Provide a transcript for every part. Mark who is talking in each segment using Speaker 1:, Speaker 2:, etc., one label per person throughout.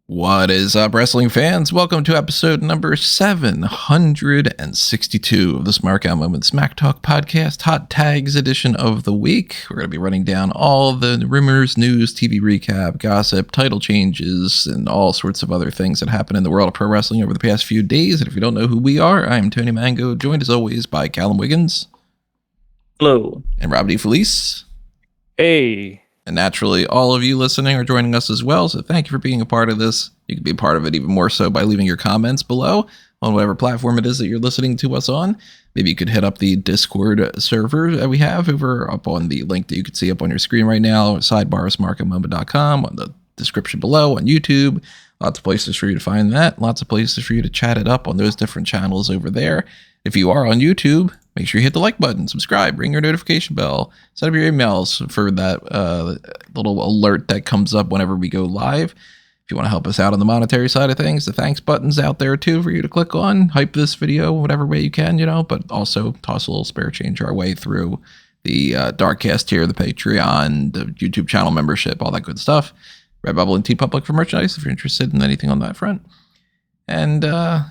Speaker 1: What is up, wrestling fans? Welcome to episode number 762 of the Smark Out Moment Smack Talk podcast, Hot Tags edition of the week. We're going to be running down all the rumors, news, TV recap, gossip, title changes, and all sorts of other things that happen in the world of pro wrestling over the past few days. And if you don't know who we are, I'm Tony Mango, joined as always by Callum Wiggins.
Speaker 2: Hello.
Speaker 1: And Rob D. Felice.
Speaker 3: Hey.
Speaker 1: And naturally, all of you listening are joining us as well, so thank you for being a part of this. You can be a part of it even more so by leaving your comments below on whatever platform it is that you're listening to us on. Maybe you could hit up the Discord server that we have over up on the link that you can see up on your screen right now, sidebar smarkatmoment.com, on the description below, on YouTube. Lots of places for you to find that. Lots of places for you to chat it up on those different channels over there. If you are on YouTube, make sure you hit the like button, subscribe, ring your notification bell, set up your emails for that little alert that comes up whenever we go live. If you want to help us out on the monetary side of things, the thanks button's out there too for you to click on. Hype this video whatever way you can, but also toss a little spare change our way through the Darkcast tier, the Patreon, the YouTube channel membership, all that good stuff. Redbubble and TeePublic for merchandise if you're interested in anything on that front. And I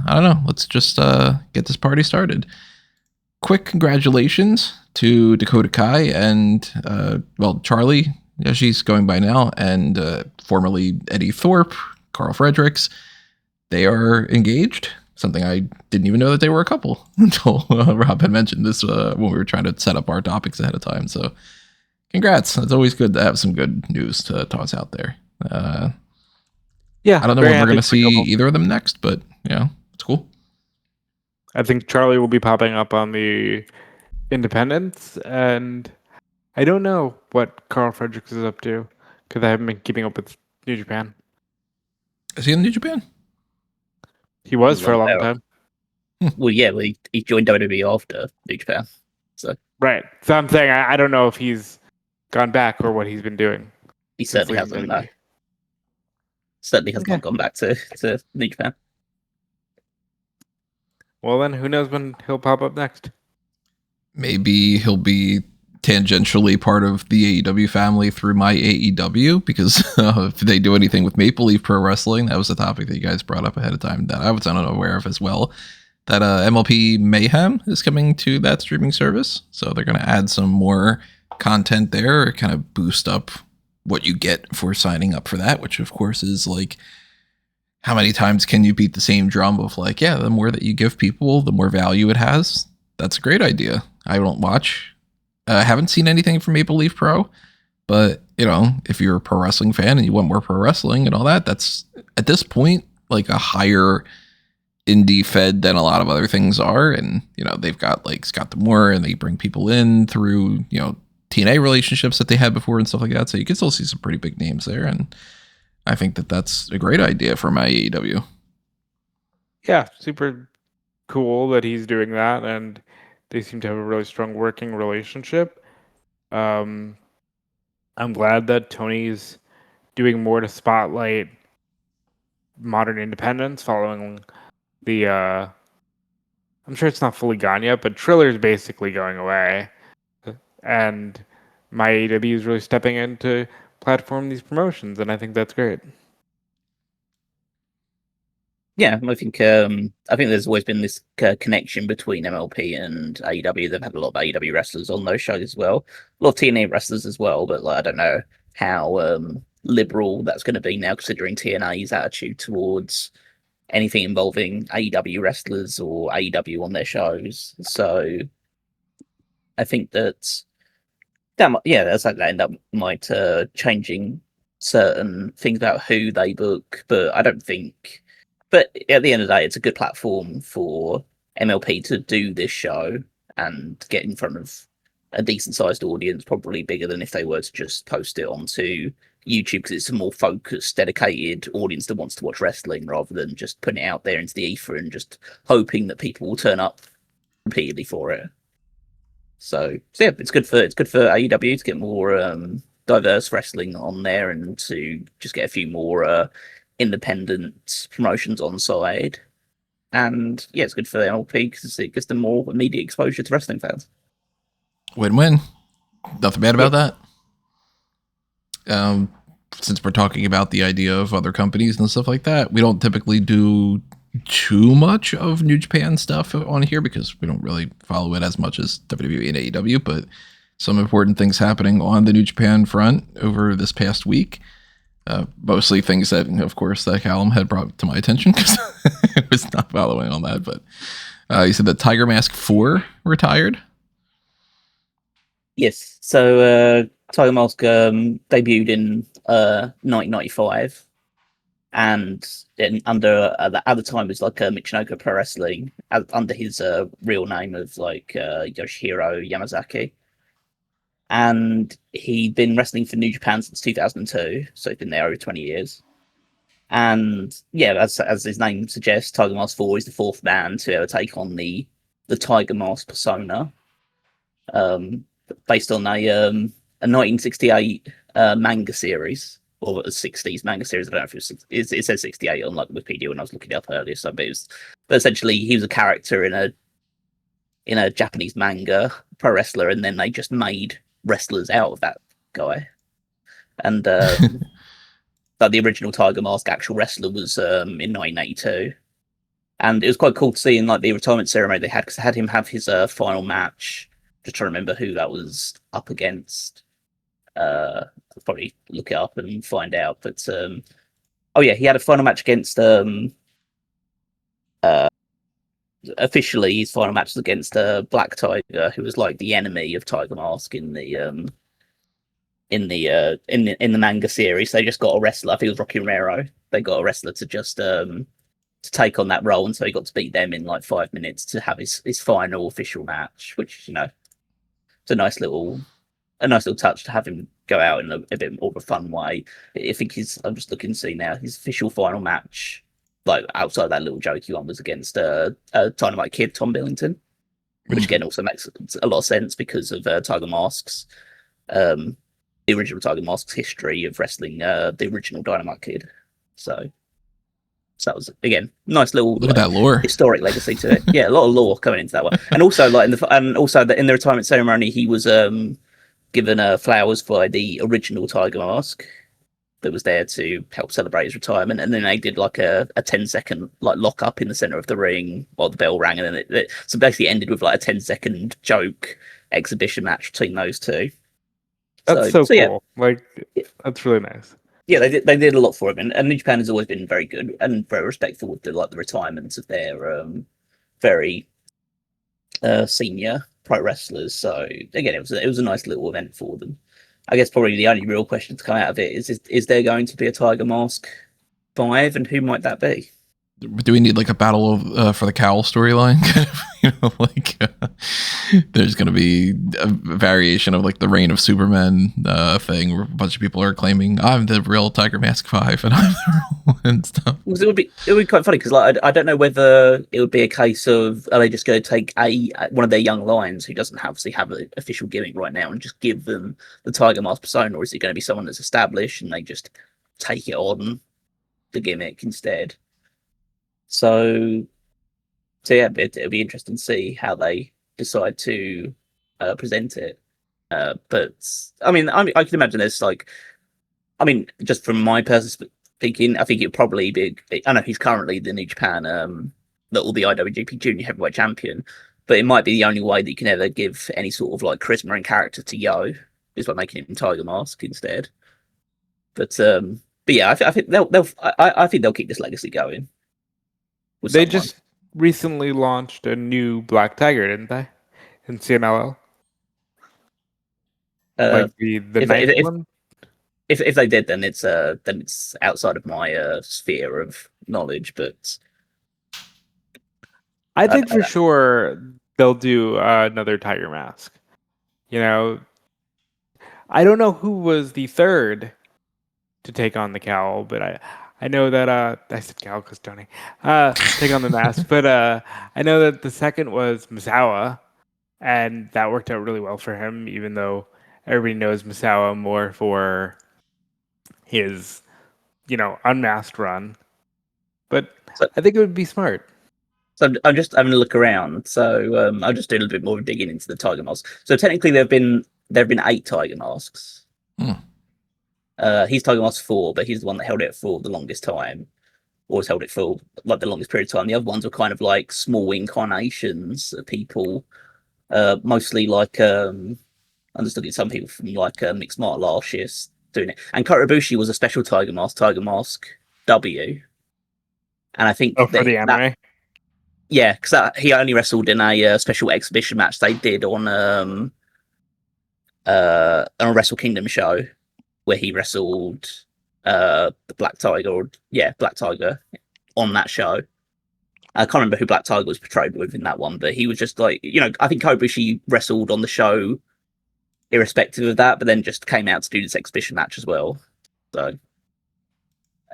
Speaker 1: don't know. Let's just get this party started. Quick congratulations to Dakota Kai and, Charlie, as she's going by now, and formerly Eddy Thorpe, Karl Fredericks. They are engaged, something I didn't even know that they were a couple until Rob had mentioned this when we were trying to set up our topics ahead of time. So congrats. It's always good to have some good news to toss out there. I don't know when we're going to see either of them next, but it's cool.
Speaker 3: I think Charlie will be popping up on the Independents, and I don't know what Karl Fredericks is up to because I haven't been keeping up with New Japan.
Speaker 1: Is he in New Japan?
Speaker 3: He was for a long time.
Speaker 2: Well, yeah, he joined WWE after New Japan. So
Speaker 3: I'm saying I don't know if he's gone back or what he's been doing.
Speaker 2: He certainly hasn't. No. Certainly has not gone back to New Japan.
Speaker 3: Well, then who knows when he'll pop up next?
Speaker 1: Maybe he'll be tangentially part of the AEW family through MyAEW, because if they do anything with Maple Leaf Pro Wrestling, that was the topic that you guys brought up ahead of time that I was unaware of as well, that MLP Mayhem is coming to that streaming service. So they're going to add some more content there, kind of boost up what you get for signing up for that, which of course is like, how many times can you beat the same drum of like, the more that you give people, the more value it has. That's a great idea. I don't watch. I haven't seen anything from Maple Leaf Pro, but if you're a pro wrestling fan and you want more pro wrestling and all that, that's at this point like a higher indie fed than a lot of other things are. And they've got like Scott D'Amore, and they bring people in through TNA relationships that they had before and stuff like that. So you can still see some pretty big names there. And I think that that's a great idea for MyAEW.
Speaker 3: Yeah, super cool that he's doing that. And they seem to have a really strong working relationship. I'm glad that Tony's doing more to spotlight modern independence following the, I'm sure it's not fully gone yet, but Triller's basically going away. And MyAEW is really stepping in to platform these promotions, and I think that's great.
Speaker 2: Yeah, I think there's always been this connection between MLP and AEW. They've had a lot of AEW wrestlers on those shows as well, a lot of TNA wrestlers as well. But I don't know how liberal that's going to be now, considering TNA's attitude towards anything involving AEW wrestlers or AEW on their shows. So I think that's like that end up might changing certain things about who they book, but I don't think. But at the end of the day, it's a good platform for MLP to do this show and get in front of a decent sized audience, probably bigger than if they were to just post it onto YouTube, because it's a more focused, dedicated audience that wants to watch wrestling rather than just putting it out there into the ether and just hoping that people will turn up repeatedly for it. So yeah, it's good for AEW to get more diverse wrestling on there and to just get a few more independent promotions on side. And yeah, it's good for MLP because it gives them more immediate exposure to wrestling fans.
Speaker 1: Win-win. Nothing bad about that. since we're talking about the idea of other companies and stuff like that, we don't typically do too much of New Japan stuff on here because we don't really follow it as much as WWE and AEW, but some important things happening on the New Japan front over this past week. Mostly things that, of course, that Callum had brought to my attention because I was not following on that. But you said that Tiger Mask 4 retired?
Speaker 2: Yes. So Tiger Mask debuted in 1995. And then under at the time it was like Michinoku Pro Wrestling under his real name of like Yoshihiro Yamazaki, and he'd been wrestling for New Japan since 2002, so he's been there over 20 years. And yeah, as his name suggests, Tiger Mask 4 is the fourth man to ever take on the Tiger Mask persona, based on a 1968 manga series. Or a 60s manga series. I don't know if it says 68 on like Wikipedia when I was looking it up earlier. So, but essentially he was a character in a Japanese manga, pro wrestler, and then they just made wrestlers out of that guy. And like the original Tiger Mask actual wrestler was in 1982, and it was quite cool to see in like the retirement ceremony they had, because they had him have his final match. Just trying to remember who that was up against. I'll probably look it up and find out, but oh yeah, he had a final match against officially his final match was against Black Tiger, who was like the enemy of Tiger Mask in the manga series. They just got a wrestler, I think it was Rocky Romero. They got a wrestler to just to take on that role, and so he got to beat them in like 5 minutes to have his final official match, which, you know, it's a nice little touch to have him go out in a bit more of a fun way. I think I'm just looking to see now, his official final match, like outside that little jokey one, was against Dynamite Kid, Tom Billington, which again also makes a lot of sense because of Tiger Mask's, the original Tiger Mask's history of wrestling the original Dynamite Kid. So that was, again, nice little
Speaker 1: look at that lore,
Speaker 2: historic legacy to it. Yeah, a lot of lore coming into that one, and also like in the retirement ceremony, he was given flowers by the original Tiger Mask that was there to help celebrate his retirement, and then they did like a 10-second like lock up in the center of the ring while the bell rang, and then it so basically ended with like a 10-second joke exhibition match between those two.
Speaker 3: That's so cool.
Speaker 2: Yeah.
Speaker 3: Like, that's really nice.
Speaker 2: Yeah, they did a lot for him, and New Japan has always been very good and very respectful with the retirements of their very senior pro wrestlers. So again, it was a nice little event for them. I guess probably the only real question to come out of it is there going to be a Tiger Mask 5, and who might that be?
Speaker 1: Do we need like a battle for the cowl storyline? You know, like there's going to be a variation of like the Reign of Superman thing where a bunch of people are claiming I'm the real Tiger Mask 5 and I'm the real one and stuff.
Speaker 2: Well, it would be quite funny because like I don't know whether it would be a case of are they just going to take one of their young lions who doesn't obviously have an official gimmick right now and just give them the Tiger Mask persona, or is it going to be someone that's established and they just take it on the gimmick instead? So yeah, it'll be interesting to see how they decide to present it. But I mean, I can imagine there's like, I mean, just from my personal thinking, I think it'll probably be. I know he's currently the New Japan that will be IWGP Junior Heavyweight Champion, but it might be the only way that you can ever give any sort of like charisma and character to Yo is by making him Tiger Mask instead. But yeah, I think they'll keep this legacy going.
Speaker 3: They just recently launched a new Black Tiger, didn't they? In CMLL? Like the ninth one?
Speaker 2: If they did, then it's outside of my sphere of knowledge. But
Speaker 3: I think for sure they'll do another Tiger Mask. You know, I don't know who was the third to take on the cowl, but I know that I said cowl because Tony take on the mask, but I know that the second was Misawa, and that worked out really well for him, even though everybody knows Misawa more for his, unmasked run. But I think it would be smart.
Speaker 2: So I'm just having a look around. So I'll just do a little bit more digging into the Tiger Masks. So technically, there have been 8 Tiger Masks. He's Tiger Mask 4, but he's the one that held it for the longest time. Always held it for like the longest period of time. The other ones were kind of like small incarnations of people, mostly like I'm just looking at some people from like mixed martial artists doing it. And Kota Ibushi was a special Tiger Mask W, and I think
Speaker 3: for the anime.
Speaker 2: Because he only wrestled in a special exhibition match they did on a Wrestle Kingdom show where he wrestled the Black Tiger, Black Tiger on that show. I can't remember who Black Tiger was portrayed with in that one, but he was just like, I think Kobushi wrestled on the show irrespective of that, but then just came out to do this exhibition match as well. So,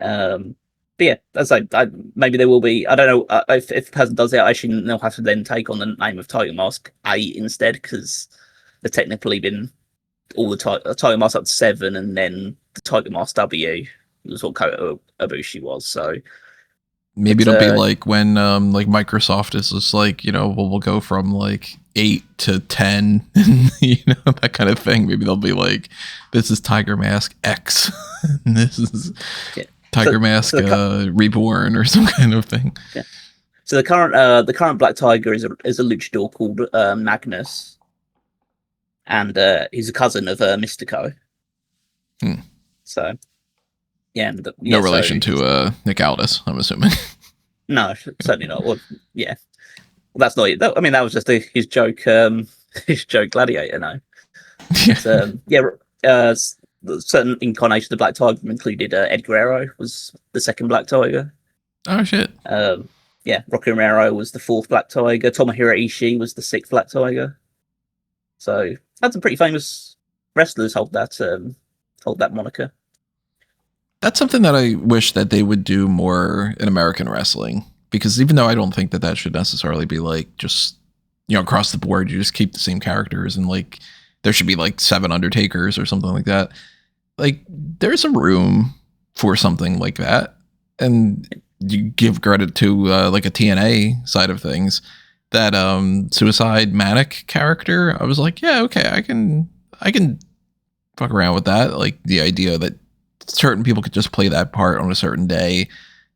Speaker 2: but yeah, that's like, maybe there will be, I don't know, if the person does it, I assume they'll have to then take on the name of Tiger Mask 8 instead, because there's technically been all the Tiger Mask up to 7, and then the Tiger Mask W was what Kota Ibushi was. So
Speaker 1: maybe it'll be like when like Microsoft is just like, we'll go from like 8 to 10, and that kind of thing. Maybe they'll be like, this is Tiger Mask X, and this is Tiger Mask Reborn or some kind of thing.
Speaker 2: Yeah. So the current Black Tiger is a luchador called Magnus. And he's a cousin of Mystico. So, yeah.
Speaker 1: No relation to Nick Aldis, I'm assuming.
Speaker 2: No, certainly not. Well, yeah. Well, that's not it. I mean, that was just his joke. His joke, Gladiator. No. Certain incarnations of the Black Tiger included Ed Guerrero was the second Black Tiger.
Speaker 1: Oh shit.
Speaker 2: Rocky Romero was the 4th Black Tiger. Tomohiro Ishii was the 6th Black Tiger. So had some pretty famous wrestlers hold that moniker.
Speaker 1: That's something that I wish that they would do more in American wrestling, because even though I don't think that should necessarily be like just across the board, you just keep the same characters, and like there should be like 7 Undertakers or something like that. Like there's a room for something like that, and you give credit to like a TNA side of things. That Suicide Manic character, I was like, yeah, okay, I can fuck around with that. Like the idea that certain people could just play that part on a certain day,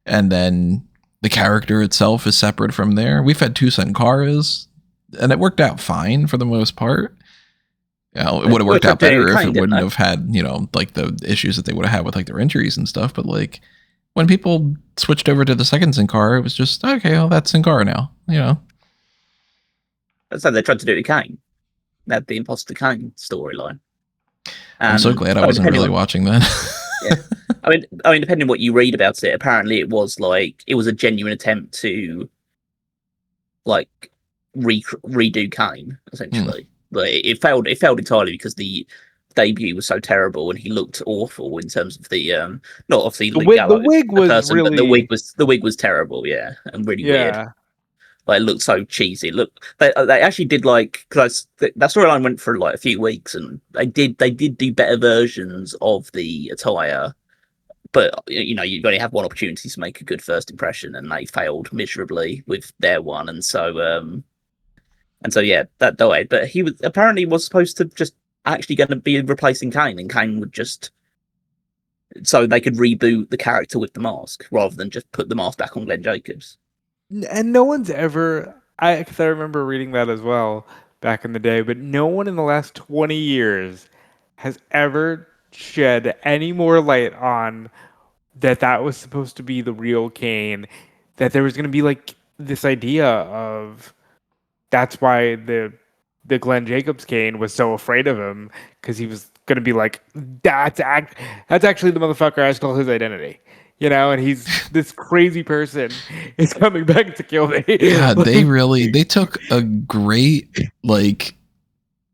Speaker 1: and then the character itself is separate from there. We've had 2 Sin Caras, and it worked out fine for the most part. It would have worked out better if it wouldn't have had, like the issues that they would have had with like their injuries and stuff. But like when people switched over to the second Sin Cara, it was just, okay, well, that's Sin Cara now,
Speaker 2: That's how they tried to do it to Kane. They had the Imposter Kane storyline.
Speaker 1: I'm so glad I wasn't really watching that.
Speaker 2: Yeah. I mean, depending on what you read about it, apparently it was a genuine attempt to like redo Kane, essentially. But it failed entirely because the debut was so terrible and he looked awful in terms of the not obviously the
Speaker 3: wig was person, really,
Speaker 2: but the wig was terrible, and really weird. Like, it looked so cheesy. They actually did because that storyline went for like a few weeks, and they did do better versions of the attire, but you only have one opportunity to make a good first impression, and they failed miserably with their one, and so that died. But he was supposed to just actually going to be replacing Kane, and Kane would just so they could reboot the character with the mask rather than just put the mask back on Glenn Jacobs.
Speaker 3: And no one's ever, because I remember reading that as well back in the day, but no one in the last 20 years has ever shed any more light on that was supposed to be the real Kane, that there was going to be like this idea of that's why the Glenn Jacobs Kane was so afraid of him, because he was going to be like, that's actually the motherfucker I stole his identity. And he's this crazy person is coming back to kill me.
Speaker 1: Yeah, they took a great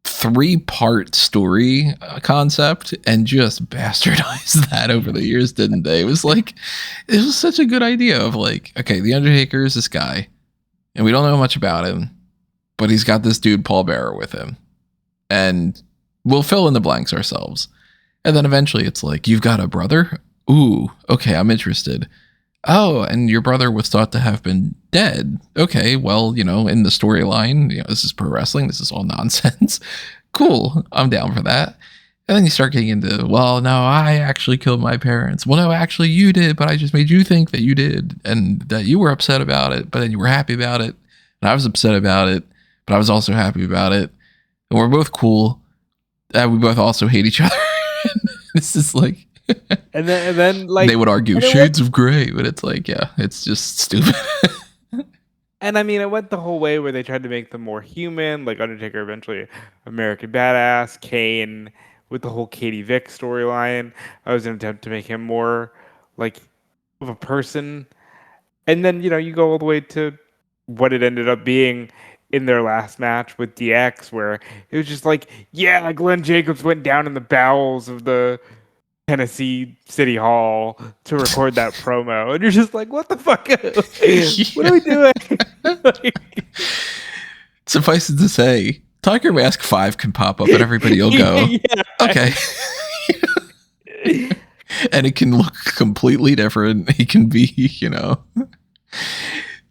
Speaker 1: 3-part story concept and just bastardized that over the years, didn't they? It was such a good idea of like, okay, the Undertaker is this guy, and we don't know much about him, but he's got this dude Paul Bearer with him, and we'll fill in the blanks ourselves. And then eventually it's like, you've got a brother? Ooh, okay, I'm interested. Oh, and your brother was thought to have been dead. Okay, well, in the storyline, this is pro wrestling. This is all nonsense. Cool, I'm down for that. And then you start getting into, well, no, I actually killed my parents. Well, no, actually you did, but I just made you think that you did and that you were upset about it, but then you were happy about it. And I was upset about it, but I was also happy about it. And we're both cool. And we both also hate each other. This is like...
Speaker 3: and then like...
Speaker 1: They would argue shades of gray, but it's like, yeah, it's just stupid.
Speaker 3: And I mean, it went the whole way where they tried to make them more human, like Undertaker eventually American Badass, Kane... with the whole Katie Vick storyline. I was an attempt to make him more like of a person. And then, you go all the way to what it ended up being in their last match with DX, where it was just like, yeah, Glenn Jacobs went down in the bowels of the Tennessee City Hall to record that promo. And you're just like, what the fuck? What are we doing?
Speaker 1: Suffice it to say, Tiger Mask 5 can pop up and everybody will go, yeah. Okay. And it can look completely different. He can be,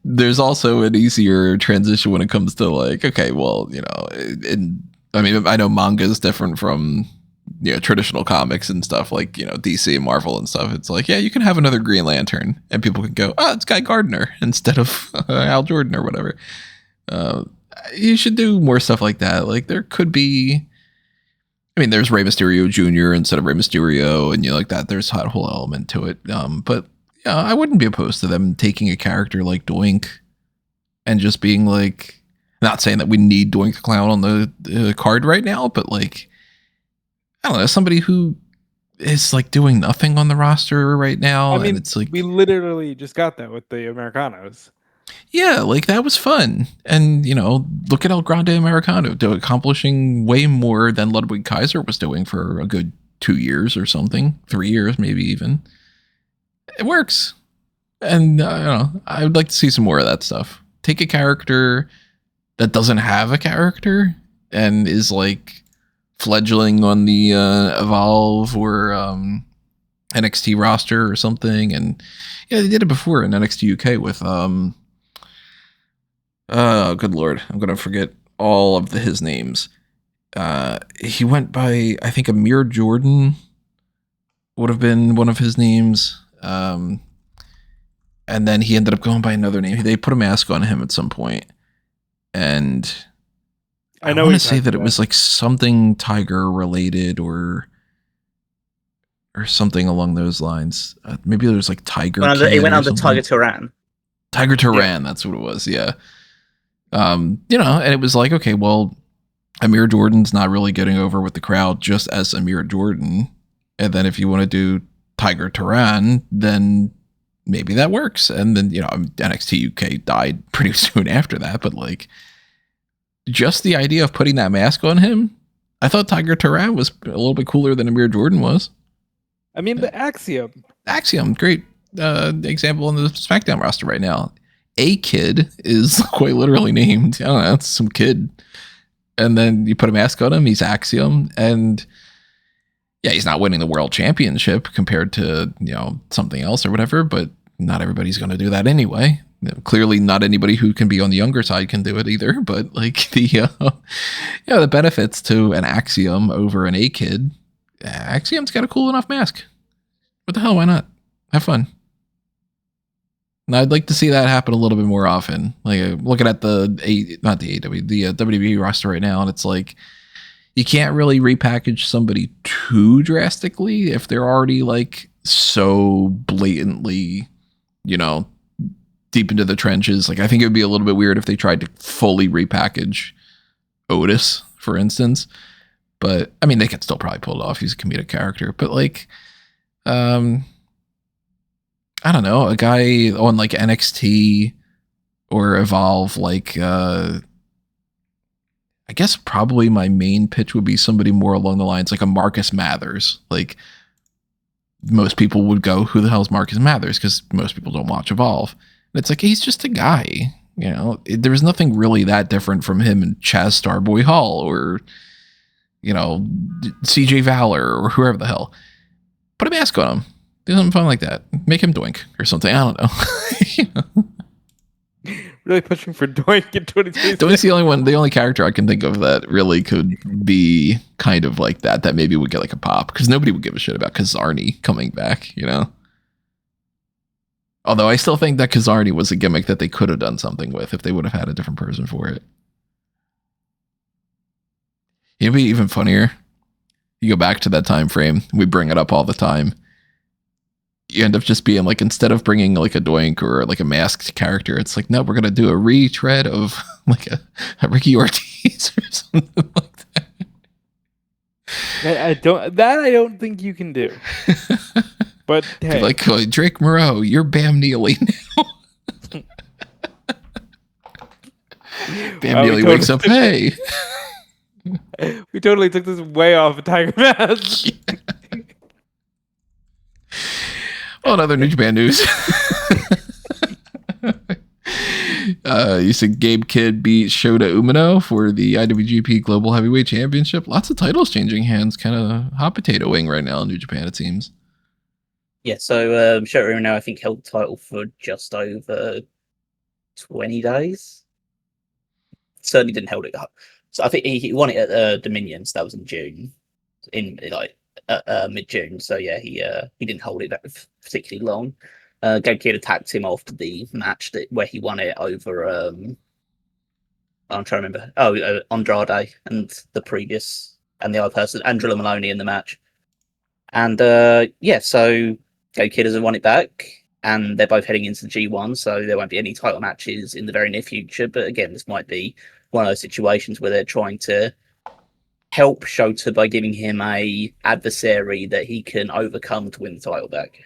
Speaker 1: There's also an easier transition when it comes to like, okay, well, I know manga is different from, traditional comics and stuff like, DC and Marvel and stuff. It's like, yeah, you can have another Green Lantern and people can go, oh, it's Guy Gardner instead of Al Jordan or whatever. You should do more stuff like that. Like there could be, there's Rey Mysterio Jr. instead of Rey Mysterio and like that. There's a whole element to it. But I wouldn't be opposed to them taking a character like Doink and just being like, not saying that we need Doink the Clown on the card right now, but like, I don't know, somebody who is like doing nothing on the roster right now. And it's like,
Speaker 3: we literally just got that with the Americanos.
Speaker 1: Yeah, like that was fun. And, look at El Grande Americano accomplishing way more than Ludwig Kaiser was doing for a good 2 years or something, 3 years, maybe even. It works. And I would like to see some more of that stuff. Take a character that doesn't have a character and is like fledgling on the Evolve or NXT roster or something. And yeah, they did it before in NXT UK with good Lord, I'm going to forget all of his names. He went by, I think, Amir Jordan would have been one of his names. And then he ended up going by another name. They put a mask on him at some point. And I want to say that it was like something Tiger related or something along those lines. Maybe there was like Tiger.
Speaker 2: It went under Tiger Turan.
Speaker 1: Tiger Turan, that's what it was. Yeah. And it was like, okay, well, Amir Jordan's not really getting over with the crowd just as Amir Jordan. And then if you want to do Tiger Turan, then maybe that works. And then, NXT UK died pretty soon after that. But like, just the idea of putting that mask on him, I thought Tiger Turan was a little bit cooler than Amir Jordan was.
Speaker 3: The
Speaker 1: Axiom, great example on the SmackDown roster right now. A Kid is quite literally named. I don't know, it's some kid. And then you put a mask on him, he's Axiom. And yeah, he's not winning the world championship compared to, something else or whatever, but not everybody's going to do that anyway. Clearly not anybody who can be on the younger side can do it either, but like the benefits to an Axiom over an A Kid, Axiom's got a cool enough mask. What the hell, why not? Have fun. And I'd like to see that happen a little bit more often. Like looking at the WWE roster right now, and it's like you can't really repackage somebody too drastically if they're already like so blatantly, deep into the trenches. Like I think it would be a little bit weird if they tried to fully repackage Otis, for instance. But they could still probably pull it off. He's a comedic character, but like, I don't know, a guy on like NXT or Evolve, like, I guess probably my main pitch would be somebody more along the lines like a Marcus Mathers. Like most people would go, who the hell's Marcus Mathers? Because most people don't watch Evolve. And it's like, he's just a guy, there was nothing really that different from him and Chaz Starboy Hall or, CJ Valor or whoever the hell. Put a mask on him. Do something fun like that. Make him Doink or something. I don't know.
Speaker 3: really pushing for Doink in 2026.
Speaker 1: Doink's the only character I can think of that really could be kind of like that maybe would get like a pop, because nobody would give a shit about Kazarni coming back, you know? Although I still think that Kazarni was a gimmick that they could have done something with if they would have had a different person for it. It'd be even funnier. You go back to that time frame, we bring it up all the time. You end up just being like, instead of bringing like a Doink or like a masked character, it's like, no, we're going to do a retread of like a Ricky Ortiz or something like that.
Speaker 3: I don't think you can do. But hey.
Speaker 1: Like, Drake Moreau, you're Bam Neely now. Bam Neely wakes up, hey.
Speaker 3: We totally took this way off of Tiger Mask.
Speaker 1: Yeah. Oh, another New Japan news. You said Gabe Kidd beat Shota Umino for the IWGP Global Heavyweight Championship. Lots of titles changing hands, kind of hot potatoing right now in New Japan, it seems.
Speaker 2: Yeah, so Shota Umino, I think, held the title for just over 20 days. Certainly didn't hold it up. So I think he won it at Dominion, so that was in June, mid-June. So yeah, he didn't hold it that particularly long. Gabe Kidd attacked him after the match where he won it over. I'm trying to remember. Andrade and the other person, Angela Maloney, in the match. And so Gabe Kidd has won it back, and they're both heading into the G1, so there won't be any title matches in the very near future. But again, this might be one of those situations where they're trying to help Shota by giving him a adversary that he can overcome to win the title back.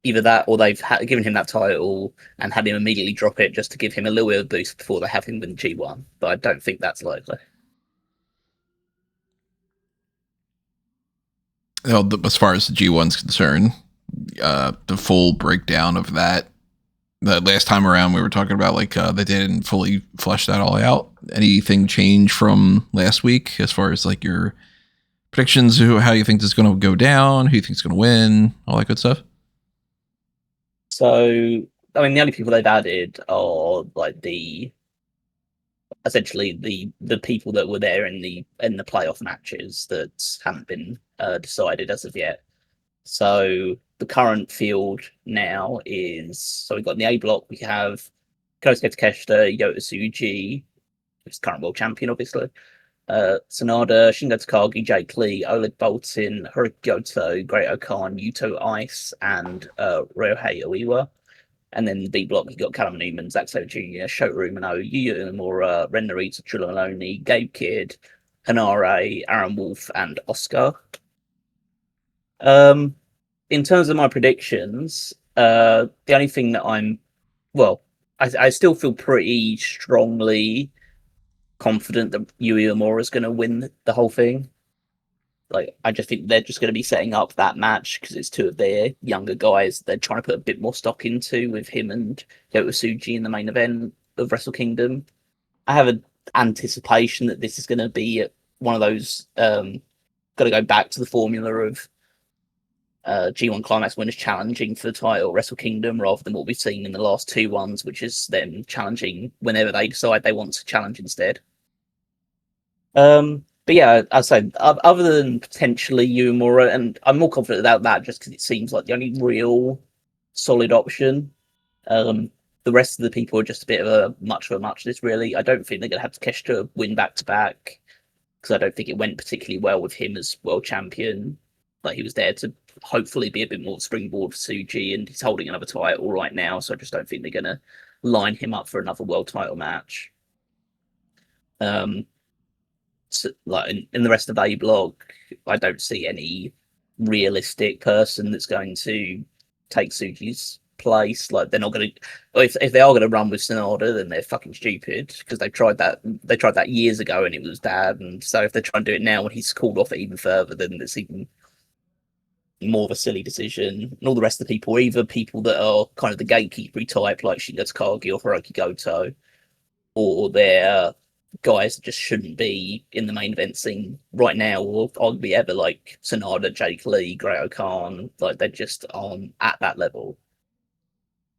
Speaker 2: Either that, or they've given him that title and had him immediately drop it just to give him a little bit of a boost before they have him win the G1. But I don't think that's likely.
Speaker 1: As far as the G1's concerned, the full breakdown of that, the last time around we were talking about they didn't fully flesh that all out. Anything change from last week as far as like your predictions, how you think this is going to go down, who you think is going to win, all that good stuff?
Speaker 2: So, I mean, the only people they've added are like essentially the people that were there in the playoff matches that haven't been decided as of yet. So the current field now is, so we've got in the A block, we have Kosuke Takeshita, Yota Tsuji, who's current world champion, obviously, Sanada, Shingo Takagi, Jake Lee, Oleg Boltin, Hirooki Goto, Great Okan, Yuto Ice, and Ryohei Oiwa. And then the B block, you've got Callum Newman, Zack Sabre Jr., Shota Umino, Yuya Uemura, Ren Narita, Trilla Maloney, Gabe Kidd, Hanare, Aaron Wolf, and Oscar. In terms of my predictions, the only thing that I still feel pretty strongly confident that Yuya Uemura is going to win the whole thing. Like, I just think they're just going to be setting up that match because it's two of their younger guys they're trying to put a bit more stock into, with him and Yota Tsuji in the main event of Wrestle Kingdom. I have an anticipation that this is going to be one of those got to go back to the formula of G1 Climax winners challenging for the title Wrestle Kingdom rather than what we've seen in the last two ones, which is them challenging whenever they decide they want to challenge instead. But yeah, I'd say other than potentially Uemura, and I'm more confident about that just because it seems like the only real solid option. The rest of the people are just a bit of a muchness, really. I don't think they're going to have Takeshita win back-to-back because I don't think it went particularly well with him as world champion. Like, he was there to hopefully be a bit more springboard for Tsuji, and he's holding another title right now, so I just don't think they're going to line him up for another world title match. So, like in the rest of the A block, I don't see any realistic person that's going to take Tsuji's place. Like, they're not going to. If they are going to run with Sonata, then they're fucking stupid because they tried that. They tried that years ago and it was bad. And so if they're trying to do it now when he's called off it even further, then it's even more of a silly decision. And all the rest of the people are either people that are kind of the gatekeeper type, like Shingo Takagi or Hirooki Goto, or they're guys that just shouldn't be in the main event scene right now, or arguably ever, like Sonata, Jake Lee, Great Okan. Like, they're just on at that level.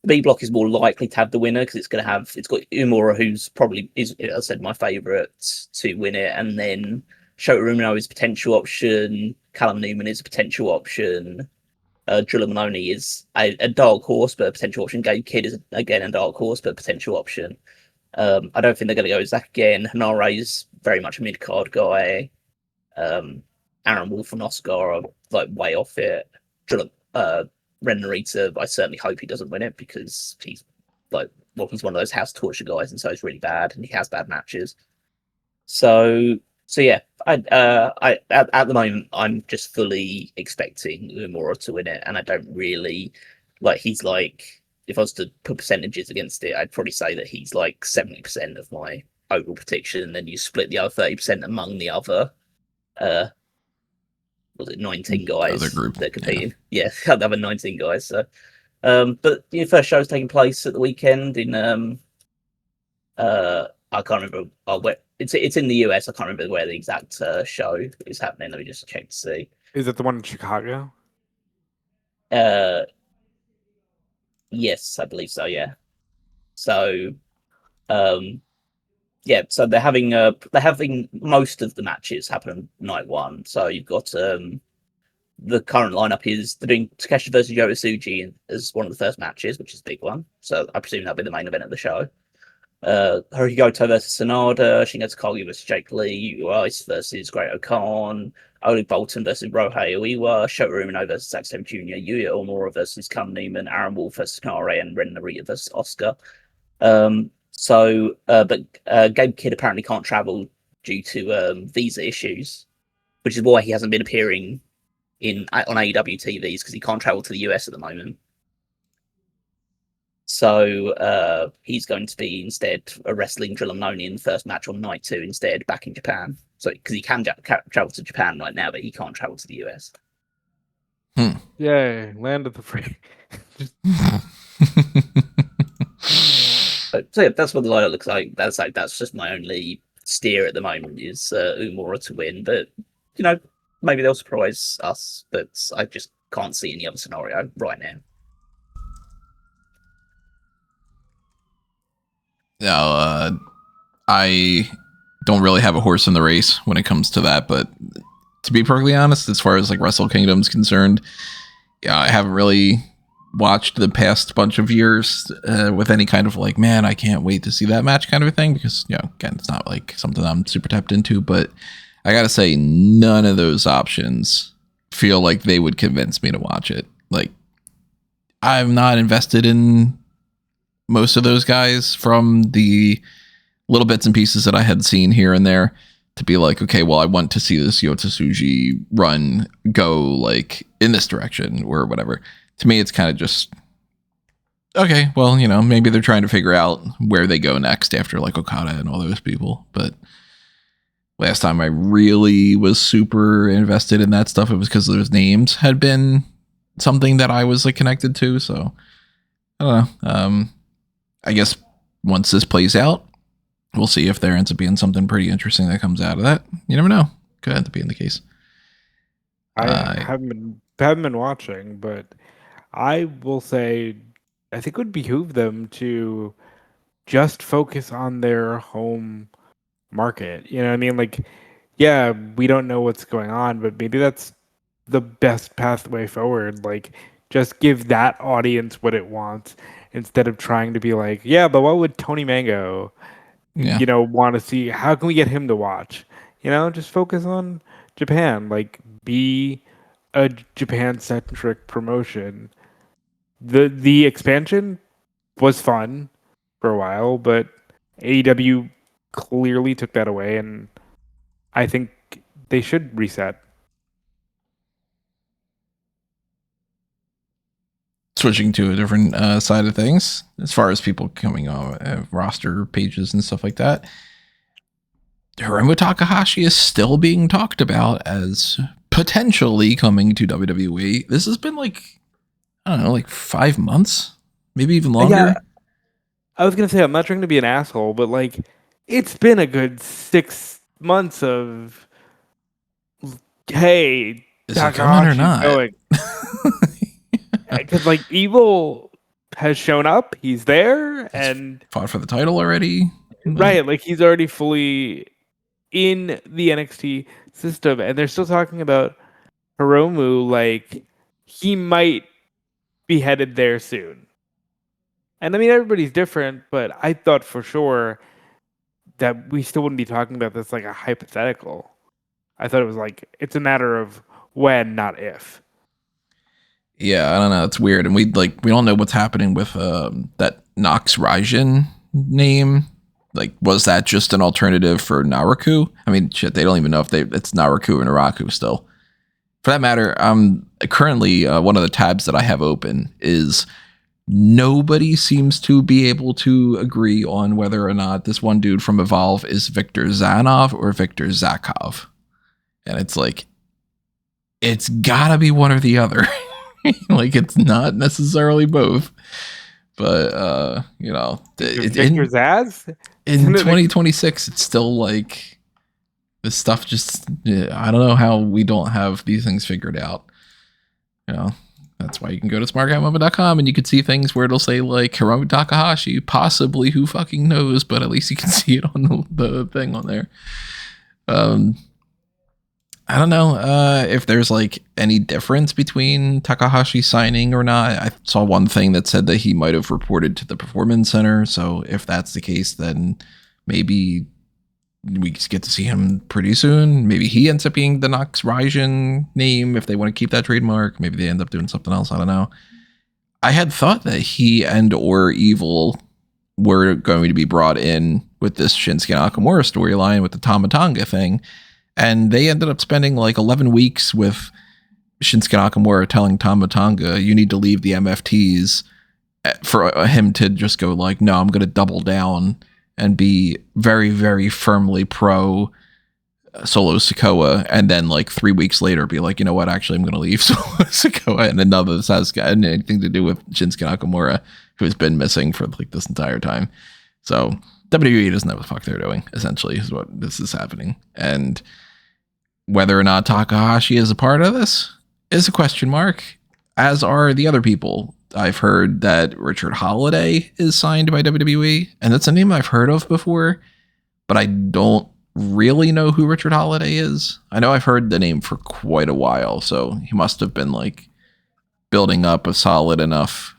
Speaker 2: B block is more likely to have the winner because it's got Umura, who's probably is, as I said, my favourite to win it, and then Shota Umino is a potential option. Callum Newman is a potential option. Drilla Maloney is a dark horse, but a potential option. Gabe Kidd is again a dark horse, but a potential option. I don't think they're going to go with Zach again. Hanare is very much a mid card guy. Aaron Wolf and Oscar are like way off it. Ren Narita, I certainly hope he doesn't win it because he's one of those house torture guys, and so he's really bad, and he has bad matches. So yeah, I at the moment I'm just fully expecting Umura to win it, and I don't really he's like, if I was to put percentages against it, I'd probably say that he's like 70% of my overall prediction, and then you split the other 30% among the other was it 19 guys that competed? Yeah, the other 19 guys. So, but the first show is taking place at the weekend in I can't remember where it's in the US. I can't remember where the exact show is happening. Let me just check to see.
Speaker 3: Is it the one in Chicago?
Speaker 2: Yes, I believe so. Yeah. So, yeah. So they're having most of the matches happen night one. So you've got the current lineup is they're doing Takeshi versus Yota Tsuji as one of the first matches, which is a big one. So I presume that'll be the main event of the show. Hiroki Goto versus Sanada, Shingo Takagi versus Jake Lee, Yu Ice versus Great O'Khan, Oli Bolton versus Rohei Oiwa, Shota Umino versus Zack Sabre Jr., Yuya Uemura versus Callum Newman, Aaron Wolf versus Kanare, and Ren Narita versus Oscar. But Gabe Kidd apparently can't travel due to visa issues, which is why he hasn't been appearing on AEW TVs, because he can't travel to the US at the moment. So he's going to be instead wrestling Drilla Maloney in the first match on night 2 instead, back in Japan. So because he can travel to Japan right now, but he can't travel to the US.
Speaker 3: Yay, land of the free.
Speaker 2: So yeah, that's what the lineup looks like. That's just my only steer at the moment is Umura to win, but maybe they'll surprise us. But I just can't see any other scenario right now.
Speaker 1: No, I don't really have a horse in the race when it comes to that, but to be perfectly honest, as far as like Wrestle Kingdom's concerned, I haven't really watched the past bunch of years with any kind of like, man, I can't wait to see that match kind of a thing, because again, it's not like something I'm super tapped into. But I gotta say, none of those options feel like they would convince me to watch it. Like, I'm not invested in most of those guys from the little bits and pieces that I had seen here and there to be like, okay, well, I want to see this Yota Tsuji run go like in this direction or whatever. To me, it's kind of just, okay, well, maybe they're trying to figure out where they go next after like Okada and all those people. But last time I really was super invested in that stuff, it was because those names had been something that I was like connected to. So I don't know. I guess once this plays out, we'll see if there ends up being something pretty interesting that comes out of that. You never know. Could end up being the case.
Speaker 3: I haven't been watching, but I will say I think it would behoove them to just focus on their home market. You know what I mean? Like, yeah, we don't know what's going on, but maybe that's the best pathway forward. Like, just give that audience what it wants instead of trying to be like, yeah, but what would Tony Mango, want to see? How can we get him to watch? Just focus on Japan. Like, be a Japan-centric promotion. The expansion was fun for a while, but AEW clearly took that away, and I think they should reset.
Speaker 1: Switching to a different side of things, as far as people coming on roster pages and stuff like that, Hiromu Takahashi is still being talked about as potentially coming to WWE. This has been like, I don't know, like 5 months, maybe even longer.
Speaker 3: Yeah, I was gonna say, I'm not trying to be an asshole, but like, it's been a good 6 months of, hey,
Speaker 1: is it coming or not?
Speaker 3: Because like Evil has shown up. He's there and
Speaker 1: fought for the title already.
Speaker 3: Right, like he's already fully in the NXT system, and they're still talking about Hiromu like he might be headed there soon. And I mean, everybody's different, but I thought for sure that we still wouldn't be talking about this like a hypothetical. I thought it was like it's a matter of when, not if.
Speaker 1: Yeah, I don't know. It's weird, and we don't know what's happening with that Nox Raijin name. Like, was that just an alternative for Naraku? I mean, shit, they don't even know if it's Naraku or Naraku still. For that matter, currently one of the tabs that I have open is nobody seems to be able to agree on whether or not this one dude from Evolve is Victor Zanov or Victor Zakov. And it's like, it's gotta be one or the other. Like, it's not necessarily both. But,
Speaker 3: Victor Zaz?
Speaker 1: In 2026, it's still like, this stuff just, I don't know how we don't have these things figured out. That's why you can go to smark.mobile.com and you can see things where it'll say like Hiromu Takahashi, possibly, who fucking knows, but at least you can see it on the thing on there. I don't know if there's like any difference between Takahashi signing or not. I saw one thing that said that he might have reported to the Performance Center. So if that's the case, then maybe we get to see him pretty soon. Maybe he ends up being the Nox Raijin name if they want to keep that trademark. Maybe they end up doing something else. I don't know. I had thought that he and or Evil were going to be brought in with this Shinsuke Nakamura storyline with the Tama Tonga thing. And they ended up spending like 11 weeks with Shinsuke Nakamura telling Tama Tonga, you need to leave the MFTs, for him to just go like, no, I'm going to double down and be very, very firmly pro Solo Sikoa. And then like 3 weeks later be like, you know what, actually I'm going to leave Solo Sikoa. And none of this has got anything to do with Shinsuke Nakamura, who has been missing for like this entire time. So WWE doesn't know what the fuck they're doing, essentially, is what this is happening. And whether or not Takahashi is a part of this is a question mark, as are the other people. I've heard that Richard Holliday is signed by WWE, and that's a name I've heard of before, but I don't really know who Richard Holliday is. I know I've heard the name for quite a while, so he must have been like building up a solid enough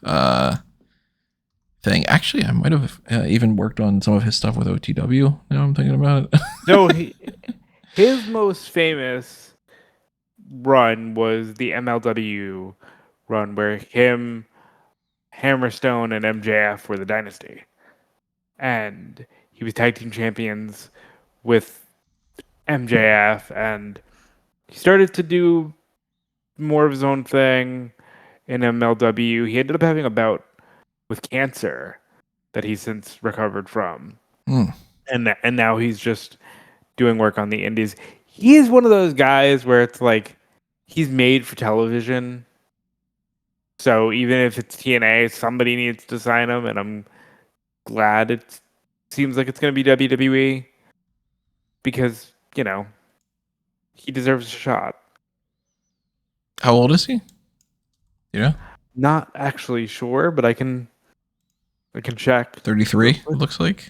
Speaker 1: thing. Actually, I might have even worked on some of his stuff with OTW. Now I'm thinking about it.
Speaker 3: No, his most famous run was the MLW run where him, Hammerstone, and MJF were the Dynasty. And he was tag team champions with MJF, and he started to do more of his own thing in MLW. He ended up having a bout with cancer that he's since recovered from. And now he's just doing work on the indies. He is one of those guys where it's like he's made for television. So even if it's TNA, somebody needs to sign him, and I'm glad it seems like it's going to be WWE because, he deserves a shot.
Speaker 1: How old is he? Yeah.
Speaker 3: Not actually sure, but I can check.
Speaker 1: 33, it looks like.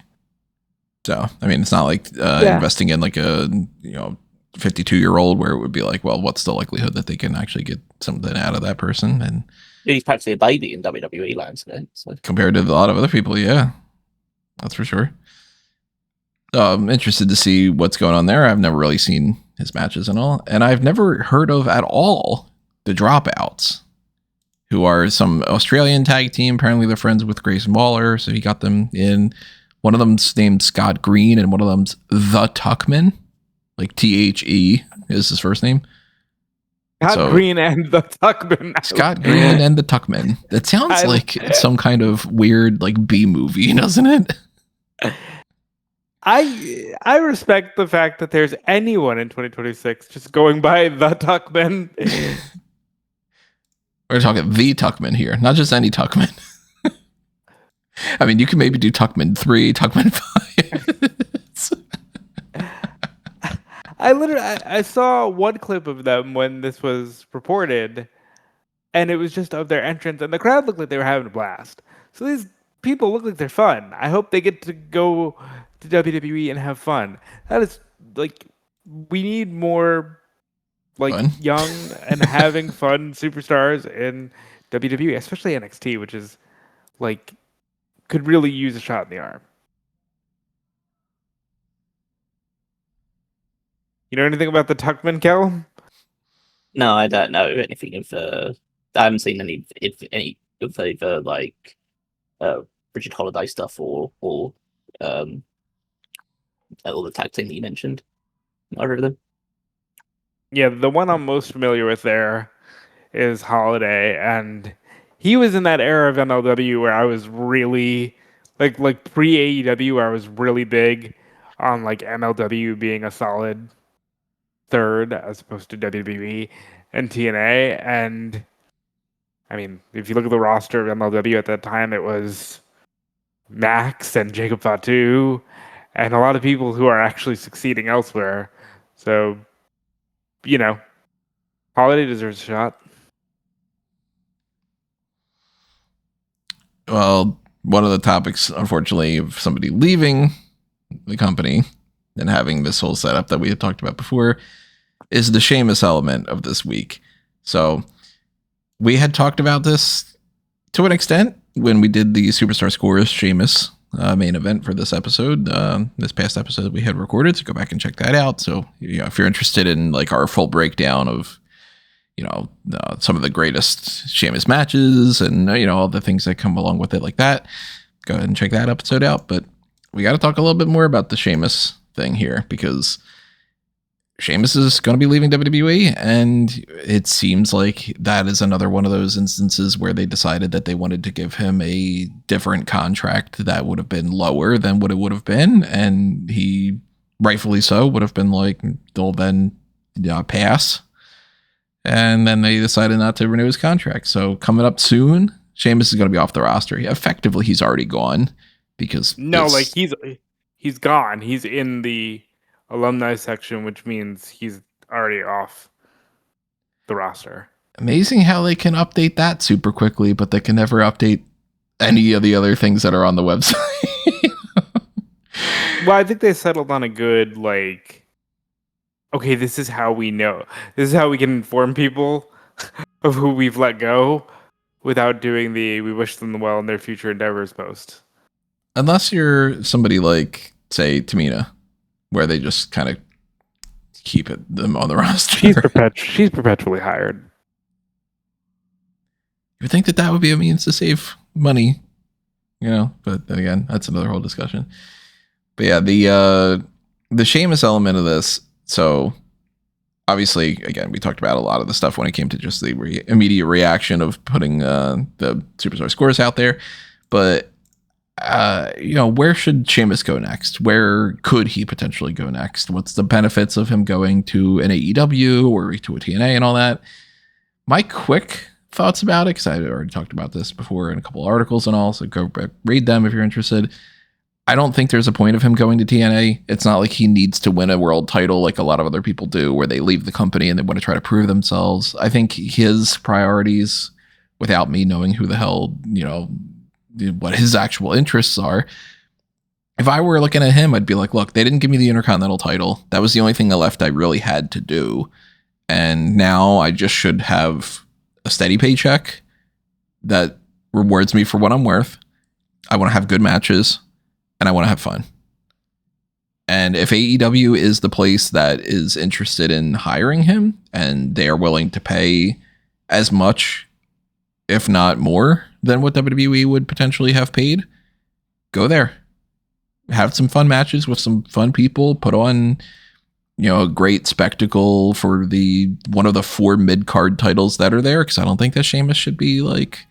Speaker 1: So, I mean, it's not like investing in like a 52-year-old where it would be like, well, what's the likelihood that they can actually get something out of that person? And
Speaker 2: he's practically a baby in WWE landscape. So.
Speaker 1: Compared to a lot of other people, yeah, that's for sure. I'm interested to see what's going on there. I've never really seen his matches and all, and I've never heard of at all the Dropouts, who are some Australian tag team. Apparently, they're friends with Grayson Waller, so he got them in. One of them's named Scott Green, and one of them's The Tuckman, like THE is his first name.
Speaker 3: Scott Green and The Tuckman.
Speaker 1: Scott Green and The Tuckman. That sounds like some kind of weird like B movie, doesn't it?
Speaker 3: I respect the fact that there's anyone in 2026 just going by The Tuckman.
Speaker 1: We're talking The Tuckman here, not just any Tuckman. I mean, you can maybe do Tuckman 3, Tuckman 5.
Speaker 3: I saw one clip of them when this was reported, and it was just of their entrance, and the crowd looked like they were having a blast. So these people look like they're fun. I hope they get to go to WWE and have fun. That is like, we need more like
Speaker 1: Fun.
Speaker 3: young and having fun superstars in WWE, especially NXT, which is like could really use a shot in the arm. You know anything about the Tuckman, Kel?
Speaker 2: No, I don't know anything of. I haven't seen any of the like Bridget Holiday stuff or all the tag team that you mentioned. Either of them.
Speaker 3: Yeah, the one I'm most familiar with there is Holliday, and he was in that era of MLW where I was really like pre AEW, where I was really big on like MLW being a solid third as opposed to WWE and TNA. And I mean, if you look at the roster of MLW at that time, it was Max and Jacob Fatu and a lot of people who are actually succeeding elsewhere. So, you know, Holiday deserves a shot.
Speaker 1: Well, one of the topics, unfortunately, of somebody leaving the company and having this whole setup that we had talked about before is the Sheamus element of this week. So we had talked about this to an extent when we did the Superstar Scores Sheamus main event for this episode, this past episode we had recorded. So go back and check that out. So if you're interested in like our full breakdown of some of the greatest Sheamus matches and all the things that come along with it like that, go ahead and check that episode out. But we got to talk a little bit more about the Sheamus thing here, because Sheamus is going to be leaving WWE, and it seems like that is another one of those instances where they decided that they wanted to give him a different contract that would have been lower than what it would have been, and he, rightfully so, would have been like, they'll then pass. And then they decided not to renew his contract. So coming up soon, Sheamus is going to be off the roster. Effectively, he's already gone, because
Speaker 3: he's gone. He's in the alumni section, which means he's already off the roster.
Speaker 1: Amazing how they can update that super quickly, but they can never update any of the other things that are on the website.
Speaker 3: Well, I think they settled on a good, like, okay, this is how we know. This is how we can inform people of who we've let go without doing the "we wish them well in their future endeavors" post.
Speaker 1: Unless you're somebody like, say, Tamina, where they just kind of keep them on the roster.
Speaker 3: She's perpetually hired.
Speaker 1: You would think that would be a means to save money, but then again, that's another whole discussion. But yeah, the Sheamus element of this. So obviously, again, we talked about a lot of the stuff when it came to just the immediate reaction of putting the Superstar Scores out there. But where should Sheamus go next? Where could he potentially go next? What's the benefits of him going to an AEW or to a TNA and all that? My quick thoughts about it, because I already talked about this before in a couple of articles and all, so go read them if you're interested. I don't think there's a point of him going to TNA. It's not like he needs to win a world title like a lot of other people do, where they leave the company and they want to try to prove themselves. I think his priorities, without me knowing who the hell, what his actual interests are, if I were looking at him, I'd be like, look, they didn't give me the Intercontinental title. That was the only thing left I really had to do. And now I just should have a steady paycheck that rewards me for what I'm worth. I want to have good matches, and I want to have fun. And if AEW is the place that is interested in hiring him, and they are willing to pay as much, if not more, than what WWE would potentially have paid, go there. Have some fun matches with some fun people. Put on, a great spectacle for one of the 4 mid-card titles that are there, because I don't think that Sheamus should be like,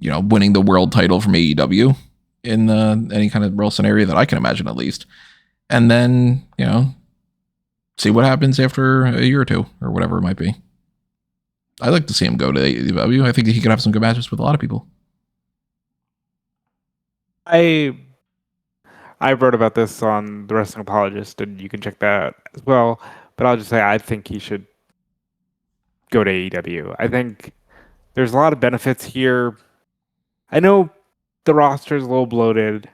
Speaker 1: winning the world title from AEW in any kind of real scenario that I can imagine, at least. And then, see what happens after a year or two, or whatever it might be. I'd like to see him go to AEW. I think he could have some good matches with a lot of people.
Speaker 3: I wrote about this on The Wrestling Apologist, and you can check that out as well. But I'll just say I think he should go to AEW. I think there's a lot of benefits here. I know the roster is a little bloated,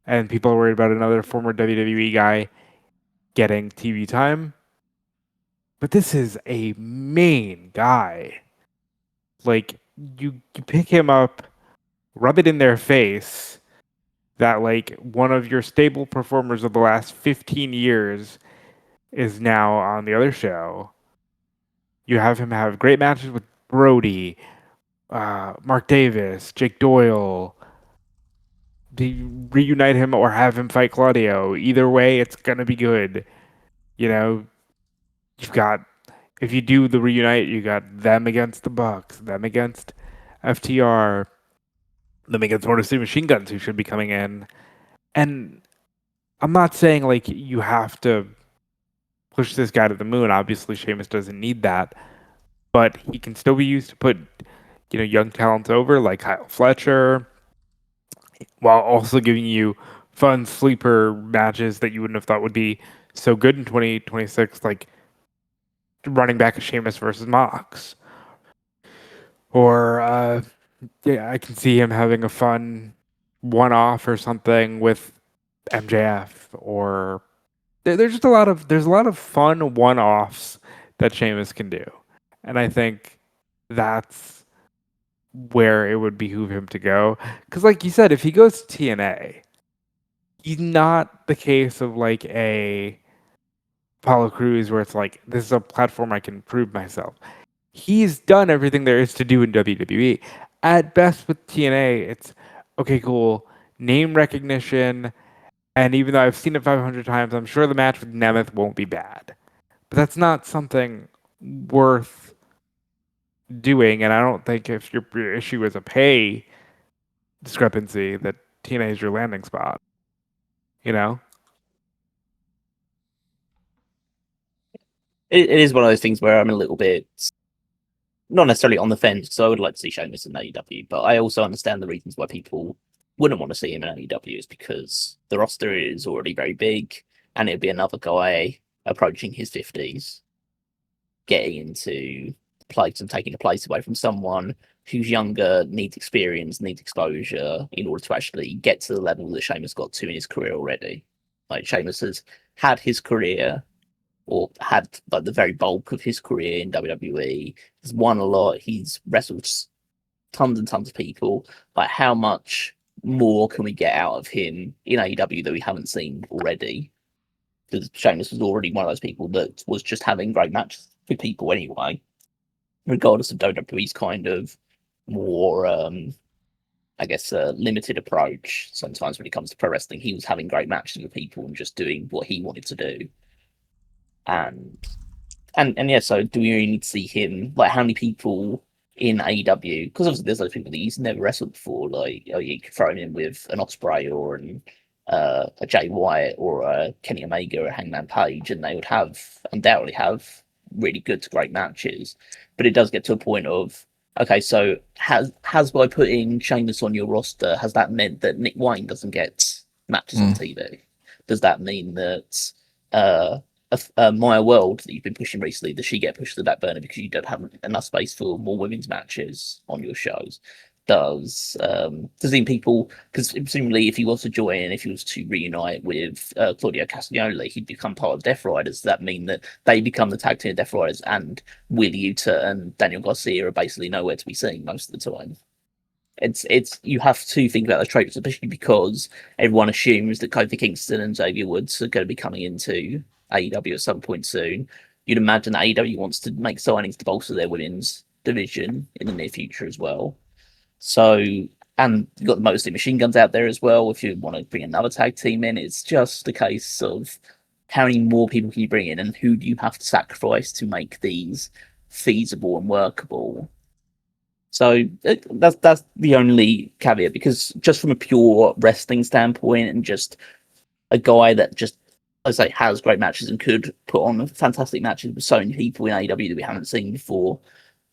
Speaker 3: and people are worried about another former WWE guy getting TV time. But this is a main guy. Like, you pick him up, rub it in their face that, like, one of your stable performers of the last 15 years is now on the other show. You have him have great matches with Brody, Mark Davis, Jake Doyle. Reunite him or have him fight Claudio. Either way, it's going to be good. You know, you've got, if you do the reunite, you got them against the Bucks, them against FTR, them against Motor City Machine Guns, who should be coming in. And I'm not saying, like, you have to push this guy to the moon. Obviously, Sheamus doesn't need that. But he can still be used to put, young talents over, like Kyle Fletcher, while also giving you fun sleeper matches that you wouldn't have thought would be so good in 2026, like running back a Sheamus versus Mox. Or, I can see him having a fun one-off or something with MJF. Or there's a lot of fun one-offs that Sheamus can do. And I think that's where it would behoove him to go. Because like you said, if he goes to TNA, he's not the case of like a Apollo Crews where it's like, this is a platform I can prove myself. He's done everything there is to do in WWE. At best with TNA, it's, okay, cool, name recognition, and even though I've seen it 500 times, I'm sure the match with Nemeth won't be bad. But that's not something worth doing, and I don't think if your issue is a pay discrepancy that TNA is your landing spot.
Speaker 2: It is one of those things where I'm a little bit not necessarily on the fence, because I would like to see Sheamus in AEW, but I also understand the reasons why people wouldn't want to see him in AEW is because the roster is already very big, and it'd be another guy approaching his 50s, getting into place and taking a place away from someone who's younger, needs experience, needs exposure in order to actually get to the level that Sheamus got to in his career already. Like, Sheamus has had his career, or had like the very bulk of his career in WWE. He's won a lot. He's wrestled tons and tons of people. Like, how much more can we get out of him in AEW that we haven't seen already? Because Sheamus was already one of those people that was just having great matches with people anyway, regardless of WWE's kind of more, limited approach. Sometimes when it comes to pro wrestling, he was having great matches with people and just doing what he wanted to do. And yeah, so do we really need to see him? Like, how many people in AEW? Because obviously there's those people that he's never wrestled before. Like, you could throw him in with an Ospreay or a Jay White or a Kenny Omega or a Hangman Page, and they would undoubtedly have really good to great matches. But it does get to a point of, okay, so has by putting Sheamus on your roster, has that meant that Nick Wayne doesn't get matches on TV? Does that mean that Maya World that you've been pushing recently, does she get pushed to the back burner because you don't have enough space for more women's matches on your shows? Does even people, because presumably if he was to join, if he was to reunite with Claudio Castagnoli, he'd become part of Death Riders. Does that mean that they become the tag team of Death Riders and Will Yuta and Daniel Garcia are basically nowhere to be seen most of the time? It's you have to think about those tropes, especially because everyone assumes that Kofi Kingston and Xavier Woods are going to be coming into AEW at some point soon. You'd imagine that AEW wants to make signings to bolster their women's division in the near future as well. So, and you've got the Motor City Machine Guns out there as well. If you want to bring another tag team in, it's just a case of how many more people can you bring in and who do you have to sacrifice to make these feasible and workable. So that's the only caveat, because just from a pure wrestling standpoint and just a guy that just, as I say, has great matches and could put on fantastic matches with so many people in AEW that we haven't seen before.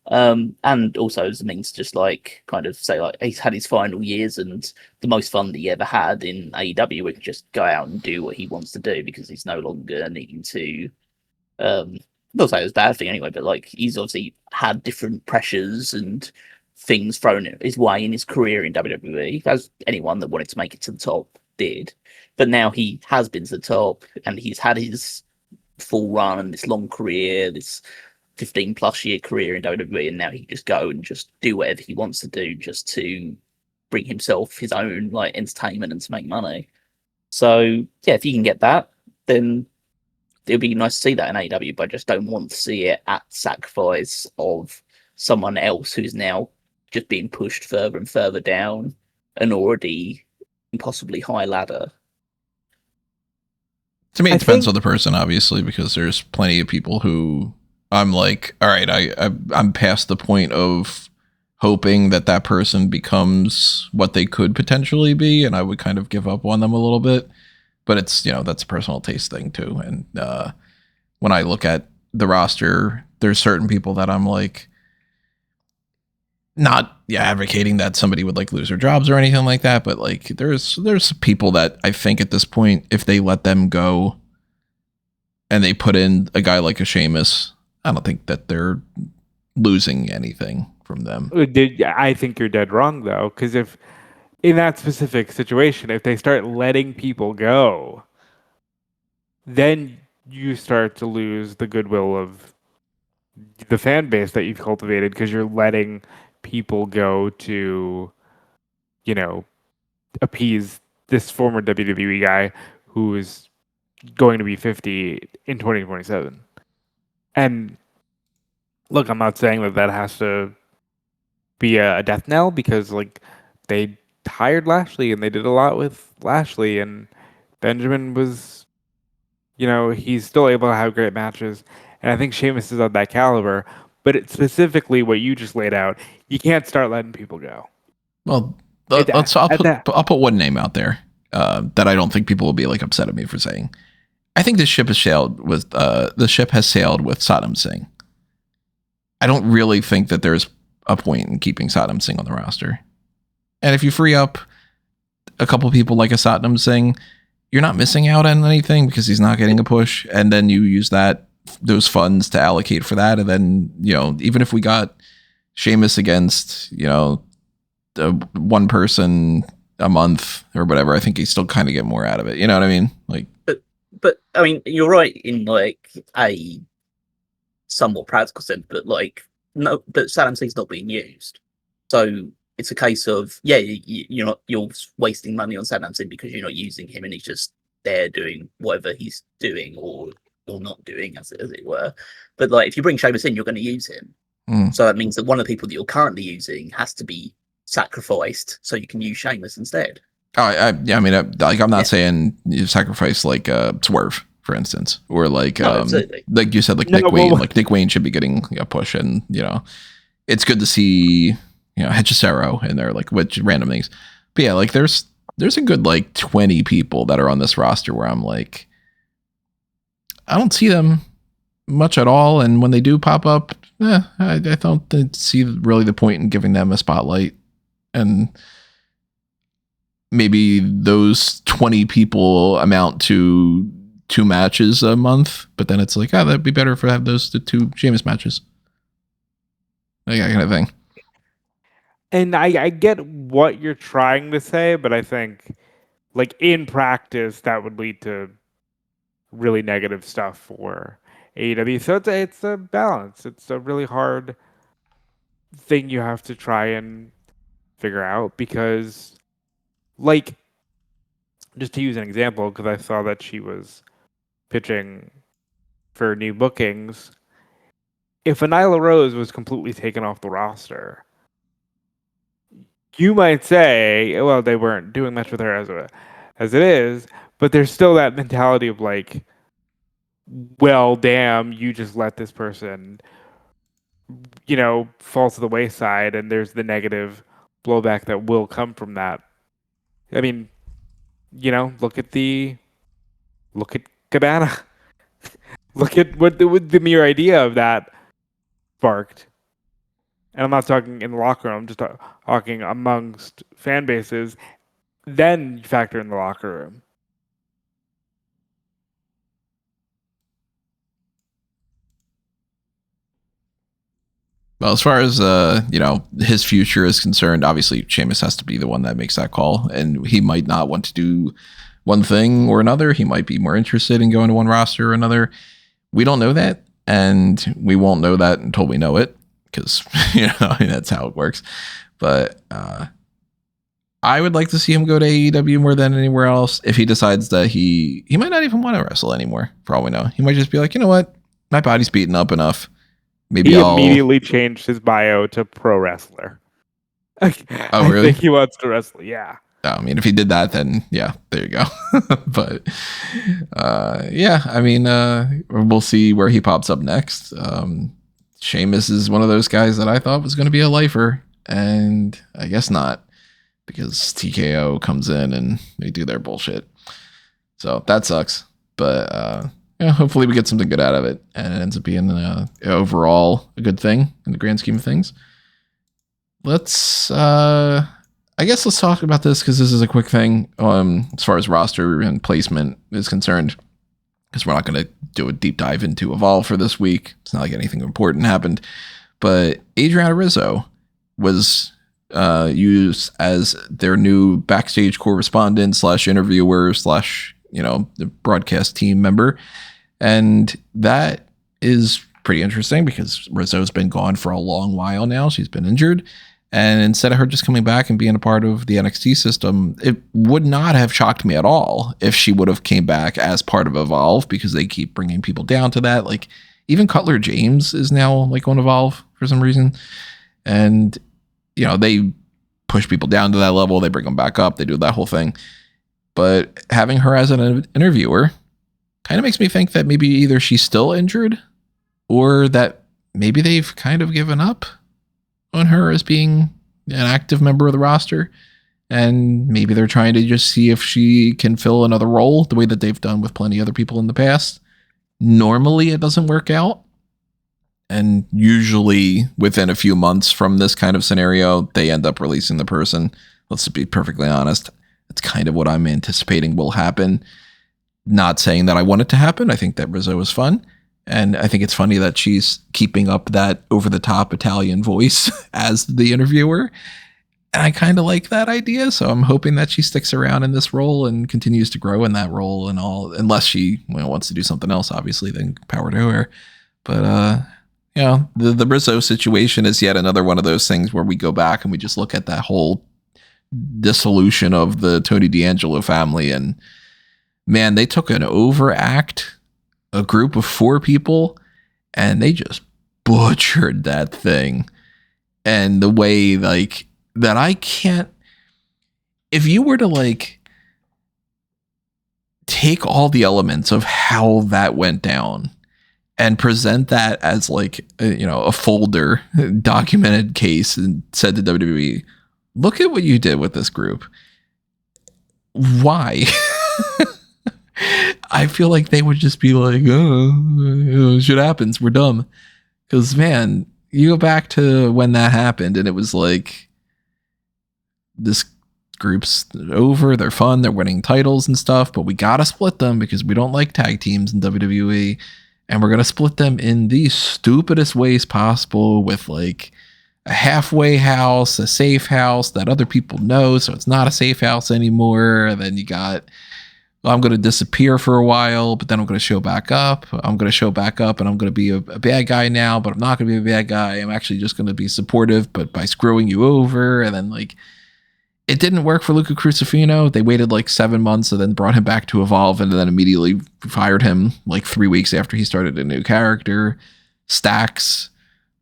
Speaker 2: And also as a means to just like kind of say like he's had his final years and the most fun that he ever had in AEW would just go out and do what he wants to do because he's no longer needing to not say it was a bad thing anyway, but like he's obviously had different pressures and things thrown his way in his career in WWE, as anyone that wanted to make it to the top did. But now he has been to the top, and he's had his full run and this long career, this 15 plus year career in WWE, and now he can just go and just do whatever he wants to do just to bring himself his own like entertainment and to make money. So yeah, if you can get that, then it'll be nice to see that in AEW, but I just don't want to see it at sacrifice of someone else who's now just being pushed further and further down an already impossibly high ladder.
Speaker 1: To me, it depends on the person, obviously, because there's plenty of people who I'm like, all right, I'm past the point of hoping that person becomes what they could potentially be, and I would kind of give up on them a little bit. But it's, that's a personal taste thing too. And when I look at the roster, there's certain people that I'm like, not advocating that somebody would like lose their jobs or anything like that, but like there's people that I think at this point, if they let them go and they put in a guy like a Sheamus, I don't think that they're losing anything from them.
Speaker 3: I think you're dead wrong though, because if in that specific situation, if they start letting people go, then you start to lose the goodwill of the fan base that you've cultivated, because you're letting people go to, appease this former WWE guy who is going to be 50 in 2027. And look, I'm not saying that has to be a death knell, because like they hired Lashley and they did a lot with Lashley, and Benjamin was, he's still able to have great matches. And I think Sheamus is of that caliber. But it's specifically what you just laid out. You can't start letting people go.
Speaker 1: Well, I'll put one name out there that I don't think people will be like upset at me for saying. I think the ship has sailed with Saddam Singh. I don't really think that there's a point in keeping Saddam Singh on the roster. And if you free up a couple people like a Saddam Singh, you're not missing out on anything because he's not getting a push. And then you use those funds to allocate for that. And then, even if we got Sheamus against, one person a month or whatever, I think he still kind of get more out of it. You know what I mean? Like,
Speaker 2: but I mean, you're right in like a somewhat practical sense, but like, no, but Saddam Singh's not being used. So it's a case of, you're wasting money on Saddam Singh because you're not using him, and he's just there doing whatever he's doing or not doing, as it were. But like, if you bring Sheamus in, you're going to use him. So that means that one of the people that you're currently using has to be sacrificed so you can use Sheamus instead.
Speaker 1: I'm not saying you sacrifice like Swerve, for instance, or like like you said, like Nick Wayne. Like Nick Wayne should be getting a push, and it's good to see Hechicero in there, like which random things. But yeah, like there's a good like 20 people that are on this roster where I'm like, I don't see them much at all, and when they do pop up, I don't see really the point in giving them a spotlight. And maybe those 20 people amount to 2 matches a month, but then it's like, that'd be better if I have those 2 Sheamus matches. Like that kind of thing.
Speaker 3: And I get what you're trying to say, but I think like in practice that would lead to really negative stuff for AEW. So it's a balance. It's a really hard thing you have to try and figure out, because like, just to use an example, because I saw that she was pitching for new bookings. If Nyla Rose was completely taken off the roster, you might say, well, they weren't doing much with her as it is, but there's still that mentality of like, well, damn, you just let this person, fall to the wayside, and there's the negative blowback that will come from that. I mean, look at Cabana. Look at what the mere idea of that sparked. And I'm not talking in the locker room, I'm just talking amongst fan bases. Then you factor in the locker room.
Speaker 1: Well, as far as his future is concerned, obviously Sheamus has to be the one that makes that call, and he might not want to do one thing or another. He might be more interested in going to one roster or another. We don't know that, and we won't know that until we know it, because that's how it works. But I would like to see him go to AEW more than anywhere else. If he decides that he might not even want to wrestle anymore, for all we know, he might just be like, you know what, my body's beaten up enough. Maybe I'll
Speaker 3: immediately changed his bio to pro wrestler.
Speaker 1: Oh, really?
Speaker 3: I think he wants to wrestle. Yeah.
Speaker 1: I mean, if he did that, then yeah, there you go. But yeah, I mean, we'll see where he pops up next. Sheamus is one of those guys that I thought was going to be a lifer, and I guess not, because TKO comes in and they do their bullshit. So that sucks. But hopefully we get something good out of it, and it ends up being overall a good thing in the grand scheme of things. Let's talk about this, because this is a quick thing as far as roster and placement is concerned, because we're not going to do a deep dive into Evolve for this week. It's not like anything important happened, but Adriana Rizzo was used as their new backstage correspondent / interviewer / the broadcast team member. And that is pretty interesting, because Rizzo's been gone for a long while now. She's been injured. And instead of her just coming back and being a part of the NXT system, it would not have shocked me at all if she would have came back as part of Evolve, because they keep bringing people down to that. Like, even Cutler James is now like on Evolve for some reason. And, they push people down to that level. They bring them back up. They do that whole thing. But having her as an interviewer kind of makes me think that maybe either she's still injured, or that maybe they've kind of given up on her as being an active member of the roster, and maybe they're trying to just see if she can fill another role the way that they've done with plenty of other people in the past. Normally it doesn't work out, and usually within a few months from this kind of scenario, they end up releasing the person. Let's be perfectly honest, that's kind of what I'm anticipating will happen. Not saying that I want it to happen. I think that Rizzo is fun. And I think it's funny that she's keeping up that over-the-top Italian voice as the interviewer. And I kind of like that idea. So I'm hoping that she sticks around in this role and continues to grow in that role and all, unless she wants to do something else, obviously, then power to her. But, the Rizzo situation is yet another one of those things where we go back and we just look at that whole dissolution of the Tony D'Angelo family. And man, they took an overact, a group of 4 people, and they just butchered that thing. And the way, like, that I can't, if you were to take all the elements of how that went down and present that as a folder documented case and said to WWE, look at what you did with this group. Why? I feel like they would just be like, oh, shit happens. We're dumb. Because, man, you go back to when that happened and it was like, this group's over. They're fun. They're winning titles and stuff, but we got to split them because we don't like tag teams in WWE. And we're going to split them in the stupidest ways possible with a halfway house, a safe house that other people know. So it's not a safe house anymore. And then you got, I'm going to disappear for a while, but then I'm going to show back up. I'm going to show back up and I'm going to be a bad guy now, but I'm not going to be a bad guy. I'm actually just going to be supportive, but by screwing you over. And then it didn't work for Luca Crucifino. They waited 7 months and then brought him back to Evolve and then immediately fired him 3 weeks after he started a new character. Stax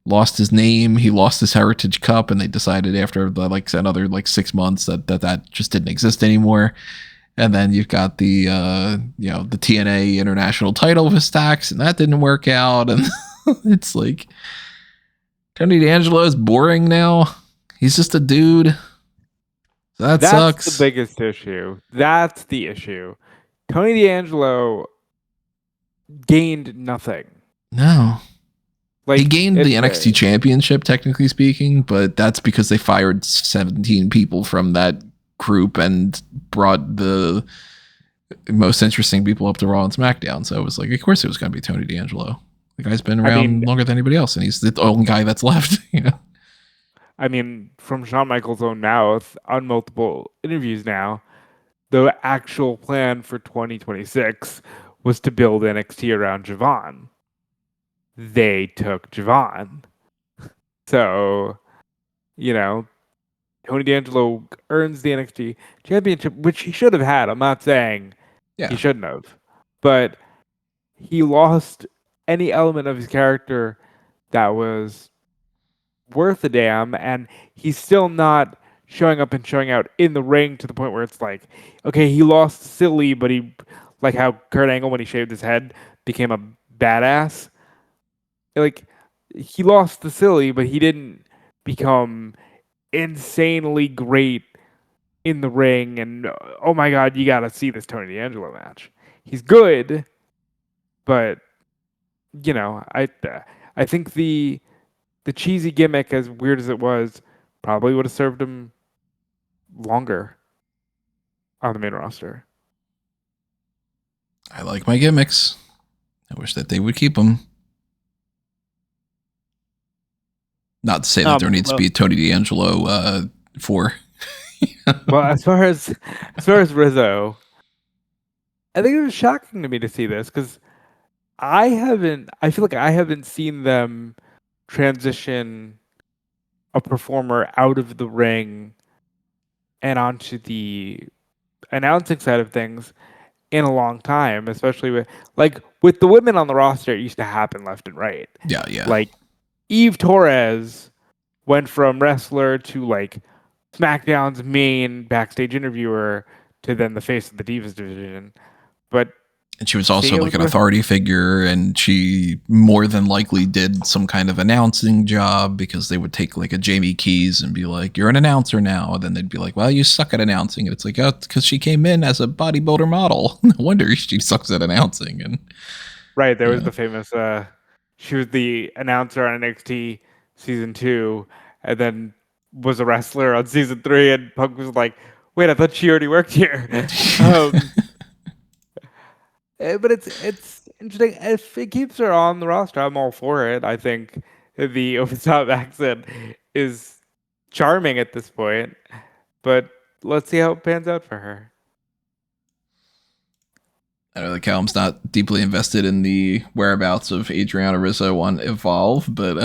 Speaker 1: lost his name. He lost his Heritage Cup, and they decided after another 6 months that just didn't exist anymore. And then you've got the the TNA International title with Stax, and that didn't work out. And it's Tony D'Angelo is boring now. He's just a dude. That's sucks.
Speaker 3: The biggest issue. That's the issue. Tony D'Angelo gained nothing.
Speaker 1: No. He gained the NXT championship, technically speaking, but that's because they fired 17 people from that group and brought the most interesting people up to Raw and SmackDown. So it was of course it was going to be Tony D'Angelo. The guy's been around longer than anybody else, and he's the only guy that's left.
Speaker 3: I mean, from Shawn Michaels' own mouth on multiple interviews now, the actual plan for 2026 was to build NXT around Javon. They took Javon. So, Tony D'Angelo earns the NXT championship, which he should have had. I'm not saying he shouldn't have. But he lost any element of his character that was worth a damn, and he's still not showing up and showing out in the ring to the point where it's like, okay, he lost silly, but he, like how Kurt Angle, when he shaved his head, became a badass. Like, he lost the silly, but he didn't become insanely great in the ring, and oh my god, you gotta see this Tony D'Angelo match. He's good, but I think the cheesy gimmick, as weird as it was, probably would have served him longer on the main roster.
Speaker 1: I like my gimmicks. I wish that they would keep them. Not to say that there needs to be Tony D'Angelo 4.
Speaker 3: Well, as far as Rizzo, I think it was shocking to me to see this because I feel like I haven't seen them transition a performer out of the ring and onto the announcing side of things in a long time, especially with the women on the roster. It used to happen left and right.
Speaker 1: Yeah.
Speaker 3: Like Eve Torres went from wrestler to like SmackDown's main backstage interviewer to then the face of the Divas division.
Speaker 1: And she was also like an authority figure, and she more than likely did some kind of announcing job because they would take like a Jamie Keys and be like, you're an announcer now. And then they'd be like, well, you suck at announcing. And it's like, oh, because she came in as a bodybuilder model. No wonder she sucks at announcing. And
Speaker 3: right. There was the famous, she was the announcer on NXT season 2 and then was a wrestler on season 3. And Punk was like, wait, I thought she already worked here. But it's interesting. If it keeps her on the roster, I'm all for it. I think the over-the-top accent is charming at this point. But let's see how it pans out for her.
Speaker 1: I know that Callum's not deeply invested in the whereabouts of Adriana Rizzo on Evolve, but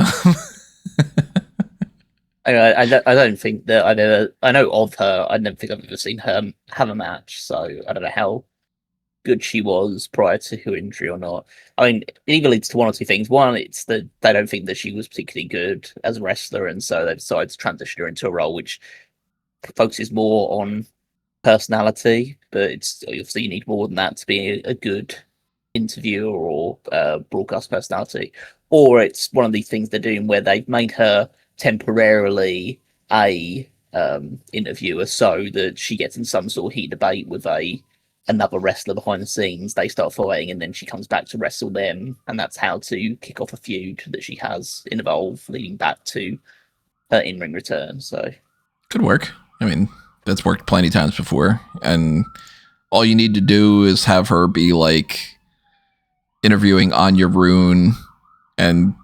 Speaker 2: I don't think that I know of her. I don't think I've ever seen her have a match, so I don't know how good she was prior to her injury or not. I mean, it either leads to one or two things. One, it's that they don't think that she was particularly good as a wrestler, and so they decided to transition her into a role which focuses more on personality. But it's obviously you need more than that to be a good interviewer or broadcast personality. Or it's one of these things they're doing where they've made her temporarily a interviewer so that she gets in some sort of heat debate with another wrestler behind the scenes. They start fighting, and then she comes back to wrestle them, and that's how to kick off a feud that she has in Evolve, leading back to her in-ring return. So
Speaker 1: could work. I mean, that's worked plenty of times before, and all you need to do is have her be like interviewing Anya Rune, and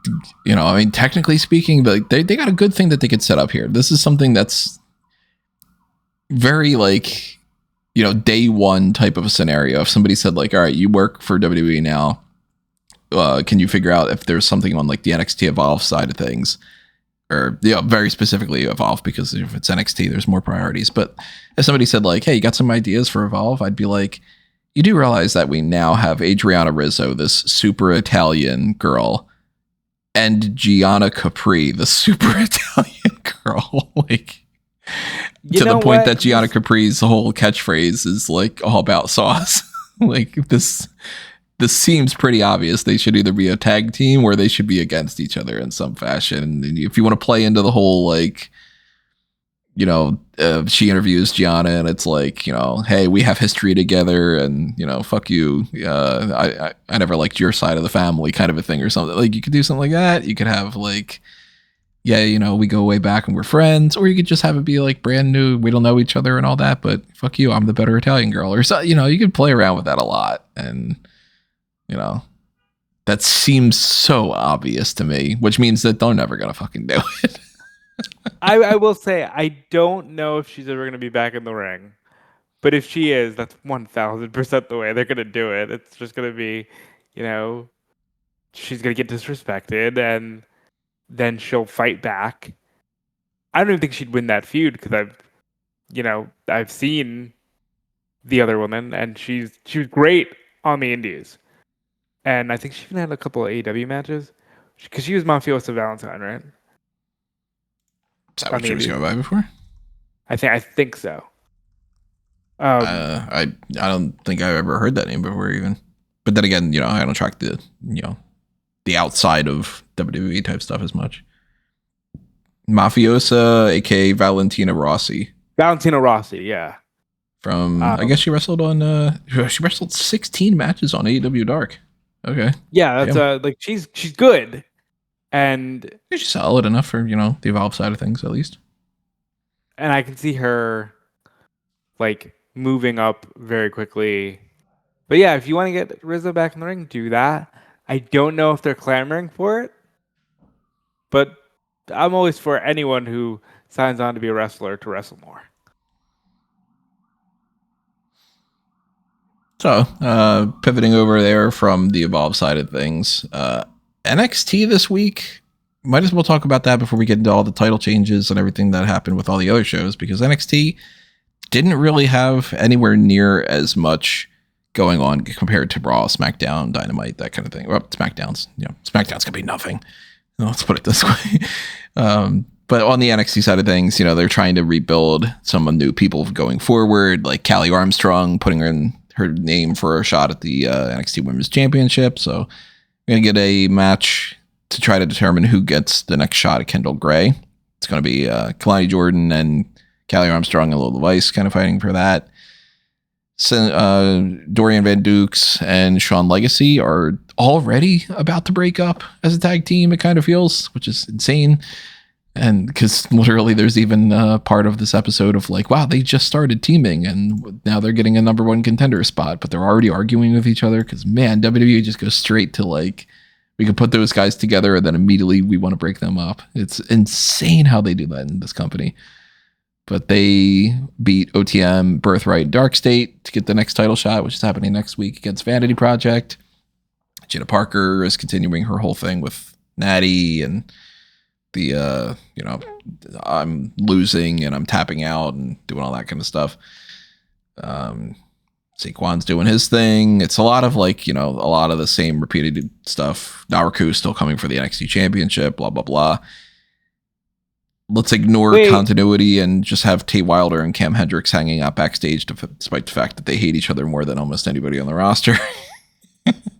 Speaker 1: I mean, technically speaking, but they got a good thing that they could set up here. This is something that's very like day one type of a scenario. If somebody said like, all right, you work for WWE now, can you figure out if there's something on like the NXT Evolve side of things, or very specifically Evolve, because if it's NXT, there's more priorities. But if somebody said like, hey, you got some ideas for Evolve, I'd be like, you do realize that we now have Adriana Rizzo, this super Italian girl, and Gianna Capri, the super Italian girl, like, to the point that Gianna Capri's whole catchphrase is like all about sauce. Like this seems pretty obvious. They should either be a tag team or they should be against each other in some fashion. And if you want to play into the whole like, she interviews Gianna and it's like, hey, we have history together, and fuck you. I never liked your side of the family, kind of a thing, or something. Like you could do something like that. You could have like, yeah, we go way back and we're friends, or you could just have it be like brand new, we don't know each other and all that, but fuck you, I'm the better Italian girl, or so. You could play around with that a lot, and That seems so obvious to me, which means that they're never gonna fucking do it.
Speaker 3: I will say I don't know if she's ever gonna be back in the ring, but if she is, that's 1000% the way they're gonna do it. It's just gonna be, she's gonna get disrespected, and then she'll fight back. I don't even think she'd win that feud because I've seen the other woman, and she was great on the indies, and I think she even had a couple of AEW matches because she was Mafiosa Valentine, right?
Speaker 1: Is that what she was going by before?
Speaker 3: I think so.
Speaker 1: I don't think I've ever heard that name before, even. But then again, I don't track the outside of WWE type stuff as much. Mafiosa, aka Valentina Rossi.
Speaker 3: Valentina Rossi, yeah.
Speaker 1: From I guess she wrestled on. She wrestled 16 matches on AEW Dark. Okay.
Speaker 3: Yeah, that's she's good, and
Speaker 1: she's solid enough for the Evolve side of things at least.
Speaker 3: And I can see her moving up very quickly. But yeah, if you want to get Rizzo back in the ring, do that. I don't know if they're clamoring for it, but I'm always for anyone who signs on to be a wrestler to wrestle more.
Speaker 1: So, pivoting over there from the Evolve side of things, NXT this week, might as well talk about that before we get into all the title changes and everything that happened with all the other shows, because NXT didn't really have anywhere near as much going on compared to Raw, SmackDown, Dynamite, that kind of thing. Well, SmackDown's gonna be nothing. Let's put it this way. But on the NXT side of things, they're trying to rebuild some new people going forward, like Callie Armstrong putting in her name for a shot at the NXT Women's Championship. So we're going to get a match to try to determine who gets the next shot at Kendall Gray. It's going to be Kalani Jordan and Callie Armstrong and Lola Vice kind of fighting for that. Dorian Van Dukes and Sean Legacy are already about to break up as a tag team, it kind of feels, which is insane. And because literally there's even part of this episode of wow, they just started teaming and now they're getting a number one contender spot, but they're already arguing with each other because, man, WWE just goes straight to we can put those guys together and then immediately we want to break them up. It's insane how they do that in this company. But they beat OTM, Birthright, and Dark State to get the next title shot, which is happening next week against Vanity Project. Jenna Parker is continuing her whole thing with Natty and the I'm losing and I'm tapping out and doing all that kind of stuff. Saquon's doing his thing. It's a lot of a lot of the same repeated stuff. Naruku's still coming for the NXT Championship, blah blah blah. Let's ignore continuity and just have Tay Wilder and Cam Hendricks hanging out backstage despite the fact that they hate each other more than almost anybody on the roster.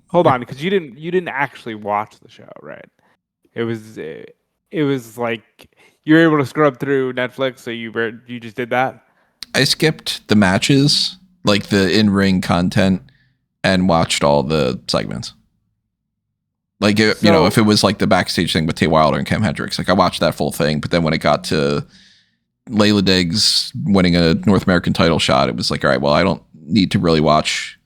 Speaker 3: Hold on, because you didn't actually watch the show, right? It was you were able to scrub through Netflix, so you just did that?
Speaker 1: I skipped the matches, the in-ring content, and watched all the segments. If it was the backstage thing with Tay Wilder and Cam Hendricks, I watched that full thing, but then when it got to Layla Diggs winning a North American title shot, it was all right, well, I don't need to really watch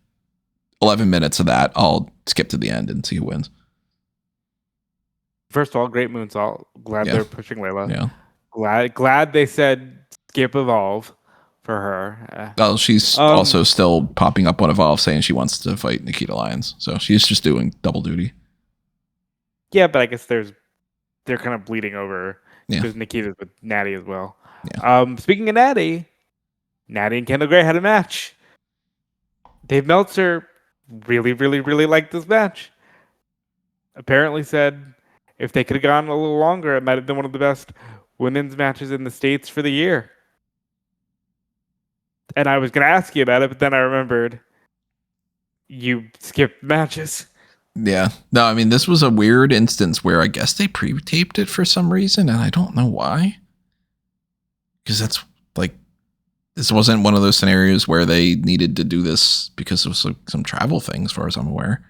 Speaker 1: 11 minutes of that. I'll skip to the end and see who wins.
Speaker 3: First of all, great moonsault. Glad they're pushing Layla.
Speaker 1: Yeah.
Speaker 3: Glad they said skip Evolve for her.
Speaker 1: Well, she's also still popping up on Evolve saying she wants to fight Nikita Lyons. So she's just doing double duty.
Speaker 3: Yeah, but I guess they're kind of bleeding over because Nikita's with Natty as well.
Speaker 1: Yeah.
Speaker 3: Speaking of Natty and Kendall Gray had a match. Dave Meltzer really, really, really liked this match. Apparently said if they could have gone a little longer, it might have been one of the best women's matches in the States for the year. And I was going to ask you about it, but then I remembered you skipped matches.
Speaker 1: Yeah. No, I mean, this was a weird instance where I guess they pre-taped it for some reason, and I don't know why. Because that's this wasn't one of those scenarios where they needed to do this because of some travel thing, as far as I'm aware.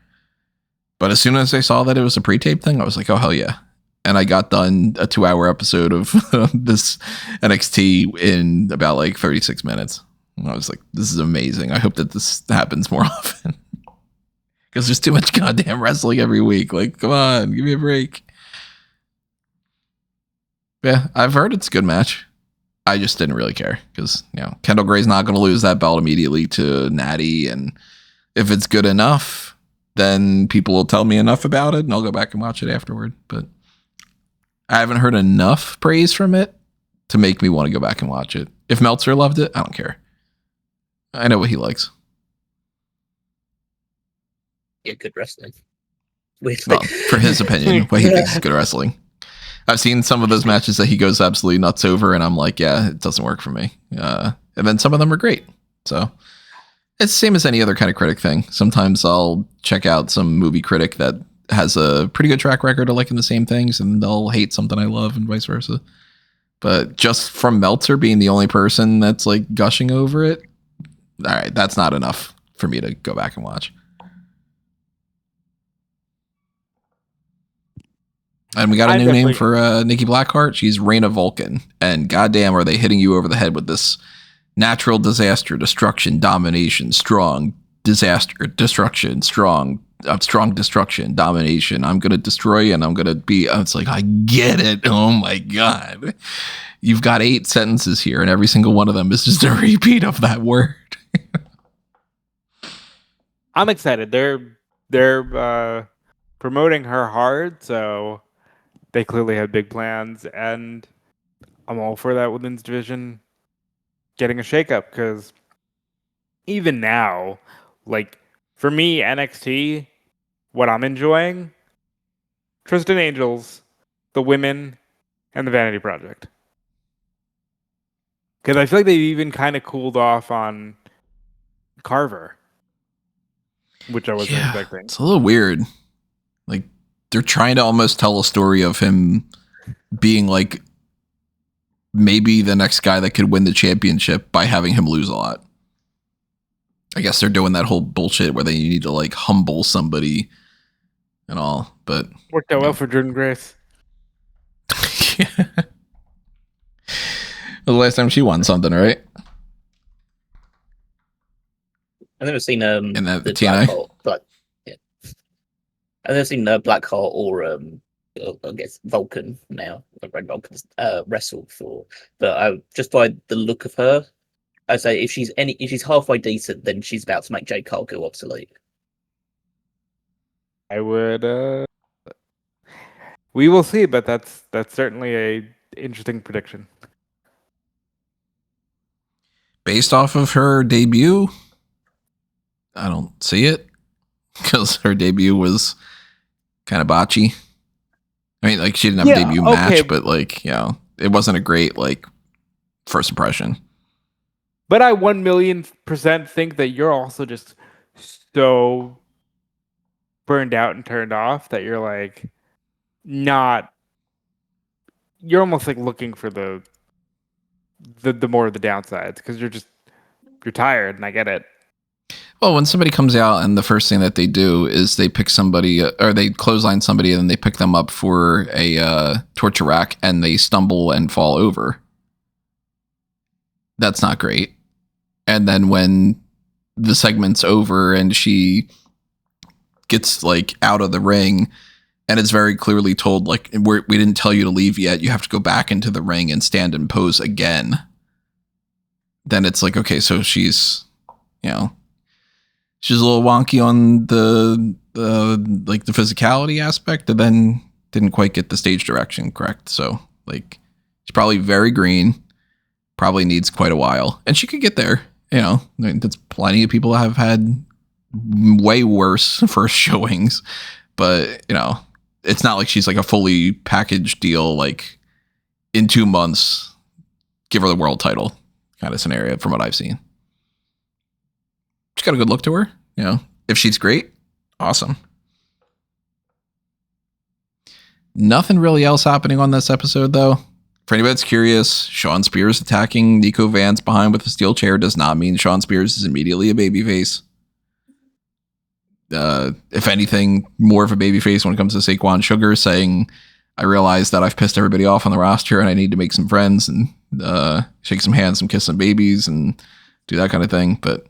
Speaker 1: But as soon as I saw that it was a pre-tape thing, I was like, oh, hell yeah. And I got done a 2-hour episode of this NXT in about 36 minutes. And I was like, this is amazing. I hope that this happens more often. because there's too much goddamn wrestling every week. Like, come on, give me a break. Yeah, I've heard it's a good match. I just didn't really care because, Kendall Gray's not going to lose that belt immediately to Natty. And if it's good enough, then people will tell me enough about it and I'll go back and watch it afterward. But I haven't heard enough praise from it to make me want to go back and watch it. If Meltzer loved it, I don't care. I know what he likes.
Speaker 2: Yeah, good wrestling.
Speaker 1: Well, for his opinion, what he thinks is good wrestling. I've seen some of those matches that he goes absolutely nuts over, and I'm like, yeah, it doesn't work for me. And then some of them are great. So it's the same as any other kind of critic thing. Sometimes I'll check out some movie critic that has a pretty good track record of liking the same things, and they'll hate something I love and vice versa. But just from Meltzer being the only person that's like gushing over it, all right, that's not enough for me to go back and watch. And we got a new name for Nikki Blackheart. She's Reina Vulcan. And goddamn, are they hitting you over the head with this natural disaster, destruction, domination, strong, disaster, destruction, strong destruction, domination. I'm going to destroy you and I'm going to be... It's like, I get it. Oh my God. You've got 8 sentences here and every single one of them is just a repeat of that word.
Speaker 3: I'm excited. They're promoting her hard, so... They clearly had big plans, and I'm all for that women's division getting a shakeup, because even now, like, for me, NXT, what I'm enjoying, Tristan Angels, the women, and the Vanity Project. Because I feel like they've even kind of cooled off on Carver, which I wasn't expecting.
Speaker 1: It's a little weird. Like, they're trying to almost tell a story of him being like maybe the next guy that could win the championship by having him lose a lot. I guess they're doing that whole bullshit where they need to like humble somebody and all, but
Speaker 3: worked out well for Jordan Grace.
Speaker 1: Yeah. The last time she won something, right?
Speaker 2: I've never seen
Speaker 1: in the
Speaker 2: TNA. I've never seen Black Heart or I guess Vulcan now. Red Vulcan's wrestled for, but I just by the look of her, I say if she's halfway decent, then she's about to make Jade Cargill obsolete.
Speaker 3: I would. We will see, but that's certainly a interesting prediction.
Speaker 1: Based off of her debut, I don't see it because her debut was kind of botchy. I mean, like, she didn't have a debut match, but like, it wasn't a great like first impression.
Speaker 3: But I 1,000,000% think that you're also just so burned out and turned off that you're like you're almost like looking for the more of the downsides because you're tired, and I get it.
Speaker 1: Well, when somebody comes out and the first thing that they do is they pick somebody or they clothesline somebody and then they pick them up for a torture rack and they stumble and fall over. That's not great. And then when the segment's over and she gets like out of the ring and it's very clearly told, like, we didn't tell you to leave yet. You have to go back into the ring and stand and pose again. Then it's like, okay, so she's a little wonky on the like the physicality aspect, and then didn't quite get the stage direction correct. So like she's probably very green, probably needs quite a while, and she could get there. There's plenty of people that have had way worse first showings, but it's not like she's like a fully packaged deal. Like in 2 months, give her the world title kind of scenario from what I've seen. She's got a good look to her. If she's great, awesome. Nothing really else happening on this episode, though. For anybody that's curious, Shawn Spears attacking Nico Vance behind with a steel chair does not mean Shawn Spears is immediately a babyface. If anything, more of a babyface when it comes to Saquon Sugar saying, I realize that I've pissed everybody off on the roster and I need to make some friends and shake some hands and kiss some babies and do that kind of thing. But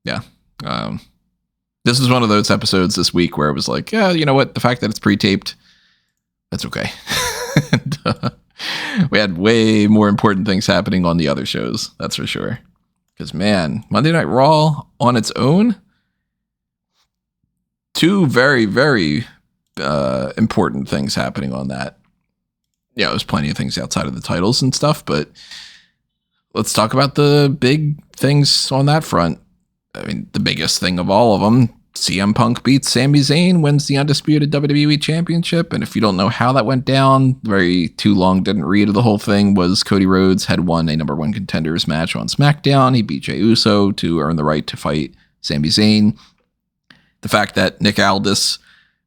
Speaker 1: yeah, This is one of those episodes this week where it was like, yeah, you know what? The fact that it's pre-taped, that's okay. And, we had way more important things happening on the other shows, that's for sure. Because, man, Monday Night Raw on its own, two very, very important things happening on that. Yeah, there's plenty of things outside of the titles and stuff, but let's talk about the big things on that front. I mean, the biggest thing of all of them, CM Punk beats Sami Zayn, wins the Undisputed WWE Championship. And if you don't know how that went down, very too long, didn't read the whole thing, was Cody Rhodes had won a number one contenders match on SmackDown. He beat Jey Uso to earn the right to fight Sami Zayn. The fact that Nick Aldis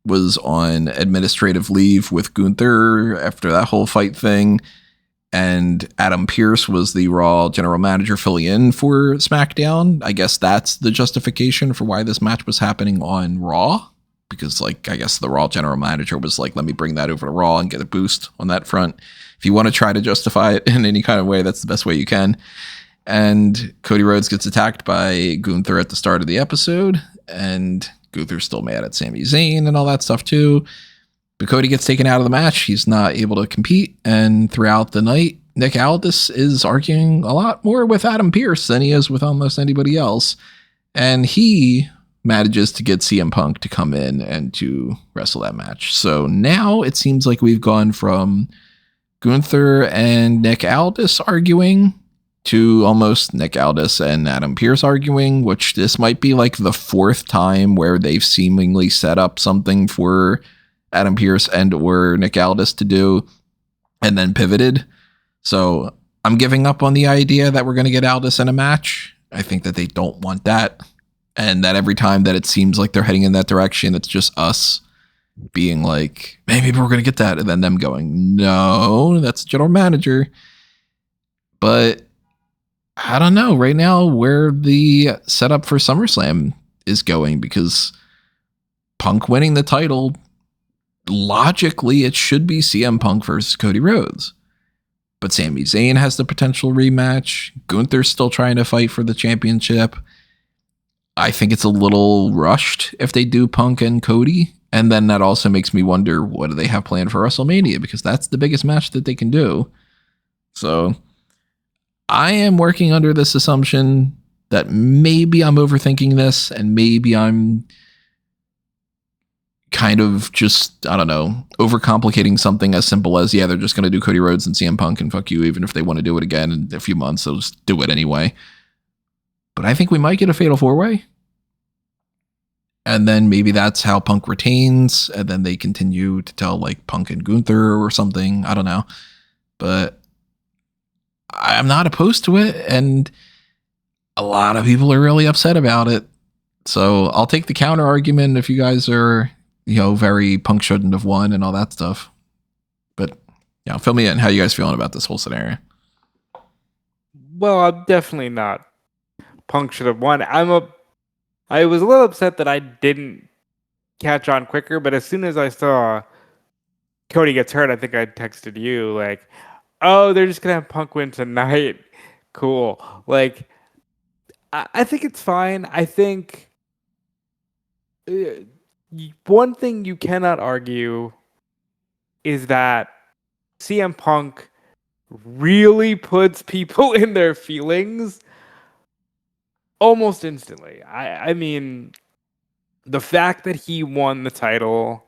Speaker 1: was on administrative leave with Gunther after that whole fight thing, and Adam Pearce was the Raw general manager filling in for SmackDown. I guess that's the justification for why this match was happening on Raw, because, like, I guess the Raw general manager was like, let me bring that over to Raw and get a boost on that front. If you want to try to justify it in any kind of way, that's the best way you can. And Cody Rhodes gets attacked by Gunther at the start of the episode, and Gunther's still mad at Sami Zayn and all that stuff too. But Cody gets taken out of the match. He's not able to compete. And throughout the night, Nick Aldis is arguing a lot more with Adam Pearce than he is with almost anybody else. And he manages to get CM Punk to come in and to wrestle that match. So now it seems like we've gone from Gunther and Nick Aldis arguing to almost Nick Aldis and Adam Pearce arguing, which this might be like the fourth time where they've seemingly set up something for Adam Pearce and or Nick Aldis to do and then pivoted. So I'm giving up on the idea that we're going to get Aldis in a match. I think that they don't want that. And that every time that it seems like they're heading in that direction, it's just us being like, maybe we're going to get that. And then them going, no, that's general manager. But I don't know right now where the setup for SummerSlam is going, because Punk winning the title, logically, it should be CM Punk versus Cody Rhodes. But Sami Zayn has the potential rematch. Gunther's still trying to fight for the championship. I think it's a little rushed if they do Punk and Cody. And then that also makes me wonder, what do they have planned for WrestleMania? Because that's the biggest match that they can do. So I am working under this assumption that maybe I'm overthinking this, and maybe I'm kind of just, I don't know, overcomplicating something as simple as, yeah, they're just going to do Cody Rhodes and CM Punk and fuck you, even if they want to do it again in a few months, they'll just do it anyway. But I think we might get a fatal four-way. And then maybe that's how Punk retains, and then they continue to tell like Punk and Gunther or something. I don't know. But I'm not opposed to it, and a lot of people are really upset about it. So I'll take the counter argument if you guys are, very Punk shouldn't have won and all that stuff. But fill me in. How you guys feeling about this whole scenario?
Speaker 3: Well, I'm definitely not Punk should have won. I was a little upset that I didn't catch on quicker, but as soon as I saw Cody gets hurt, I think I texted you like, oh, they're just gonna have Punk win tonight. Cool. Like, I think it's fine. I think one thing you cannot argue is that CM Punk really puts people in their feelings almost instantly. I mean, the fact that he won the title,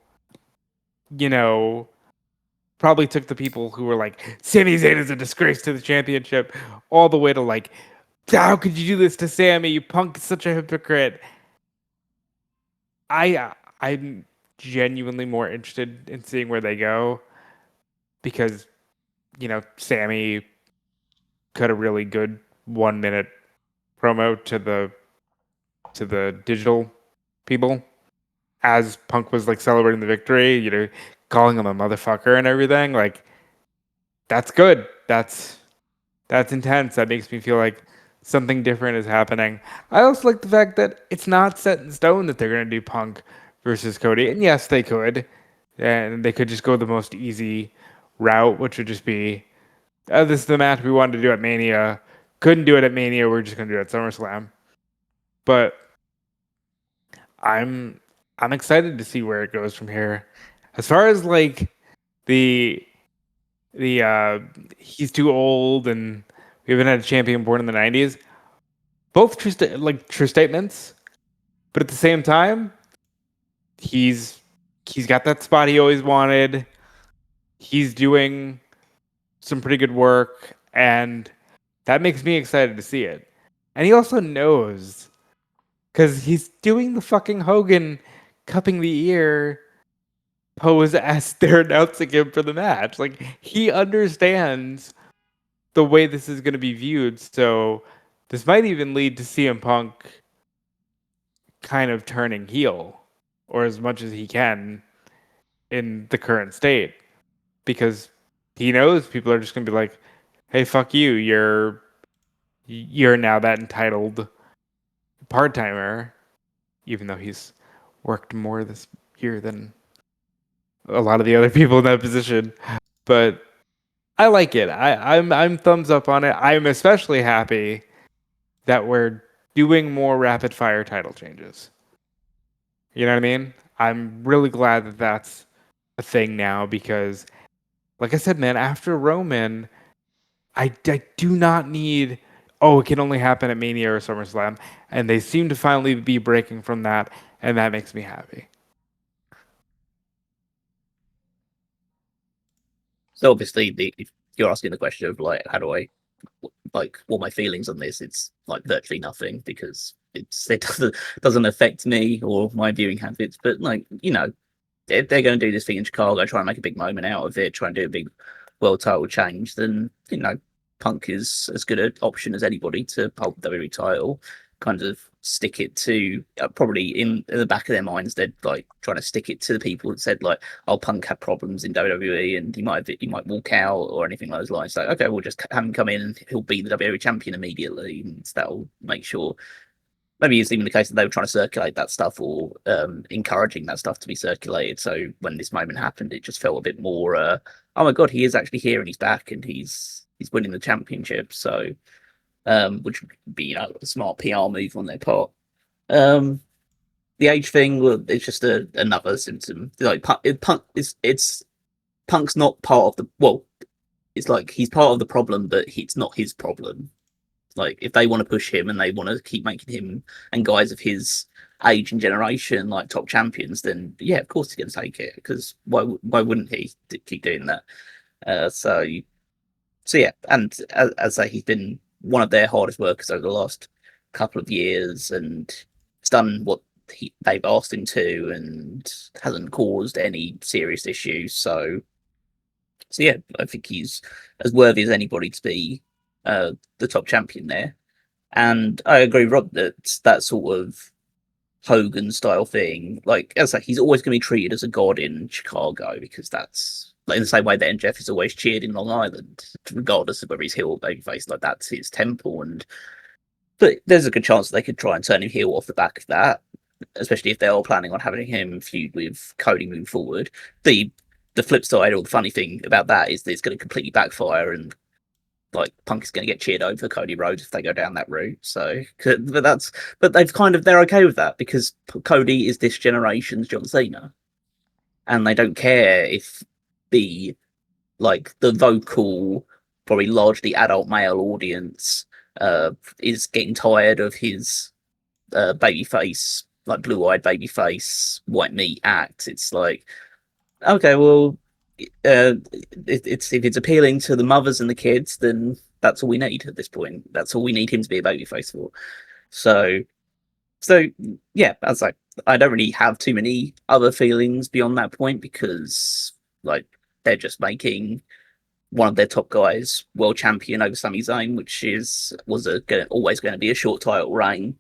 Speaker 3: probably took the people who were like, Sami Zayn is a disgrace to the championship, all the way to like, how could you do this to Sami? You Punk is such a hypocrite. I'm genuinely more interested in seeing where they go, because, Sami cut a really good 1 minute promo to the digital people as Punk was like celebrating the victory, calling him a motherfucker and everything. Like, that's good. That's intense. That makes me feel like something different is happening. I also like the fact that it's not set in stone that they're going to do Punk versus Cody. And yes, they could. And they could just go the most easy route, which would just be, this is the match we wanted to do at Mania. Couldn't do it at Mania. We're just going to do it at SummerSlam. But I'm excited to see where it goes from here. As far as like the he's too old and we haven't had a champion born in the 90s. Both true statements, but at the same time, he's got that spot he always wanted. He's doing some pretty good work, and that makes me excited to see it. And he also knows, because he's doing the fucking Hogan cupping the ear pose as they're announcing him for the match. Like, he understands the way this is going to be viewed. So this might even lead to CM Punk kind of turning heel, or as much as he can in the current state, because he knows people are just going to be like, hey, fuck you. You're now that entitled part-timer, even though he's worked more this year than a lot of the other people in that position. But I like it. I'm thumbs up on it. I'm especially happy that we're doing more rapid fire title changes. You know what I mean? I'm really glad that that's a thing now, because, like I said, man, after Roman, I do not need, it can only happen at Mania or SummerSlam. And they seem to finally be breaking from that, and that makes me happy.
Speaker 2: So obviously, if you're asking the question of like, how do I, like, what my feelings on this? It's like virtually nothing, because it doesn't affect me or my viewing habits. But like, if they're going to do this thing in Chicago, try and make a big moment out of it, try and do a big world title change, then Punk is as good an option as anybody to hold the WWE title. Kind of stick it to, probably in the back of their minds, they're like trying to stick it to the people that said like, "Oh, Punk had problems in WWE and he might walk out," or anything like those lines. Like, okay, we'll just have him come in and he'll be the WWE champion immediately, and that'll make sure. Maybe it's even the case that they were trying to circulate that stuff, or encouraging that stuff to be circulated. So when this moment happened, it just felt a bit more, oh my God, he is actually here and he's back and he's winning the championship. So, which would be, a smart PR move on their part. The age thing, well, it's just another symptom. Like, it's Punk's not part of the, well, it's like he's part of the problem, but it's not his problem. Like, if they want to push him and they want to keep making him and guys of his age and generation like top champions, then yeah, of course he's going to take it, because why wouldn't he keep doing that? So yeah, and as I say, he's been one of their hardest workers over the last couple of years, and he's done what they've asked him to, and hasn't caused any serious issues. So yeah, I think he's as worthy as anybody to be the top champion there. And I agree, Rob, that sort of Hogan style thing, like, as I say, he's always going to be treated as a god in Chicago, because that's like in the same way that NJF is always cheered in Long Island, regardless of whether he's heel or babyface. Like, that's his temple. But there's a good chance that they could try and turn him heel off the back of that, especially if they're all planning on having him feud with Cody moving forward. The flip side, or the funny thing about that, is that it's going to completely backfire, and like Punk is going to get cheered over Cody Rhodes if they go down that route. So, but they're okay with that, because Cody is this generation's John Cena, and they don't care if the vocal, probably largely adult male audience is getting tired of his babyface, like blue-eyed babyface white meat act. It's like, okay, well, if it's appealing to the mothers and the kids, then that's all we need at this point. That's all we need him to be a babyface for. So yeah, as I don't really have too many other feelings beyond that point, because like they're just making one of their top guys world champion over Sami Zayn, which was always going to be a short title reign.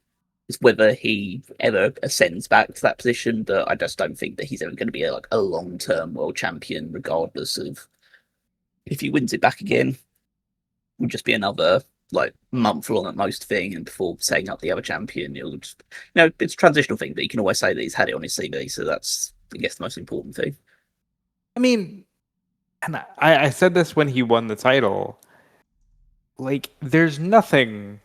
Speaker 2: It's whether he ever ascends back to that position, but I just don't think that he's ever going to be a long-term world champion, regardless of if he wins it back again. It would just be another like month long at most thing, and before setting up the other champion, it'll just, it's a transitional thing, but you can always say that he's had it on his CV, so that's, I guess, the most important thing.
Speaker 3: I mean, and I said this when he won the title, like, there's nothing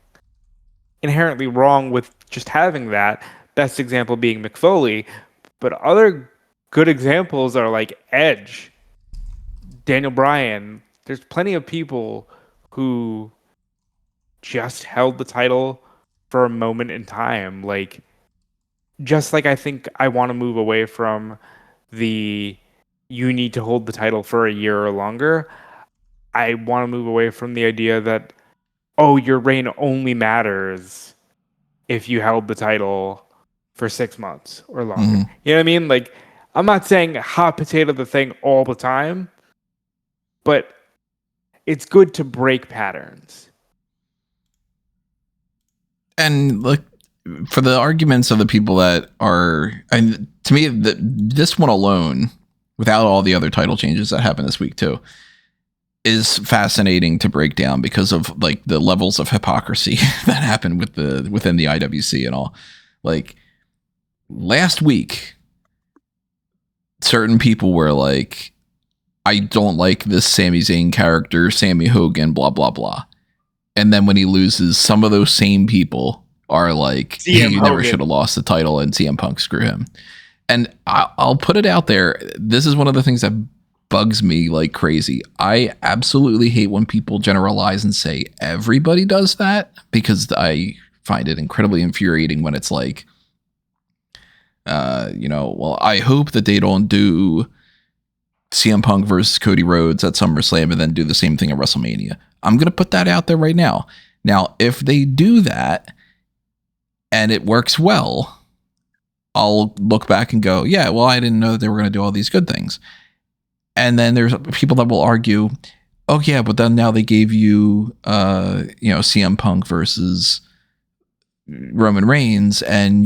Speaker 3: inherently wrong with just having that, best example being Mick Foley, but other good examples are like Edge, Daniel Bryan. There's plenty of people who just held the title for a moment in time. Like, just like I think I want to move away from the you need to hold the title for a year or longer. I want to move away from the idea that, oh, your reign only matters if you held the title for 6 months or longer.
Speaker 1: Mm-hmm.
Speaker 3: You know what I mean? Like, I'm not saying hot potato the thing all the time, but it's good to break patterns.
Speaker 1: And like, for the arguments of the people that are, and to me, this one alone, without all the other title changes that happened this week too, is fascinating to break down because of like the levels of hypocrisy that happened within the IWC and all. Like last week, certain people were like, I don't like this Sami Zayn character, Sammy Hogan, blah, blah, blah. And then when he loses, some of those same people are like, hey, you never should have lost the title, and CM Punk, screw him. And I'll put it out there. This is one of the things that bugs me like crazy. I absolutely hate when people generalize and say everybody does that, because I find it incredibly infuriating when it's like, well, I hope that they don't do CM Punk versus Cody Rhodes at SummerSlam and then do the same thing at WrestleMania. I'm going to put that out there right now. Now, if they do that and it works well, I'll look back and go, yeah, well, I didn't know that they were going to do all these good things. And then there's people that will argue, oh yeah, but then now they gave you, CM Punk versus Roman Reigns, and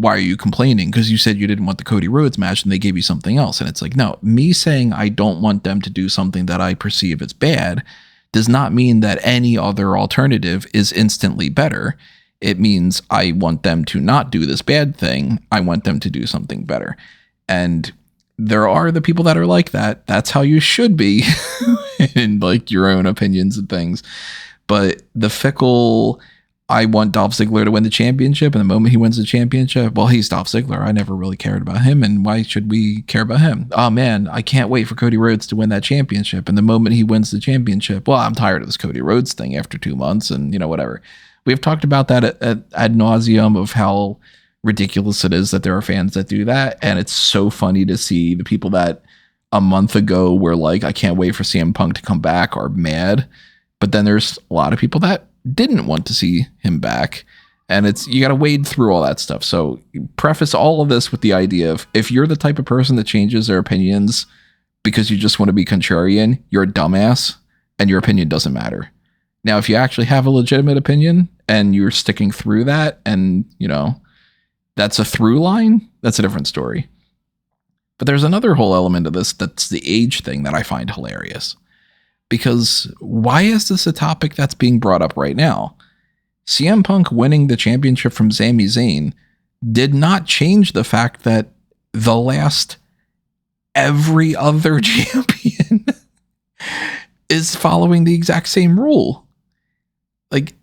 Speaker 1: why are you complaining? Because you said you didn't want the Cody Rhodes match and they gave you something else. And it's like, no, me saying I don't want them to do something that I perceive as bad does not mean that any other alternative is instantly better. It means I want them to not do this bad thing. I want them to do something better. And there are the people that are like that. That's how you should be in like your own opinions and things. But the fickle, I want Dolph Ziggler to win the championship, and the moment he wins the championship, well, he's Dolph Ziggler. I never really cared about him, and why should we care about him? Oh man, I can't wait for Cody Rhodes to win that championship, and the moment he wins the championship, well, I'm tired of this Cody Rhodes thing after 2 months, and whatever. We've talked about that ad nauseum of how ridiculous it is that there are fans that do that, and it's so funny to see the people that a month ago were like, I can't wait for CM Punk to come back, are mad, but then there's a lot of people that didn't want to see him back, and you got to wade through all that stuff. So preface all of this with the idea of, if you're the type of person that changes their opinions because you just want to be contrarian, you're a dumbass and your opinion doesn't matter. Now, if you actually have a legitimate opinion and you're sticking through that, and that's a through line, that's a different story. But there's another whole element of this, that's the age thing, that I find hilarious. Because why is this a topic that's being brought up right now? CM Punk winning the championship from Sami Zayn did not change the fact that the last every other champion is following the exact same rule. Like,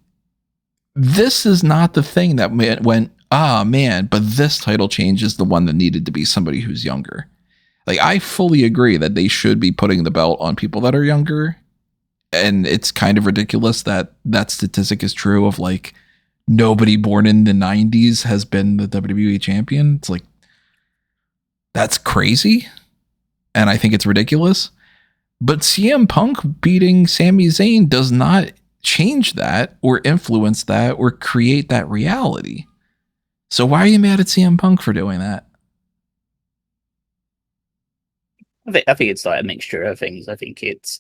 Speaker 1: this is not the thing that went, man, but this title change is the one that needed to be somebody who's younger. Like, I fully agree that they should be putting the belt on people that are younger. And it's kind of ridiculous that that statistic is true of like nobody born in the 90s has been the WWE champion. It's like, that's crazy. And I think it's ridiculous. But CM Punk beating Sami Zayn does not change that or influence that or create that reality. So why are you mad at CM Punk for doing that?
Speaker 2: I think it's like a mixture of things. I think it's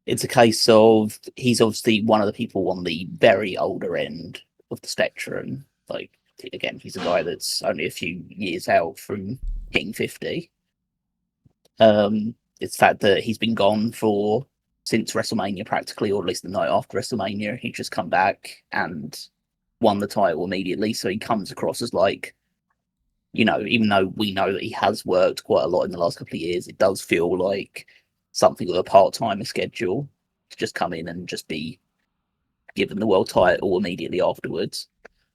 Speaker 2: a case of, he's obviously one of the people on the very older end of the spectrum. Like, again, he's a guy that's only a few years out from hitting 50. It's the fact that he's been gone since WrestleMania practically, or at least the night after WrestleMania. He just come back and won the title immediately. So he comes across as like, even though we know that he has worked quite a lot in the last couple of years, it does feel like something with a part-timer schedule to just come in and just be given the world title immediately afterwards.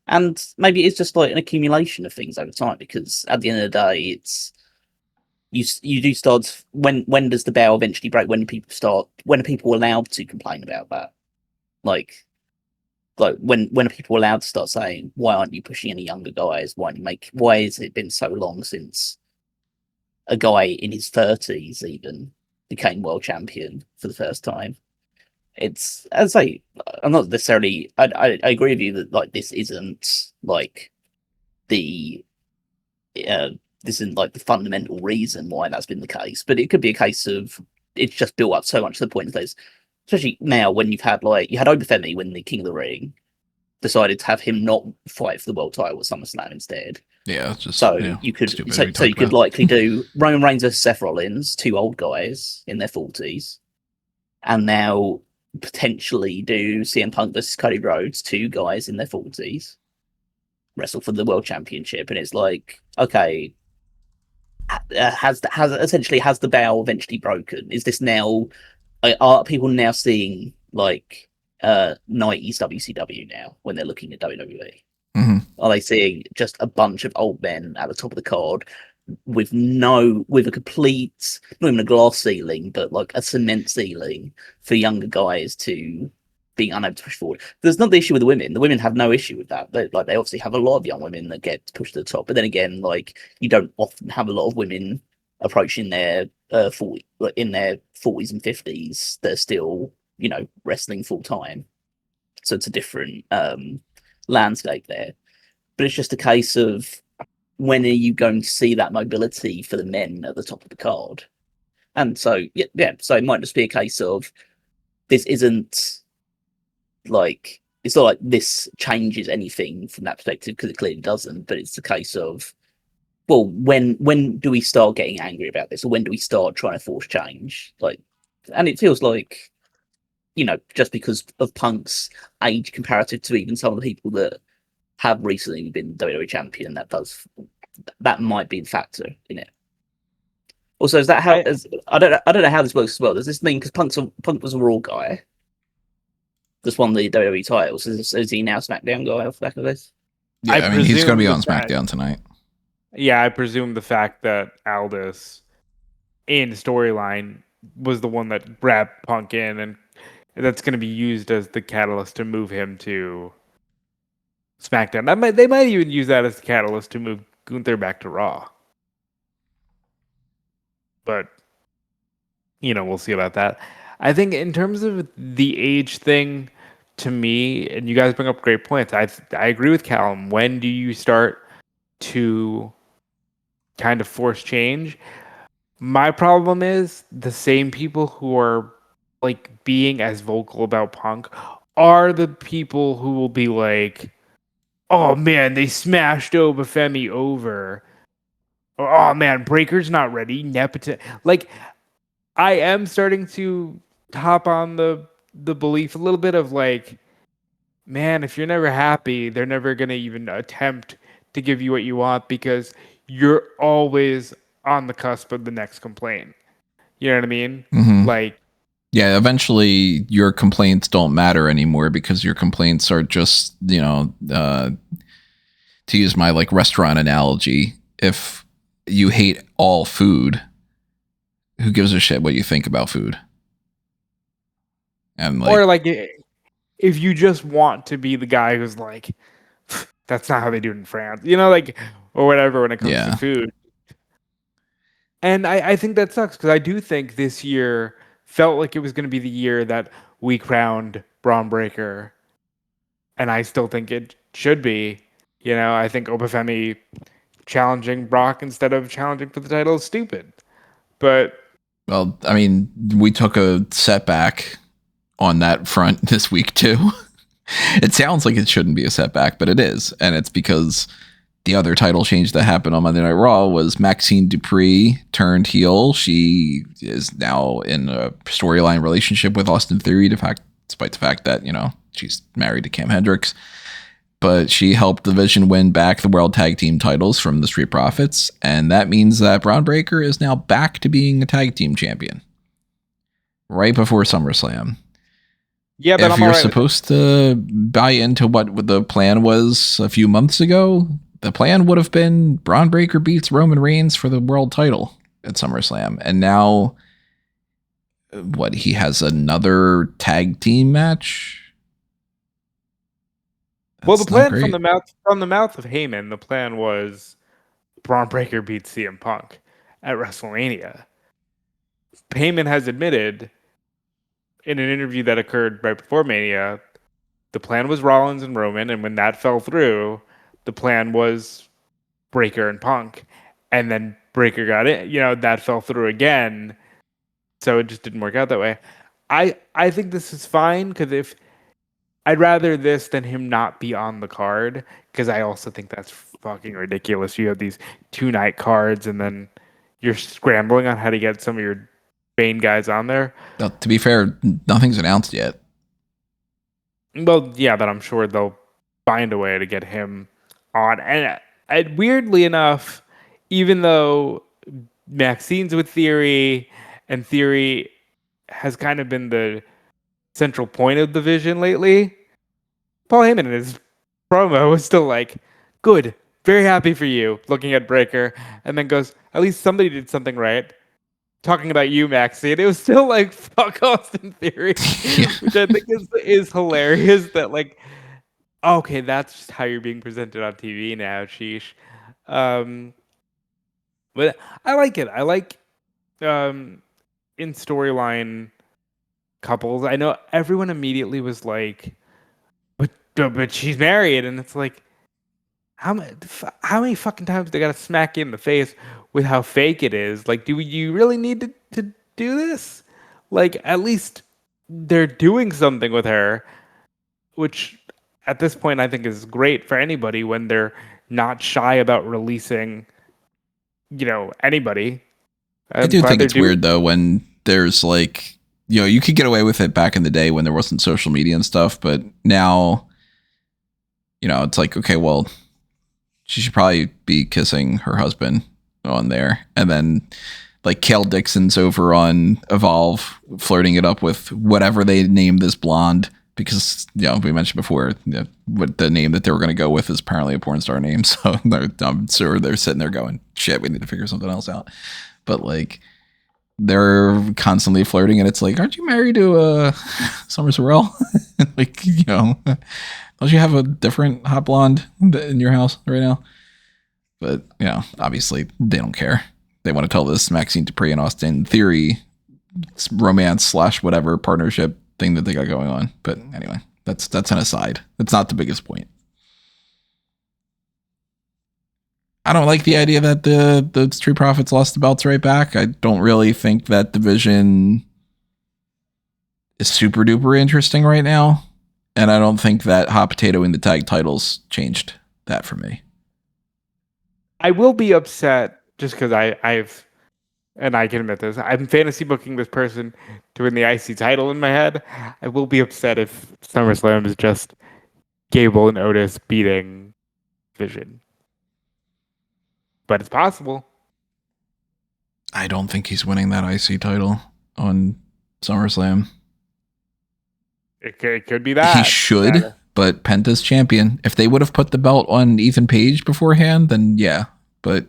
Speaker 2: And maybe it's just like an accumulation of things over time, because at the end of the day, it's you do start when does the bow eventually break? When are people allowed to complain about that? Like when are people allowed to start saying, why aren't you pushing any younger guys? Why has it been so long since a guy in his 30s even became world champion for the first time? It's, as I say, I'm not necessarily. I agree with you that like this isn't like the this isn't like the fundamental reason why that's been the case, but it could be a case of it's just built up so much to the point that there's, especially now when you had Obafemi win the King of the Ring, decided to have him not fight for the world title at SummerSlam instead.
Speaker 1: Yeah, just
Speaker 2: you could likely do Roman Reigns versus Seth Rollins, two old guys in their 40s, and now potentially do CM Punk versus Cody Rhodes, two guys in their 40s, wrestle for the world championship, and it's like, okay, has the bow eventually broken? Is this now? Are people now seeing like 90s WCW now when they're looking at WWE?
Speaker 1: Mm-hmm.
Speaker 2: Are they seeing just a bunch of old men at the top of the card with a complete, not even a glass ceiling, but like a cement ceiling for younger guys to being unable to push forward? There's not the issue with the women. The women have no issue with that. They obviously have a lot of young women that get pushed to the top, but then again, like you don't often have a lot of women approaching their 40s and 50s. They're still, wrestling full time. So it's a different landscape there. But it's just a case of, when are you going to see that mobility for the men at the top of the card? And so, so it might just be a case of, this isn't like, it's not like this changes anything from that perspective, because it clearly doesn't, but it's a case of, well, when do we start getting angry about this, or when do we start trying to force change? Like, and it feels like, just because of Punk's age comparative to even some of the people that have recently been WWE champion, that might be the factor in it. Also, is that how? I don't know how this works as well. Does this mean, because Punk was a Raw guy, just won the WWE titles, is he now SmackDown guy off the back of this?
Speaker 1: Yeah, I mean, he's going to be on SmackDown tonight.
Speaker 3: Yeah, I presume the fact that Aldis in storyline was the one that grabbed Punk in, and that's going to be used as the catalyst to move him to SmackDown. They might even use that as the catalyst to move Gunther back to Raw. But, we'll see about that. I think in terms of the age thing, to me, and you guys bring up great points, I agree with Callum. When do you start to kind of force change? My problem is the same people who are like being as vocal about Punk are the people who will be like, oh man, they smashed Obafemi over. Or, oh man, Breaker's not ready. Nepotism. Like, I am starting to hop on the belief a little bit of like, man, if you're never happy, they're never going to even attempt to give you what you want, because you're always on the cusp of the next complaint. You know what I mean?
Speaker 1: Mm-hmm.
Speaker 3: Like,
Speaker 1: yeah, eventually your complaints don't matter anymore, because your complaints are just, to use my like restaurant analogy, if you hate all food, who gives a shit what you think about food? And like,
Speaker 3: or like, if you just want to be the guy who's like, that's not how they do it in France, or whatever when it comes to food. And I think that sucks, because I do think this year felt like it was going to be the year that we crowned Braun Breaker, and I still think it should be. I think Obafemi challenging Brock instead of challenging for the title is stupid. But,
Speaker 1: well, I mean, we took a setback on that front this week too. It sounds like it shouldn't be a setback, but it is. And it's because the other title change that happened on Monday Night Raw was Maxxine Dupri turned heel. She is now in a storyline relationship with Austin Theory, despite the fact that, she's married to Cam Hendricks. But she helped Division win back the World Tag Team titles from the Street Profits. And that means that Braun Breaker is now back to being a tag team champion right before SummerSlam.
Speaker 3: Yeah, but
Speaker 1: if you're supposed to buy into what the plan was a few months ago, the plan would have been Braun Breaker beats Roman Reigns for the world title at SummerSlam. And now, he has another tag team match?
Speaker 3: Well, the plan from the mouth of Heyman, the plan was Braun Breaker beats CM Punk at WrestleMania. Heyman has admitted in an interview that occurred right before Mania, the plan was Rollins and Roman, and when that fell through, the plan was Breaker and Punk, and then Breaker got it. That fell through again, so it just didn't work out that way. I think this is fine because if I'd rather this than him not be on the card, because I also think that's fucking ridiculous. You have these 2-night cards, and then you're scrambling on how to get some of your main guys on there.
Speaker 1: Now, to be fair, nothing's announced yet.
Speaker 3: Well, yeah, but I'm sure they'll find a way to get him on. And weirdly enough, even though Maxxine's with Theory, and Theory has kind of been the central point of the vision lately, Paul Heyman in his promo was still like, good, very happy for you, looking at Breaker, and then goes, at least somebody did something right. Talking about you, Maxxine. It was still like, fuck Austin Theory, which I think is hilarious that like, okay, that's just how you're being presented on TV now, sheesh. But I like it. I like in storyline couples. I know everyone immediately was like, but she's married, and it's like, how many fucking times they gotta smack you in the face with how fake it is? Like, do you really need to do this? Like, at least they're doing something with her, which at this point I think is great for anybody when they're not shy about releasing, anybody.
Speaker 1: I do think it's weird though when there's like, you could get away with it back in the day when there wasn't social media and stuff, but now, it's like, okay, well, she should probably be kissing her husband on there. And then like Kale Dixon's over on Evolve flirting it up with whatever they named this blonde, because, we mentioned before, what the name that they were going to go with is apparently a porn star name. So I'm sure they're sitting there going, shit, we need to figure something else out. But like, they're constantly flirting, and it's like, aren't you married to Summer Sorrell? Like, don't you have a different hot blonde in your house right now? But, obviously they don't care. They want to tell this Maxxine Dupri and Austin Theory romance / whatever partnership thing that they got going on. But anyway, that's an aside. That's not the biggest point. I don't like the idea that the Street Profits lost the belts right back. I don't really think that division is super duper interesting right now. And I don't think that hot potato in the tag titles changed that for me.
Speaker 3: I will be upset just because I've, and I can admit this, I'm fantasy booking this person to win the IC title in my head. I will be upset if SummerSlam is just Gable and Otis beating Vision. But it's possible.
Speaker 1: I don't think he's winning that IC title on SummerSlam.
Speaker 3: It could be that.
Speaker 1: He should, but Penta's champion. If they would have put the belt on Ethan Page beforehand, then yeah. But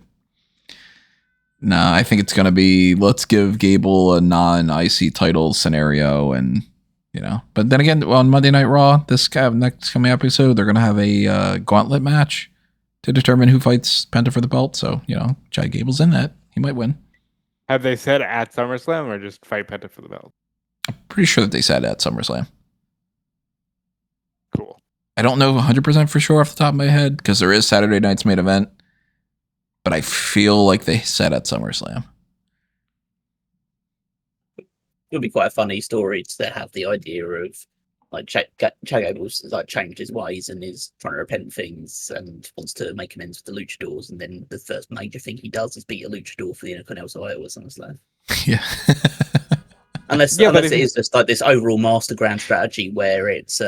Speaker 1: nah, I think it's going to be, let's give Gable a non-IC title scenario. And, but then again, on Monday Night Raw, this next coming episode, they're going to have a gauntlet match to determine who fights Penta for the belt. So, Chad Gable's in that. He might win.
Speaker 3: Have they said at SummerSlam or just fight Penta for the belt?
Speaker 1: I'm pretty sure that they said at SummerSlam.
Speaker 3: Cool.
Speaker 1: I don't know 100% for sure off the top of my head because there is Saturday night's main event, but I feel like they said at SummerSlam.
Speaker 2: It would be quite a funny story to have the idea of like Chad Gable's like changed his ways and is trying to repent things and wants to make amends with the luchadors, and then the first major thing he does is beat a luchador for the Intercontinental title or something.
Speaker 1: Yeah.
Speaker 2: Unless it is just like this overall master grand strategy where it's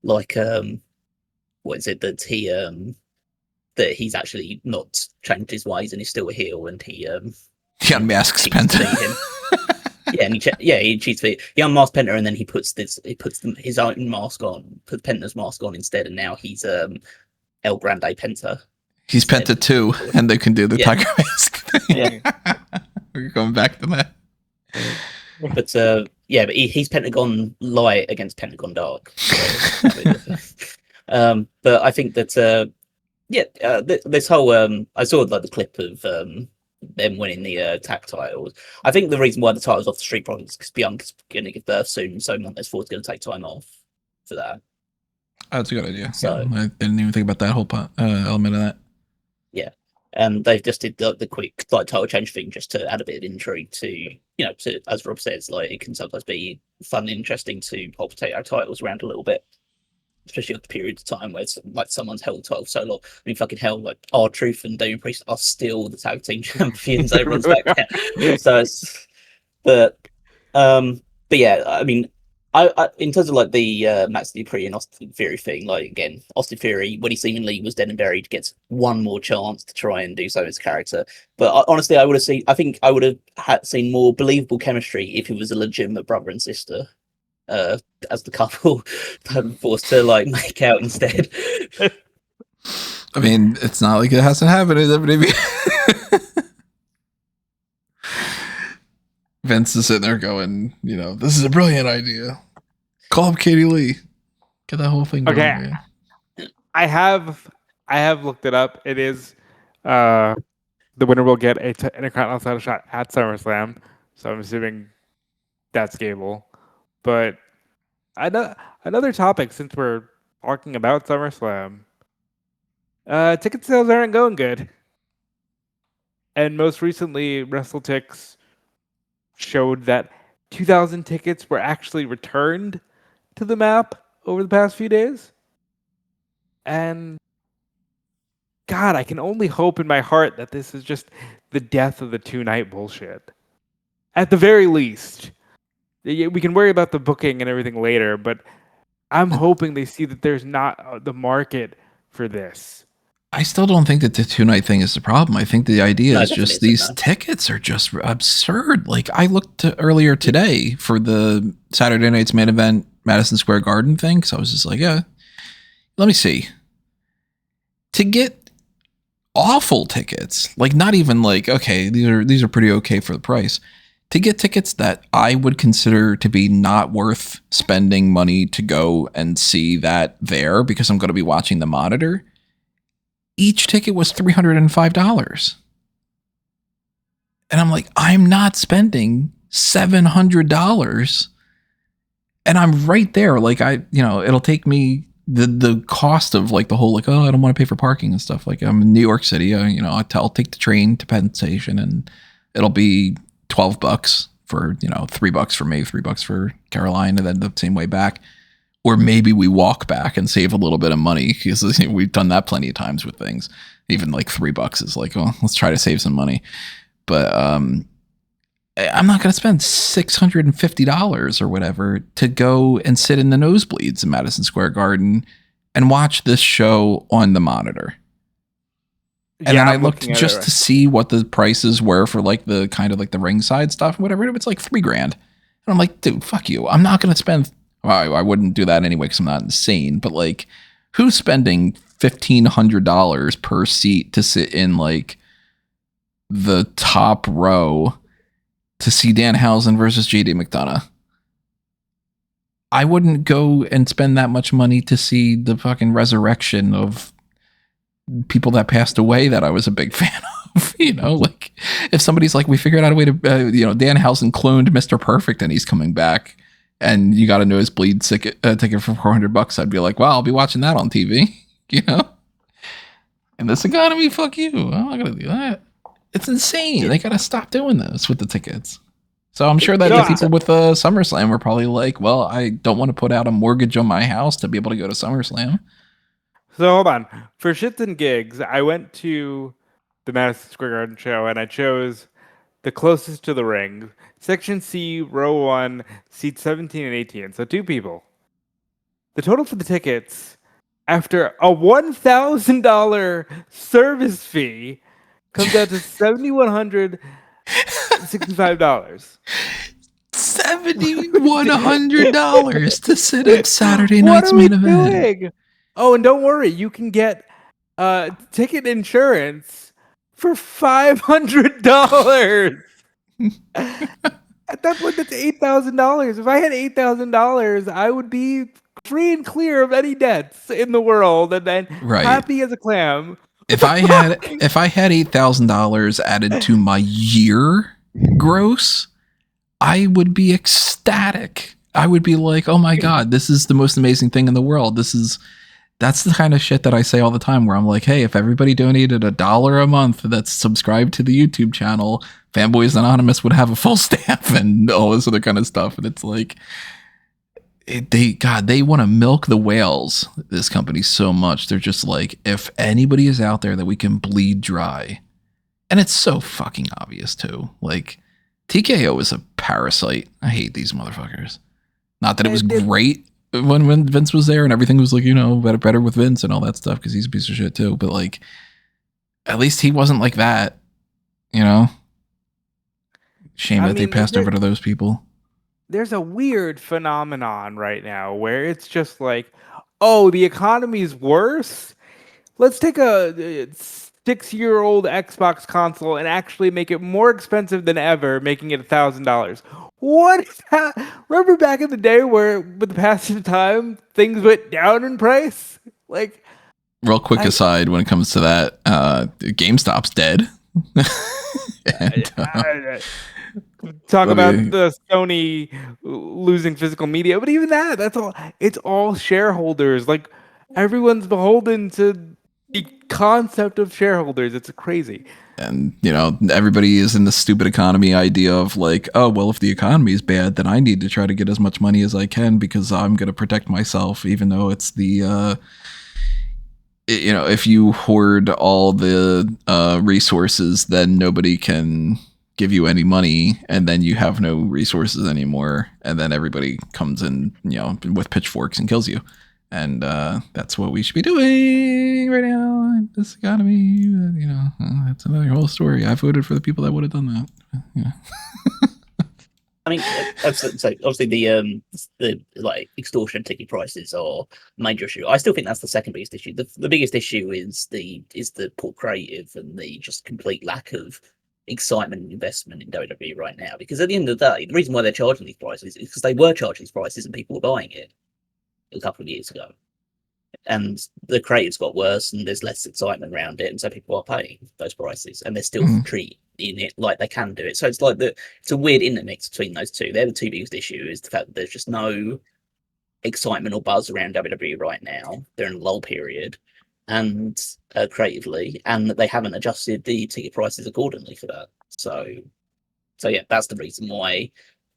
Speaker 2: what is it that he's actually not changed his ways and he's still a heel and he
Speaker 1: unmasks Penta.
Speaker 2: Yeah, and he cheats for he unmasked Penta, and then he puts his own mask on, puts Penta's mask on instead, and now he's El Grande Penta.
Speaker 1: He's Penta 2, and they can do the tiger mask thing.
Speaker 2: Yeah.
Speaker 1: We're going back to that.
Speaker 2: But but he's Pentagon Light against Pentagon Dark. So, but I think that this whole I saw like the clip of them winning the tag titles. I think the reason why the title's off the Street Profits is because Bianca's going to give birth soon, so Montez Ford's going to take time off for that.
Speaker 1: Oh, that's a good idea.
Speaker 2: So
Speaker 1: I didn't even think about that whole element of that.
Speaker 2: Yeah, and they've just did the quick like title change thing just to add a bit of intrigue to to, as Rob says, like it can sometimes be fun and interesting to hot potato titles around a little bit, especially at the periods of time where it's like someone's held the title so long. I mean, fucking hell, like R-Truth and Damien Priest are still the tag team champions. Everyone's back there. So it's, but yeah, I mean, I in terms of like the Maxxine Dupri and Austin Theory thing, like again, Austin Theory, when he seemingly was dead and buried, gets one more chance to try and do so as character. But honestly, I think I would have seen more believable chemistry if it was a legitimate brother and sister. As the couple forced to like make out instead.
Speaker 1: I mean, it's not like it hasn't happened in WWE. Vince is sitting there going, this is a brilliant idea. Call up Katie Lee. Get that whole thing going.
Speaker 3: Okay. I have looked it up. It is the winner will get an Intercontinental title shot at SummerSlam. So I'm assuming that's Gable. But another topic, since we're talking about SummerSlam, ticket sales aren't going good. And most recently, WrestleTix showed that 2,000 tickets were actually returned to the map over the past few days. And God, I can only hope in my heart that this is just the death of the two-night bullshit. At the very least. We can worry about the booking and everything later, but I'm hoping they see that there's not the market for this.
Speaker 1: I still don't think that the two-night thing is the problem. I think the idea is just these tickets are just absurd. Like, I looked earlier today for the Saturday night's main event Madison Square Garden thing, because I was just like, yeah, let me see. To get awful tickets, like not even like, okay, these are pretty okay for the price. To get tickets that I would consider to be not worth spending money to go and see that there because I'm going to be watching the monitor, each ticket was $305. And I'm like, I'm not spending $700. And I'm right there. Like it'll take me the cost of like the whole, like, oh, I don't want to pay for parking and stuff. Like I'm in New York City, I'll take the train to Penn Station and it'll be $12 for, $3 for me, $3 for Caroline, and then the same way back. Or maybe we walk back and save a little bit of money because we've done that plenty of times with things. Even like $3 is like, well, let's try to save some money. But I'm not going to spend $650 or whatever to go and sit in the nosebleeds in Madison Square Garden and watch this show on the monitor. And then I looked just to see what the prices were for like the kind of like the ringside stuff and whatever. It's like $3,000. And I'm like, dude, fuck you. I'm not going to spend. Well, I wouldn't do that anyway because I'm not insane. But like, who's spending $1,500 per seat to sit in like the top row to see Danhausen versus JD McDonough? I wouldn't go and spend that much money to see the fucking resurrection of people that passed away that I was a big fan of. Like if somebody's like, we figured out a way to, Danhausen cloned Mr. Perfect and he's coming back, and you got a nosebleed ticket for $400, I'd be like, wow, I'll be watching that on TV, In this economy, fuck you. I'm not gonna do that. It's insane. They gotta stop doing this with the tickets. So I'm sure that the people with SummerSlam were probably like, well, I don't want to put out a mortgage on my house to be able to go to SummerSlam.
Speaker 3: So hold on. For shits and gigs, I went to the Madison Square Garden show and I chose the closest to the ring. Section C, row 1, seats 17 and 18. So 2 people. The total for the tickets, after a $1,000 service fee, comes out to $7,165.
Speaker 1: $7,100 to sit at Saturday night's main event.
Speaker 3: Doing? Oh, and don't worry, you can get ticket insurance for $500. At that point, that's $8,000. If I had $8,000, I would be free and clear of any debts in the world, and then happy as a clam.
Speaker 1: If I had $8,000 added to my year gross, I would be ecstatic. I would be like, oh my God, this is the most amazing thing in the world. That's the kind of shit that I say all the time, where I'm like, hey, if everybody donated $1 a month that's subscribed to the YouTube channel, Fanboys Anonymous would have a full staff and all this other kind of stuff. And it's like, they want to milk the whales, this company, so much. They're just like, if anybody is out there that we can bleed dry, and it's so fucking obvious too. Like, TKO is a parasite. I hate these motherfuckers. Not that it was great when Vince was there and everything was like, better with Vince and all that stuff, because he's a piece of shit too. But like, at least he wasn't like that, Shame that they passed over to those people.
Speaker 3: There's a weird phenomenon right now where it's just like, oh, the economy's worse. Let's take a 6-year-old Xbox console and actually make it more expensive than ever, making it $1,000. What is that? Remember back in the day where, with the passage of time, things went down in price? Like,
Speaker 1: real quick aside, when it comes to that, GameStop's dead.
Speaker 3: Talk about the Sony losing physical media, but even that's all. It's all shareholders. Like, everyone's beholden to the concept of shareholders. It's crazy.
Speaker 1: And everybody is in the stupid economy idea of like, oh well, if the economy is bad, then I need to try to get as much money as I can because I'm going to protect myself, even though it's the if you hoard all the resources, then nobody can give you any money, and then you have no resources anymore, and then everybody comes in, with pitchforks and kills you. And that's what we should be doing right now in this economy. That's another whole story. I voted for the people that would have done that.
Speaker 2: I mean, so obviously the like extortion ticket prices are a major issue. I still think that's the second biggest issue. The biggest issue is the poor creative and the just complete lack of excitement and investment in WWE right now. Because at the end of the day, the reason why they're charging these prices is because they were charging these prices and people were buying it a couple of years ago. And the creative's got worse and there's less excitement around it, and so people are paying those prices and they're still treating it like they can do it. So it's like it's a weird intermix between those two. They're the two biggest issues, the fact that there's just no excitement or buzz around WWE right now. They're in a lull period, and creatively, and that they haven't adjusted the ticket prices accordingly for that. So yeah, that's the reason why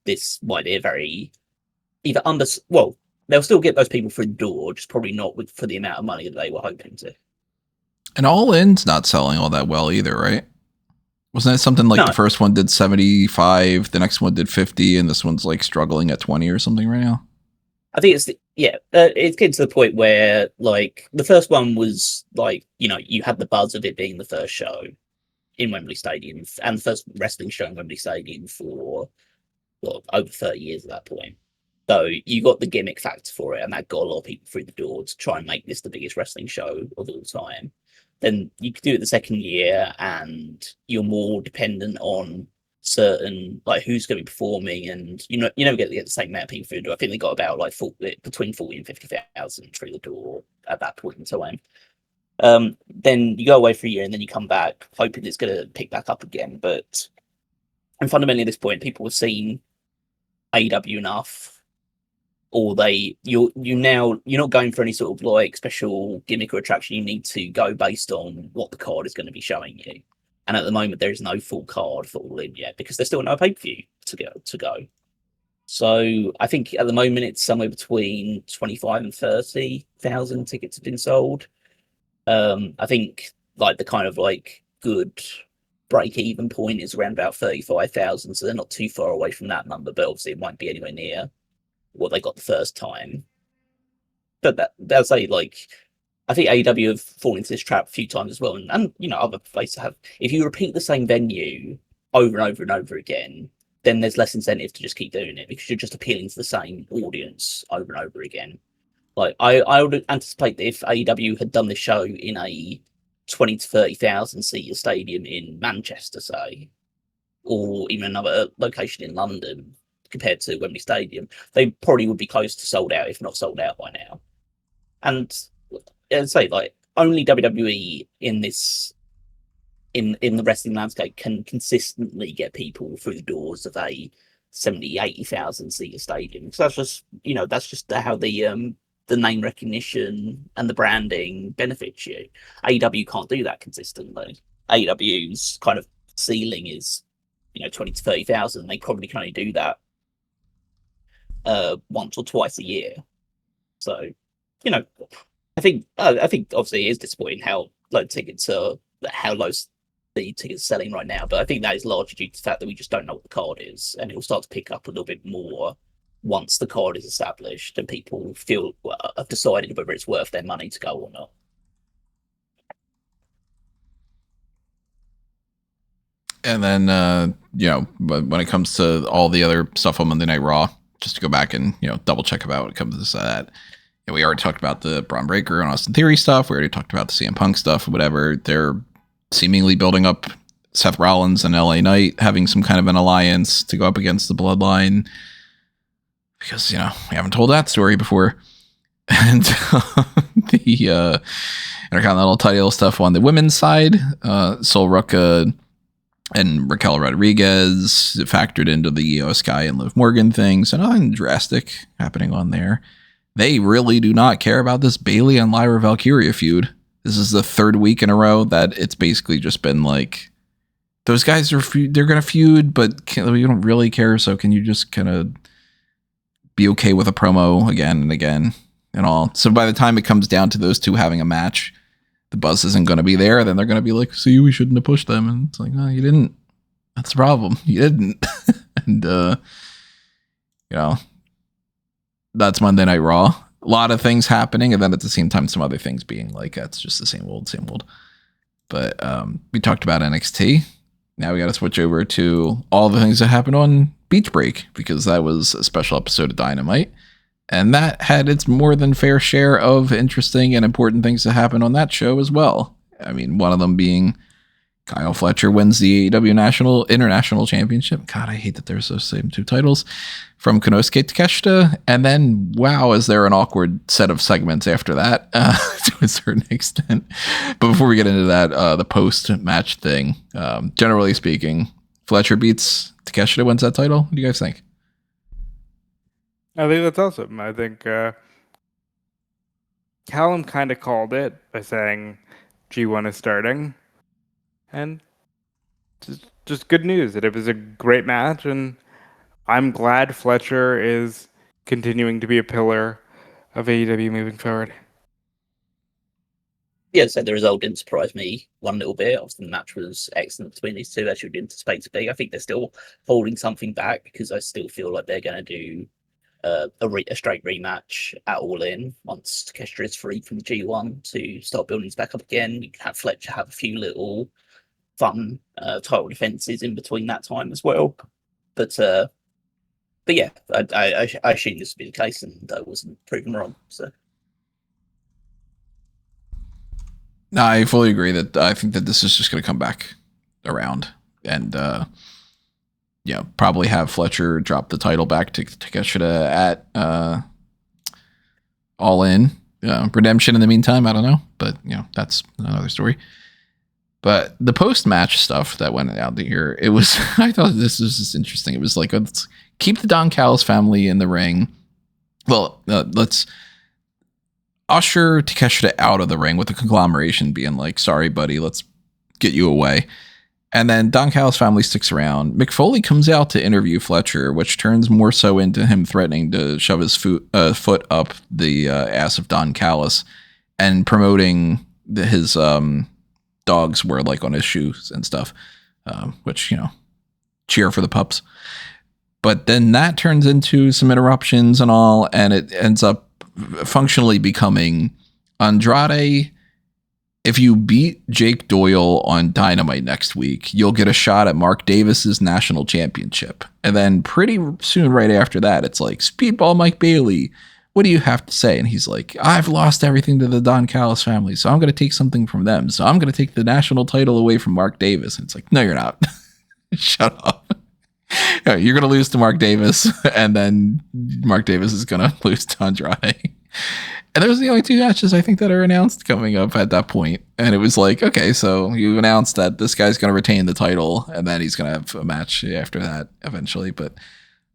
Speaker 2: they're very either they'll still get those people through the door, just probably not for the amount of money that they were hoping to.
Speaker 1: And All In's not selling all that well either, right? Wasn't that something like the first one did 75, the next one did 50, and this one's like struggling at 20 or something right now?
Speaker 2: I think it's getting to the point where like the first one was like, you had the buzz of it being the first show in Wembley Stadium and the first wrestling show in Wembley Stadium for over 30 years at that point. So you got the gimmick factor for it, and that got a lot of people through the door to try and make this the biggest wrestling show of all time. Then you could do it the second year, and you're more dependent on certain like who's going to be performing, and you never get the same amount of people through the door. I think they got about like between 40 and 50,000 through the door at that point in time. Then you go away for a year, and then you come back hoping it's going to pick back up again. And fundamentally at this point, people have seen AEW enough. Or you're not going for any sort of like special gimmick or attraction. You need to go based on what the card is going to be showing you. And at the moment, there is no full card for All In yet because there's still no pay-per-view to go. So I think at the moment it's somewhere between 25 and 30,000 tickets have been sold. I think like the kind of like good break-even point is around about 35,000. So they're not too far away from that number, but obviously it won't be anywhere near what they got the first time. But they'll say like I think AEW have fallen into this trap a few times as well, and other places have. If you repeat the same venue over and over and over again, then there's less incentive to just keep doing it because you're just appealing to the same audience over and over again. Like I would anticipate that if AEW had done this show in a 20 to 30,000 seater stadium in Manchester, say, or even another location in London compared to Wembley Stadium, they probably would be close to sold out, if not sold out by now. And I'd say, like, only WWE in this in the wrestling landscape can consistently get people through the doors of a 70, 80,000 seater stadium. So that's just how the name recognition and the branding benefits you. AEW can't do that consistently. AEW's kind of ceiling is 20 to 30,000. They probably can only do that once or twice a year. So I think obviously it is disappointing how low tickets are, how low the tickets are selling right now, but I think that is largely due to the fact that we just don't know what the card is, and it will start to pick up a little bit more once the card is established and people have decided whether it's worth their money to go or not.
Speaker 1: And then, when it comes to all the other stuff on Monday Night Raw, just to go back and, double check about when it comes to that. We already talked about the Braun Breaker and Austin Theory stuff. We already talked about the CM Punk stuff, whatever. They're seemingly building up Seth Rollins and LA Knight having some kind of an alliance to go up against the Bloodline. Because, we haven't told that story before. And the Intercontinental title stuff on the women's side, Sol Ruka and Raquel Rodriguez factored into the Io Sky and Liv Morgan thing. So nothing drastic happening on there. They really do not care about this Bayley and Lyra Valkyria feud. This is the third week in a row that it's basically just been like, those guys they're going to feud, but we don't really care. So can you just kind of be okay with a promo again and again and all? So by the time it comes down to those two having a match, the buzz isn't going to be there. Then they're going to be like, see, we shouldn't have pushed them. And it's like, no, you didn't. That's the problem. You didn't. And, that's Monday Night Raw. A lot of things happening. And then at the same time, some other things being like, that's just the same old. But we talked about NXT. Now we got to switch over to all the things that happened on Beach Break, because that was a special episode of Dynamite. And that had its more than fair share of interesting and important things to happen on that show as well. I mean, one of them being Kyle Fletcher wins the AEW International Championship. God, I hate that there's those same two titles from Konosuke Takeshita. And then, wow, is there an awkward set of segments after that to a certain extent. But before we get into that, the post-match thing, generally speaking, Fletcher beats Takeshita, wins that title. What do you guys think?
Speaker 3: I think that's awesome. I think Callum kind of called it by saying G1 is starting. And just good news that it was a great match, and I'm glad Fletcher is continuing to be a pillar of AEW moving forward.
Speaker 2: Yeah, so the result didn't surprise me one little bit. Obviously, the match was excellent between these two, as you would anticipate to be. I think they're still holding something back because I still feel like they're going to do a straight rematch at All In once Takeshita is free from the G1 to start building his back up again. You can have Fletcher have a few little fun title defenses in between that time as well. But yeah, I assume this would be the case, and I wasn't proven wrong. So.
Speaker 1: No, I fully agree that I think that this is just going to come back around and, probably have Fletcher drop the title back to Takeshita at All In. Redemption in the meantime, I don't know, but, that's another story. But the post-match stuff that went out here, it was, I thought this was just interesting. It was like, let's keep the Don Callis family in the ring. Well, let's usher Takeshita out of the ring with the conglomeration being like, sorry, buddy, let's get you away. And then Don Callis' family sticks around. Mick Foley comes out to interview Fletcher, which turns more so into him threatening to shove his foot up the ass of Don Callis and promoting his dogs were like on his shoes and stuff, which, cheer for the pups. But then that turns into some interruptions and all, and it ends up functionally becoming Andrade if you beat Jake Doyle on Dynamite next week, you'll get a shot at Mark Davis's national championship. And then pretty soon right after that, it's like, Speedball Mike Bailey, what do you have to say? And he's like, I've lost everything to the Don Callis family, so I'm going to take something from them. So I'm going to take the national title away from Mark Davis. And it's like, no, you're not. Shut up. You're going to lose to Mark Davis, and then Mark Davis is going to lose to Andrade. And those are the only two matches I think that are announced coming up at that point. And it was like, okay, so you announced that this guy's going to retain the title, and then he's going to have a match after that eventually. But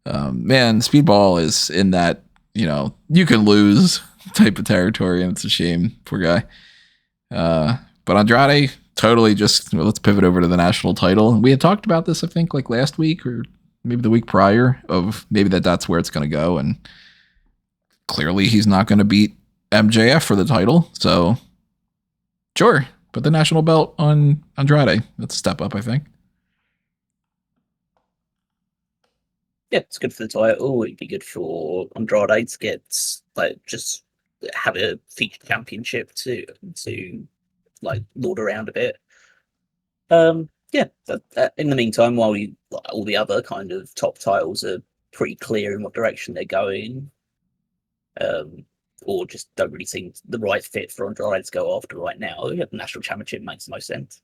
Speaker 1: man, Speedball is in that, you can lose type of territory, and it's a shame, poor guy. But Andrade, totally just, let's pivot over to the national title. We had talked about this, I think, like last week or maybe the week prior, of maybe that's where it's going to go. And clearly he's not going to beat MJF for the title. So sure, put the national belt on Andrade. That's a step up, I think.
Speaker 2: Yeah, it's good for the title. It'd be good for Andrade to get, just have a featured championship to lord around a bit. Yeah. In the meantime, while all the other kind of top titles are pretty clear in what direction they're going, or just don't really seem the right fit for Andrade to go after right now, the national championship makes the most sense.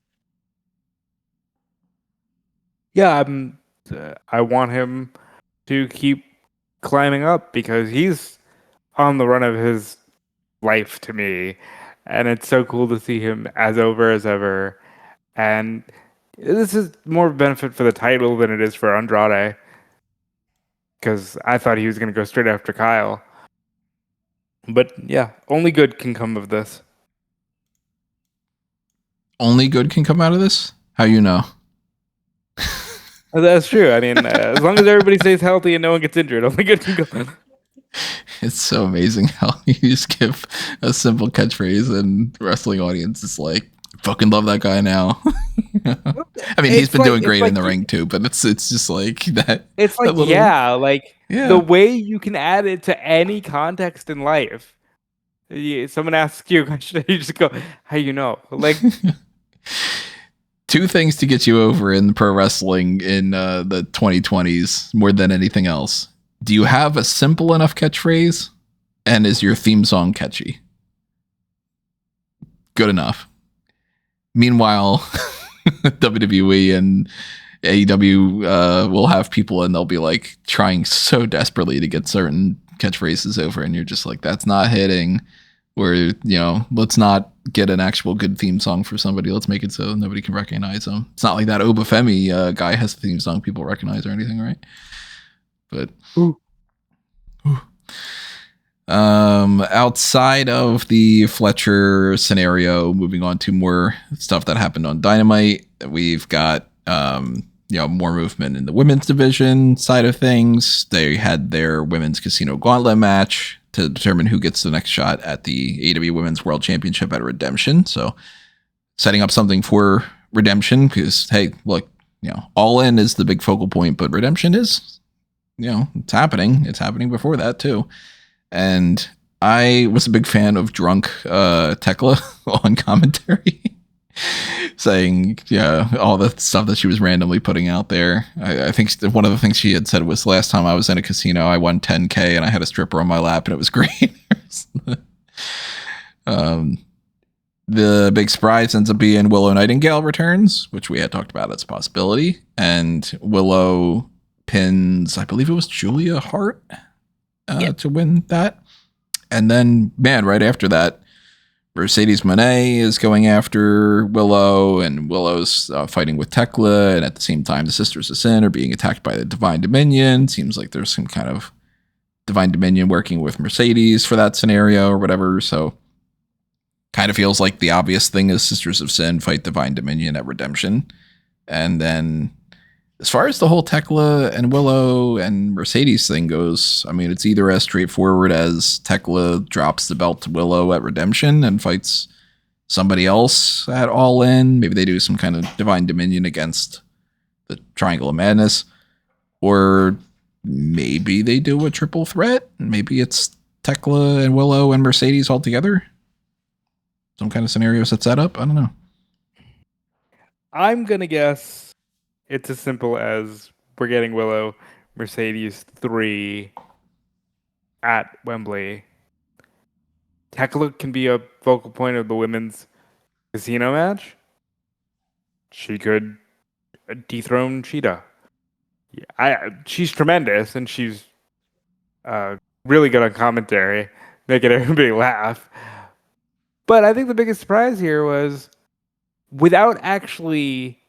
Speaker 3: Yeah, I want him to keep climbing up because he's on the run of his life to me, and it's so cool to see him as over as ever. And this is more of a benefit for the title than it is for Andrade, because I thought he was going to go straight after Kyle. But yeah, only good can come of this.
Speaker 1: Only good can come out of this? How you know?
Speaker 3: That's true. I mean, as long as everybody stays healthy and no one gets injured, only good can come.
Speaker 1: It's so amazing how you just give a simple catchphrase and the wrestling audience is like, fucking love that guy now. I mean, he's been doing great in the ring too, but it's just like that.
Speaker 3: It's like, the way you can add it to any context in life. Someone asks you a question, you just go, how you know? Like,
Speaker 1: two things to get you over in pro wrestling in the 2020s more than anything else. Do you have a simple enough catchphrase? And is your theme song catchy? Good enough. Meanwhile, WWE and AEW will have people and they'll be like trying so desperately to get certain catchphrases over, and you're just like, that's not hitting. Or, let's not get an actual good theme song for somebody. Let's make it so nobody can recognize them. It's not like that Obafemi guy has a theme song people recognize or anything, right? But outside of the Fletcher scenario, moving on to more stuff that happened on Dynamite, we've got more movement in the women's division side of things. They had their women's casino gauntlet match to determine who gets the next shot at the AEW Women's World Championship at Redemption. So setting up something for Redemption, because, hey, look, All In is the big focal point, but Redemption is, it's happening. It's happening before that too. And I was a big fan of drunk Tekla on commentary, saying, all the stuff that she was randomly putting out there. I think one of the things she had said was, last time I was in a casino, I won $10K and I had a stripper on my lap and it was great. The big surprise ends up being Willow Nightingale returns, which we had talked about as a possibility. And Willow pins, I believe it was Julia Hart to win that. And then, man, right after that, Mercedes Moné is going after Willow, and Willow's fighting with Tekla, and at the same time, the Sisters of Sin are being attacked by the Divine Dominion. Seems like there's some kind of Divine Dominion working with Mercedes for that scenario or whatever, so kind of feels like the obvious thing is Sisters of Sin fight Divine Dominion at Redemption. And then as far as the whole Tekla and Willow and Mercedes thing goes, I mean, it's either as straightforward as Tekla drops the belt to Willow at Redemption and fights somebody else at All In. Maybe they do some kind of Divine Dominion against the Triangle of Madness. Or maybe they do a triple threat. Maybe it's Tekla and Willow and Mercedes all together. some kind of scenario set that up. I don't know.
Speaker 3: I'm going to guess it's as simple as we're getting Willow Mercedes 3 at Wembley. Tekla can be a focal point of the women's casino match. She could dethrone Cheetah. She's tremendous, and she's really good on commentary, making everybody laugh. But I think the biggest surprise here was, without actually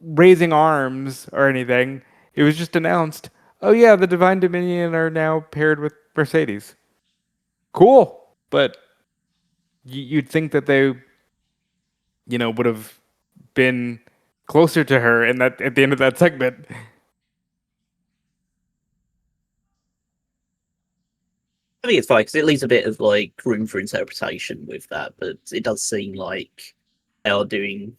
Speaker 3: raising arms or anything, it was just announced, oh yeah, the Divine Dominion are now paired with Mercedes. Cool. But you'd think that they, would have been closer to her in that at the end of that segment.
Speaker 2: I think it's fine because it leaves a bit of like room for interpretation with that, but it does seem like they are doing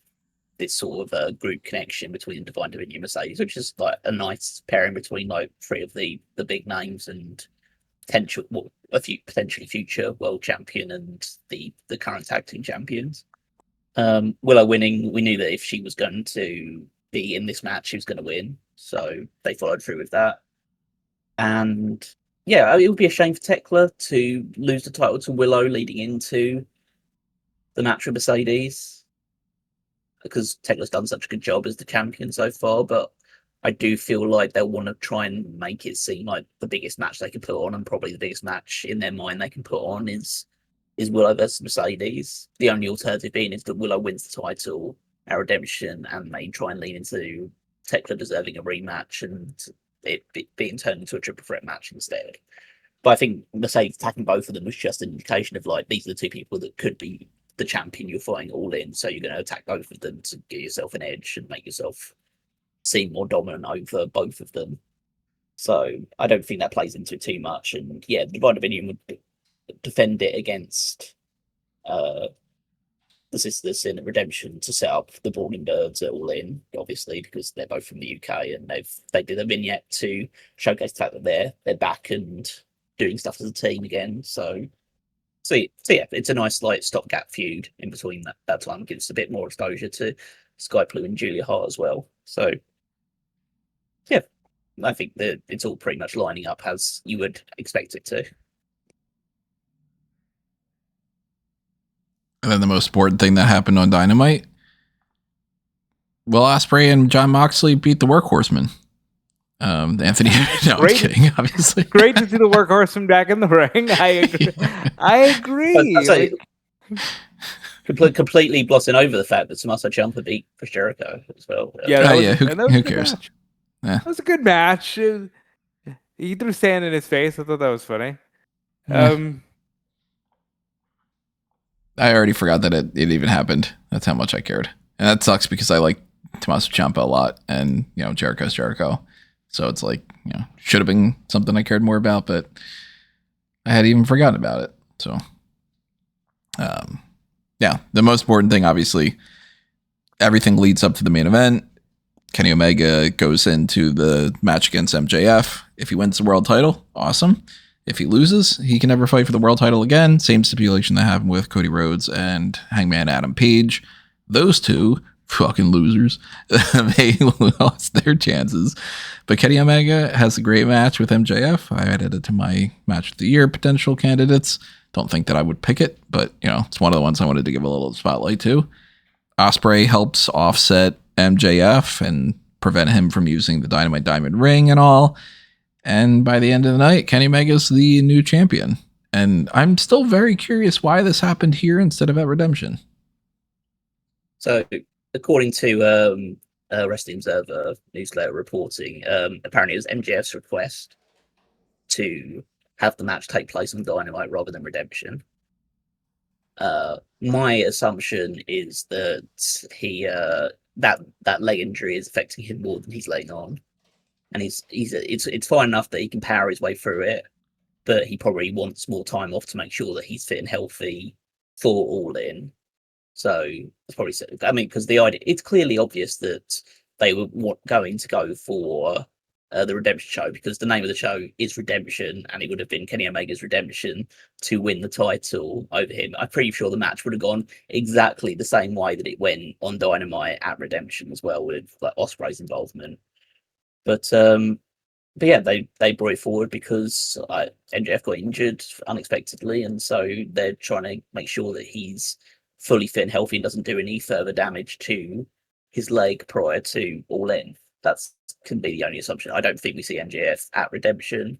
Speaker 2: this sort of group connection between Divine Dominion and Mercedes, which is like a nice pairing between like three of the big names and potentially future world champion and the current tag team champions. Willow winning, we knew that if she was going to be in this match, she was going to win, so they followed through with that. And yeah, it would be a shame for Tekla to lose the title to Willow leading into the match with Mercedes, because Tekla's done such a good job as the champion so far, but I do feel like they'll want to try and make it seem like the biggest match they can put on, and probably the biggest match in their mind they can put on is Willow versus Mercedes. The only alternative being is that Willow wins the title at Redemption, and they try and lean into Tekla deserving a rematch and it being turned into a triple threat match instead. But I think Mercedes attacking both of them was just an indication of like, these are the two people that could be the champion you're fighting all in, so you're going to attack both of them to give yourself an edge and make yourself seem more dominant over both of them. So I don't think that plays into it too much. And yeah, the Divine Dominion would defend it against the Sisters in Redemption to set up the Brawling Birds at All In, obviously, because they're both from the UK, and they did a vignette to showcase the fact that they're back and doing stuff as a team again. So yeah, it's a nice like stopgap feud in between that time. Gives a bit more exposure to Sky Blue and Julia Hart as well. So yeah, I think that it's all pretty much lining up as you would expect it to.
Speaker 1: And then the most important thing that happened on Dynamite, Will Ospreay and Jon Moxley beat the Workhorsemen. Anthony, no, I'm kidding, obviously.
Speaker 3: Great to see the Workhorsemen back in the ring. I agree.
Speaker 2: Completely glossing over the fact that Tommaso Ciampa beat Chris Jericho as well.
Speaker 1: Yeah, who cares?
Speaker 3: Yeah. That was a good match. He threw sand in his face. I thought that was funny. Yeah.
Speaker 1: I already forgot that it even happened. That's how much I cared. And that sucks because I like Tommaso Ciampa a lot, and Jericho's Jericho. So it's like, should have been something I cared more about, but I had even forgotten about it. So yeah, the most important thing, obviously, everything leads up to the main event. Kenny Omega goes into the match against MJF. If he wins the world title, awesome. If he loses, he can never fight for the world title again. Same stipulation that happened with Cody Rhodes and Hangman Adam Page. Those two fucking losers, they lost their chances. But Kenny Omega has a great match with MJF. I added it to my match of the year potential candidates. Don't think that I would pick it, but it's one of the ones I wanted to give a little spotlight to. Ospreay helps offset MJF and prevent him from using the Dynamite Diamond ring and all. And by the end of the night, Kenny Omega's the new champion. And I'm still very curious why this happened here instead of at Redemption.
Speaker 2: So, according to Wrestling Observer newsletter reporting, apparently it was MJF's request to have the match take place on Dynamite rather than Redemption. My assumption is that he that leg injury is affecting him more than he's letting on. And it's fine enough that he can power his way through it, but he probably wants more time off to make sure that he's fit and healthy for All In. So it's probably, because the idea, it's clearly obvious that they were going to go for the Redemption show, because the name of the show is Redemption, and it would have been Kenny Omega's redemption to win the title over him. I'm pretty sure the match would have gone exactly the same way that it went on Dynamite at Redemption as well, with like Ospreay's involvement. But yeah, they brought it forward because MJF got injured unexpectedly, and so they're trying to make sure that he's fully fit and healthy and doesn't do any further damage to his leg prior to All In. That's can be the only assumption. I don't think we see MJF at Redemption.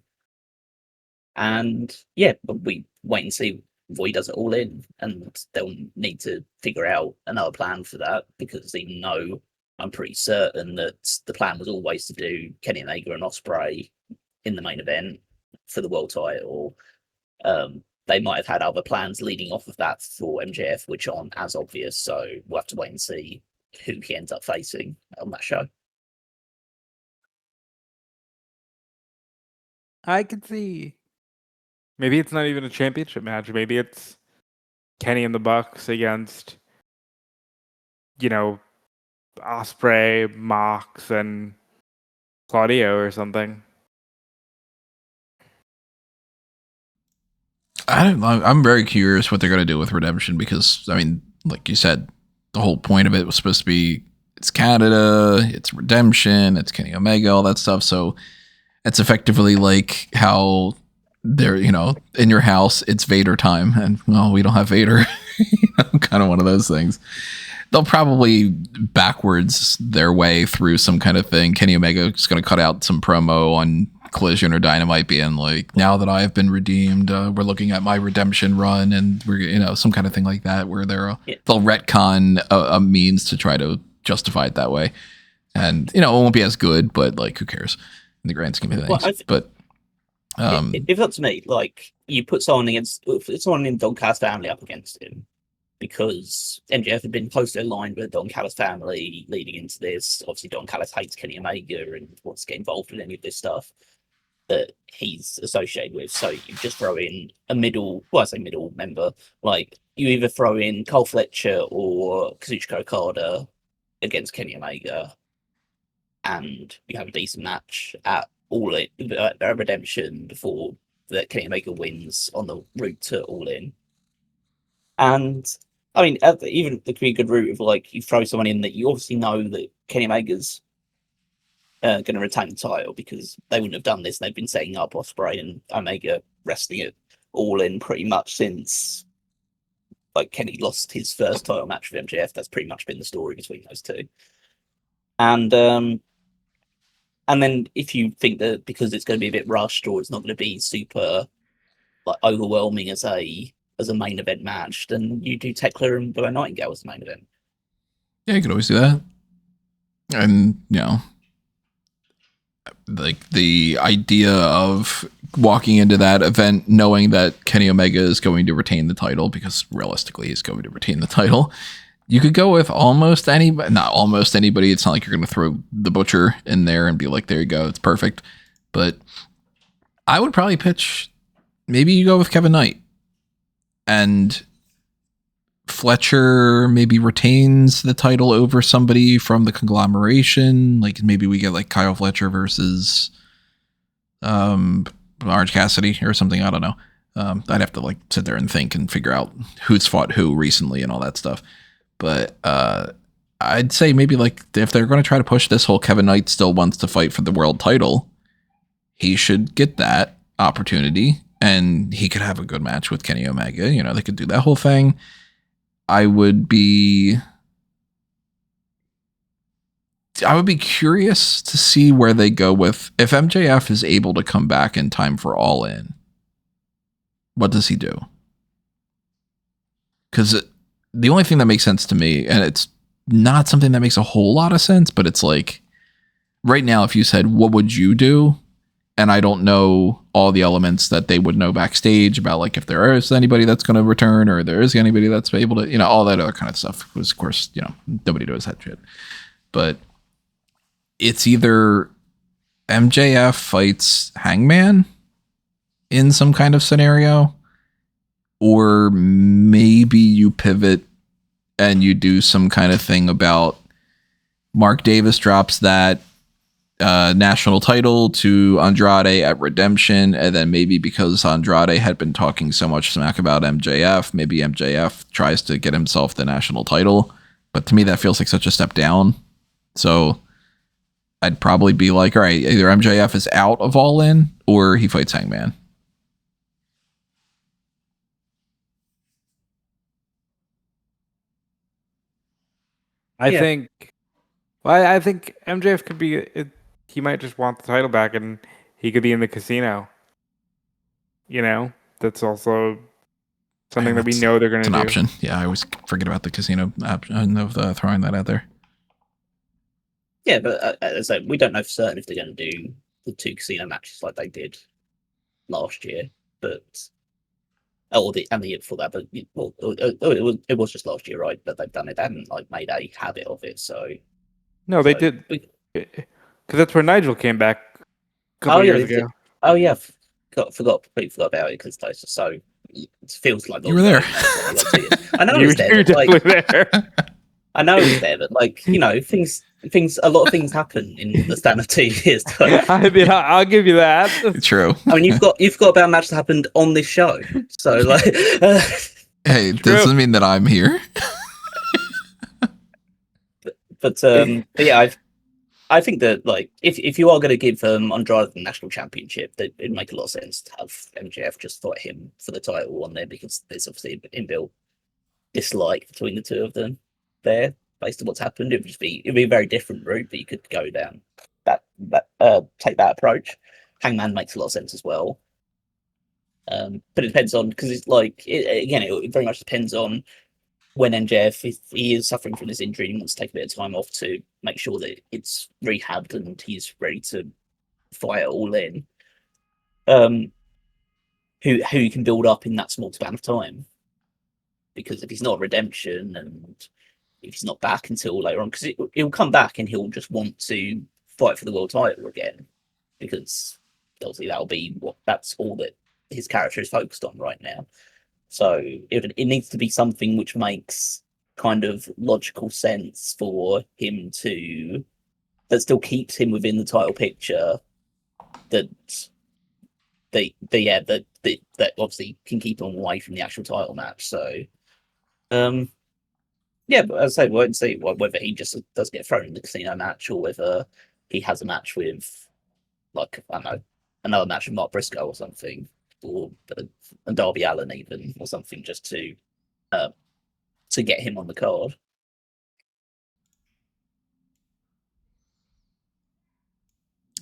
Speaker 2: And yeah, but we wait and see what he does at All In, and they'll need to figure out another plan for that, because even though I'm pretty certain that the plan was always to do Kenny Omega and Ospreay in the main event for the world title, they might have had other plans leading off of that for MJF, which aren't as obvious. So we'll have to wait and see who he ends up facing on that show.
Speaker 3: I could see. Maybe it's not even a championship match. Maybe it's Kenny and the Bucks against, Ospreay, Mox, and Claudio or something.
Speaker 1: I don't know. I'm very curious what they're going to do with Redemption, because, I mean, like you said, the whole point of it was supposed to be it's Canada, it's Redemption, it's Kenny Omega, all that stuff. So it's effectively like how they're, in your house, it's Vader time, and well, we don't have Vader. Kind of one of those things. They'll probably backwards their way through some kind of thing. Kenny Omega is going to cut out some promo on Collision or Dynamite being like, now that I have been redeemed, we're looking at my redemption run, and we're, some kind of thing like that, where they'll retcon a means to try to justify it that way. And, it won't be as good, but like, who cares in the grand scheme of things? But
Speaker 2: if up to me, like, you put someone in Don Callis family up against him, because MJF had been closely aligned with Don Callis family leading into this. Obviously, Don Callis hates Kenny Omega and wants to get involved in any of this stuff that he's associated with. So you just throw in a middle member. Like, you either throw in Karl Fletcher or Kazuchika Okada against Kenny Omega, and you have a decent match at All In, Redemption, before that Kenny Omega wins on the route to All In. And I mean, even there could be a good route of, like, you throw someone in that you obviously know that Kenny Omega's going to retain the title, because they wouldn't have done this. They've been setting up Ospreay and Omega wrestling it All In pretty much since, like, Kenny lost his first title match with MJF. That's pretty much been the story between those two. And then if you think that because it's going to be a bit rushed, or it's not going to be super, like, overwhelming as a main event match, then you do Tekla and Willow Nightingale as the main event.
Speaker 1: Yeah, you could always do that. And, like, the idea of walking into that event knowing that Kenny Omega is going to retain the title, because realistically he's going to retain the title, you could go with almost anybody. Not almost anybody. It's not like you're going to throw the Butcher in there and be like, there you go, it's perfect. But I would probably pitch, maybe you go with Kevin Knight, and Fletcher maybe retains the title over somebody from the conglomeration. Like, maybe we get like Kyle Fletcher versus Orange Cassidy or something. I don't know. I'd have to like sit there and think and figure out who's fought who recently and all that stuff. But I'd say maybe, like, if they're going to try to push this whole Kevin Knight still wants to fight for the world title, he should get that opportunity, and he could have a good match with Kenny Omega. They could do that whole thing. I would be curious to see where they go with, if MJF is able to come back in time for All In, what does he do? Because the only thing that makes sense to me, and it's not something that makes a whole lot of sense, but it's like, right now, if you said, what would you do? And I don't know all the elements that they would know backstage about, like, if there is anybody that's going to return, or there is anybody that's able to, all that other kind of stuff. Because, of course, nobody knows that shit. But it's either MJF fights Hangman in some kind of scenario, or maybe you pivot and you do some kind of thing about Mark Davis drops that national title to Andrade at Redemption, and then maybe because Andrade had been talking so much smack about MJF, maybe MJF tries to get himself the national title. But to me, that feels like such a step down. So I'd probably be like, all right, either MJF is out of All In or he fights Hangman.
Speaker 3: I think MJF could be. He might just want the title back, and he could be in the casino. That's also something that we know they're going to do.
Speaker 1: It's an option. Yeah, I always forget about the casino option of throwing that out there.
Speaker 2: Yeah, but so we don't know for certain if they're going to do the 2 casino matches like they did last year, but and the year before that. But it was just last year, right? That they've done it. They haven't made a habit of it. So
Speaker 3: no, they did, because that's where Nigel came back a couple years ago.
Speaker 2: Oh yeah, completely forgot about it because those are so. It feels like
Speaker 1: you were there.
Speaker 2: I know I was there.
Speaker 3: You were definitely there.
Speaker 2: I know I was there, but things. A lot of things happen in the span of 2 years.
Speaker 3: I mean, I'll give you that.
Speaker 1: True.
Speaker 2: I mean, you've got about a match that happened on this show, so
Speaker 1: hey, it doesn't mean that I'm here.
Speaker 2: but yeah, I think that if you are going to give Andrade the national championship, that it'd make a lot of sense to have MJF just fight him for the title on there, because there's obviously an inbuilt dislike between the two of them there based on what's happened. It'd be a very different route, but you could go down take that approach. Hangman makes a lot of sense as well. But it depends on, because it's it very much depends on when MJF, if he is suffering from this injury and wants to take a bit of time off to make sure that it's rehabbed and he's ready to fight All In, who you can build up in that small span of time. Because if he's not Redemption, and if he's not back until later on, because he'll come back and he'll just want to fight for the world title again, because obviously that's all that his character is focused on right now. So it needs to be something which makes kind of logical sense for him that still keeps him within the title picture, that obviously can keep him away from the actual title match. So yeah, but as I say, we'll wait and see whether he just does get thrown in the casino match, or whether he has a match with, I don't know, another match with Mark Briscoe or something, or Darby Allin even, or something, just to get him on the card.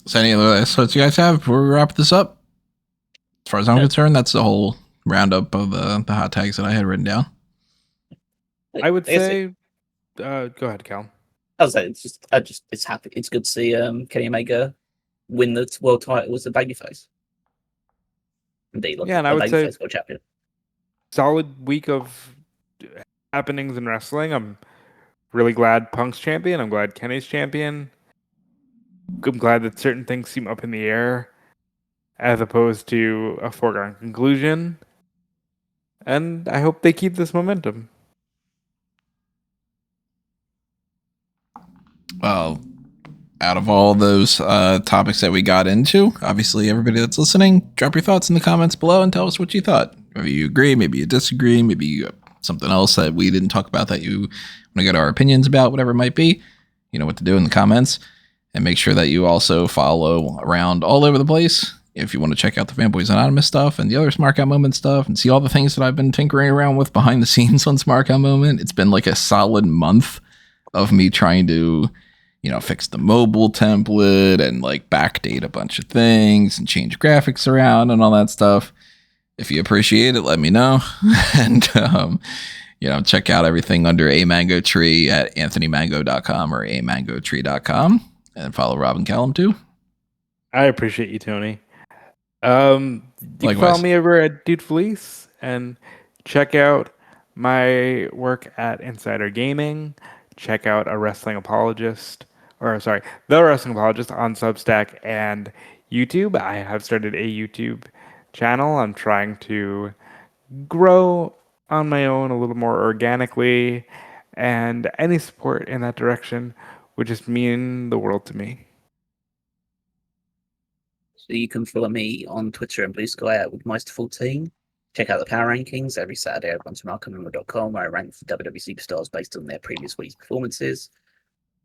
Speaker 1: So any other thoughts you guys have before we wrap this up? As far as I'm concerned, that's the whole roundup of the hot tags that I had written down.
Speaker 3: I would say, go ahead, Cal.
Speaker 2: I would say it's happy. It's good to see Kenny Omega win the world title as a babyface. Indeed,
Speaker 3: and I would say
Speaker 2: world champion.
Speaker 3: Solid week of happenings in wrestling. I'm really glad Punk's champion. I'm glad Kenny's champion. I'm glad that certain things seem up in the air, as opposed to a foregone conclusion. And I hope they keep this momentum.
Speaker 1: Well, out of all those topics that we got into, obviously everybody that's listening, drop your thoughts in the comments below and tell us what you thought. Maybe you agree, maybe you disagree, maybe you have something else that we didn't talk about that you want to get our opinions about, whatever it might be. You know what to do in the comments. And make sure that you also follow around all over the place. If you want to check out the Fanboys Anonymous stuff and the other Smark Out Moment stuff and see all the things that I've been tinkering around with behind the scenes on Smark Out Moment. It's been like a solid month of me trying to, fix the mobile template and backdate a bunch of things and change graphics around and all that stuff. If you appreciate it, let me know. And, check out everything under A Mango Tree at anthonymango.com or amangotree.com. And follow Rob and Callum too. I
Speaker 3: appreciate you, Tony. You can follow me over at Dude Felice and check out my work at Insider Gaming. Check out The Wrestling Apologist on Substack and YouTube. I have started a YouTube channel. I'm trying to grow on my own a little more organically, and any support in that direction would just mean the world to me.
Speaker 2: So you can follow me on Twitter and Blue Sky at Meister14. Check out the power rankings every Saturday over on smark.com, where I rank for WWE superstars based on their previous week's performances.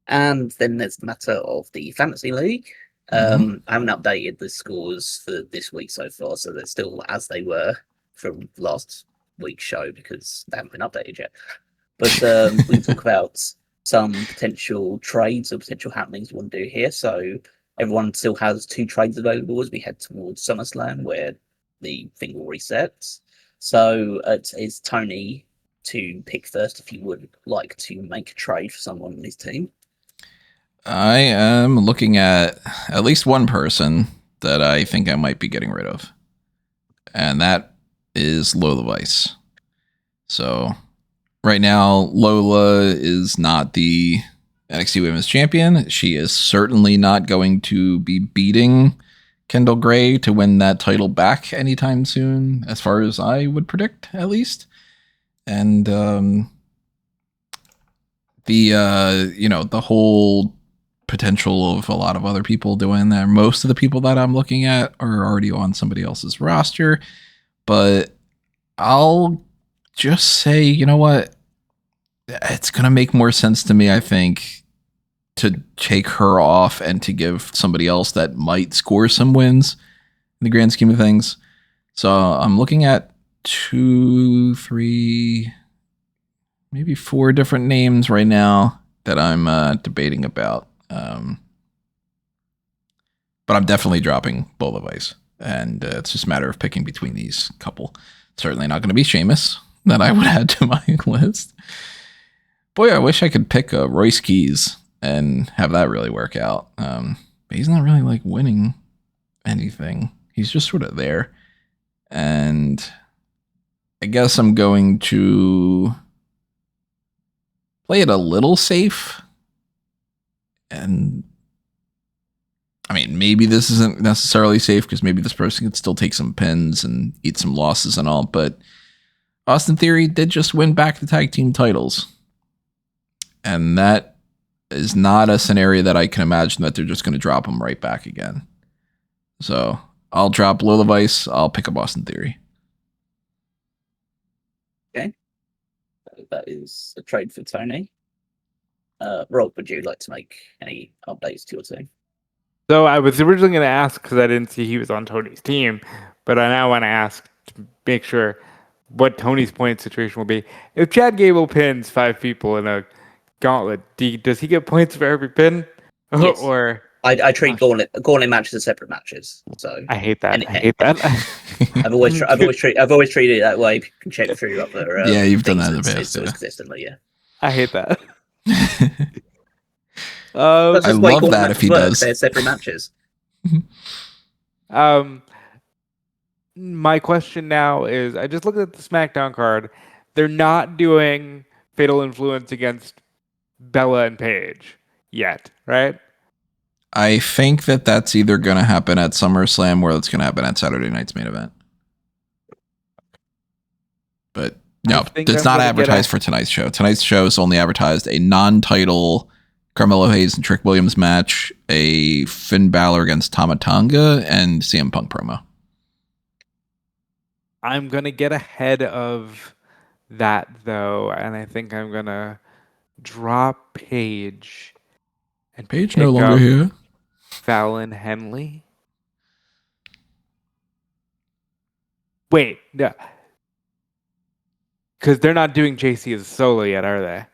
Speaker 2: And then there's the matter of the Fantasy League. I haven't updated the scores for this week so far, so they're still as they were from last week's show because they haven't been updated yet. But we talk about some potential trades or potential happenings we want to do here. So everyone still has 2 trades available as we head towards SummerSlam, where the thing will reset. So it is Tony to pick first if you would like to make a trade for someone in his team.
Speaker 1: I am looking at least one person that I think I might be getting rid of. And that is Lola Vice. So right now, Lola is not the NXT Women's Champion. She is certainly not going to be beating Kendall Gray to win that title back anytime soon, as far as I would predict, at least. And the whole potential of a lot of other people doing that. Most of the people that I'm looking at are already on somebody else's roster, but I'll just say, you know what? It's going to make more sense to me, I think, to take her off and to give somebody else that might score some wins in the grand scheme of things. So I'm looking at 2, 3, maybe 4 different names right now that I'm debating about. But I'm definitely dropping Lola Vice, and it's just a matter of picking between these couple. Certainly not going to be Sheamus that I would add to my list. Boy, I wish I could pick Royce Keys and have that really work out. But he's not really like winning anything. He's just sort of there. And I guess I'm going to play it a little safe. And I mean, maybe this isn't necessarily safe because maybe this person could still take some pins and eat some losses and all. But Austin Theory did just win back the tag team titles. And that is not a scenario that I can imagine that they're just going to drop them right back again. So I'll drop Lola Vice. I'll pick up Austin Theory.
Speaker 2: Okay. That is a trade for Tony. Rob, would you like to make any updates to your team?
Speaker 3: So I was originally going to ask because I didn't see he was on Tony's team, but I now want to ask to make sure what Tony's point situation will be. If Chad Gable pins 5 people in a gauntlet, does he get points for every pin?
Speaker 2: Yes.
Speaker 3: Or
Speaker 2: I treat gauntlet matches as separate matches. So
Speaker 3: I hate that. I hate that.
Speaker 2: I've always treated it that way. You can check through other.
Speaker 1: Yeah, you've done that in the past.
Speaker 2: Consistently, yeah.
Speaker 3: I hate that.
Speaker 1: I love that if he does.
Speaker 2: They're separate matches.
Speaker 3: My question now is, I just looked at the SmackDown card. They're not doing Fatal Influence against Bella and Paige yet, right?
Speaker 1: I think that's either going to happen at SummerSlam or it's going to happen at Saturday night's main event. But no, it's not advertised for tonight's show. Tonight's show is only advertised a non-title Carmelo Hayes and Trick Williams match, a Finn Balor against Tama Tonga, and CM Punk promo.
Speaker 3: I'm going to get ahead of that, though, and I think I'm going to drop Paige. And
Speaker 1: Paige no longer here.
Speaker 3: Fallon Henley. Wait, no. Because they're not doing JC as a solo yet, are they?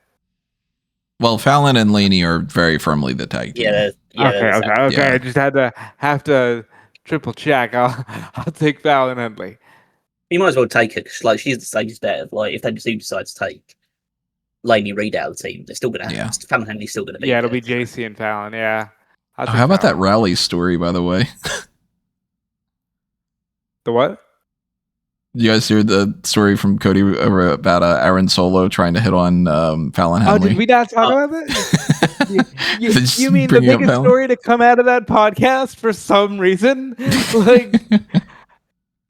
Speaker 1: Well, Fallon and Laney are very firmly the tag team.
Speaker 3: Okay.
Speaker 1: Yeah.
Speaker 3: I just have to triple check. I'll take Fallon Henley.
Speaker 2: You might as well take it. Like, she's the safest bet. Like, if they do decide to take Laney Reid out of the team, they're still going to have Fallon Henley's still going to be.
Speaker 3: Yeah, it'll be JC and Fallon. Yeah.
Speaker 1: How about that rally story, by the way?
Speaker 3: The what?
Speaker 1: You guys hear the story from Cody about Aaron Solo trying to hit on Fallon Henley?
Speaker 3: Oh, did we not talk about that? you mean the biggest story to come out of that podcast for some reason? Like,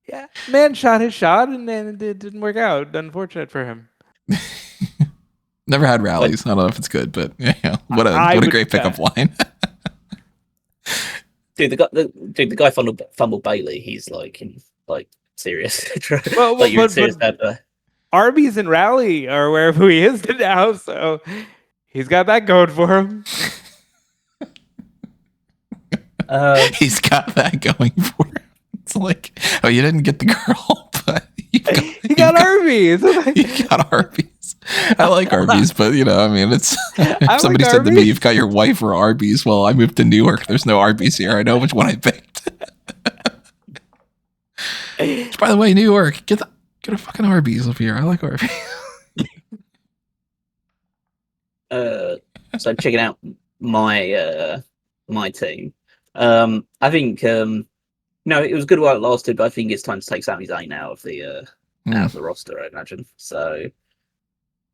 Speaker 3: yeah, man shot his shot and then it didn't work out. Unfortunate for him.
Speaker 1: Never had rallies. I don't know if it's good, but yeah, what a great pickup line.
Speaker 2: the guy fumbled Bailey. He's like serious.
Speaker 3: Well,
Speaker 2: like you're
Speaker 3: but
Speaker 2: serious
Speaker 3: Arby's and Rally are wherever he is now, so he's got that going for him.
Speaker 1: He's got that going for him. It's like, oh, you didn't get the girl, but you got
Speaker 3: Arby's.
Speaker 1: You got Arby's. I like Arby's, but I mean, it's if somebody
Speaker 3: like
Speaker 1: said to me,
Speaker 3: Arby's.
Speaker 1: "You've got your wife or Arby's." Well, I moved to New York. There's no Arby's here. I know which one I picked. By the way, New York, get a fucking Arby's up here. I like Arby's.
Speaker 2: So checking out my team. I think it was good while it lasted, but I think it's time to take Sami Zayn out of the roster, I imagine. So I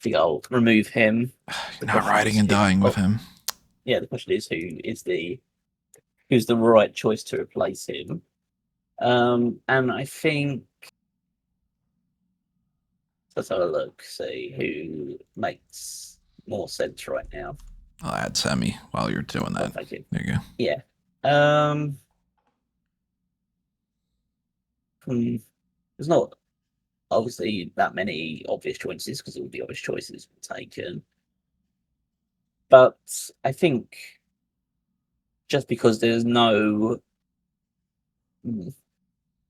Speaker 2: think I'll remove him.
Speaker 1: You're not riding and dying with him.
Speaker 2: Yeah, the question is who's the right choice to replace him. And I think let's have a look, see who makes more sense right now.
Speaker 1: I'll add Sami while you're doing that.
Speaker 2: Thank you.
Speaker 1: There you go.
Speaker 2: Yeah. There's not obviously that many obvious choices because all the obvious choices were taken. But I think just because there's no...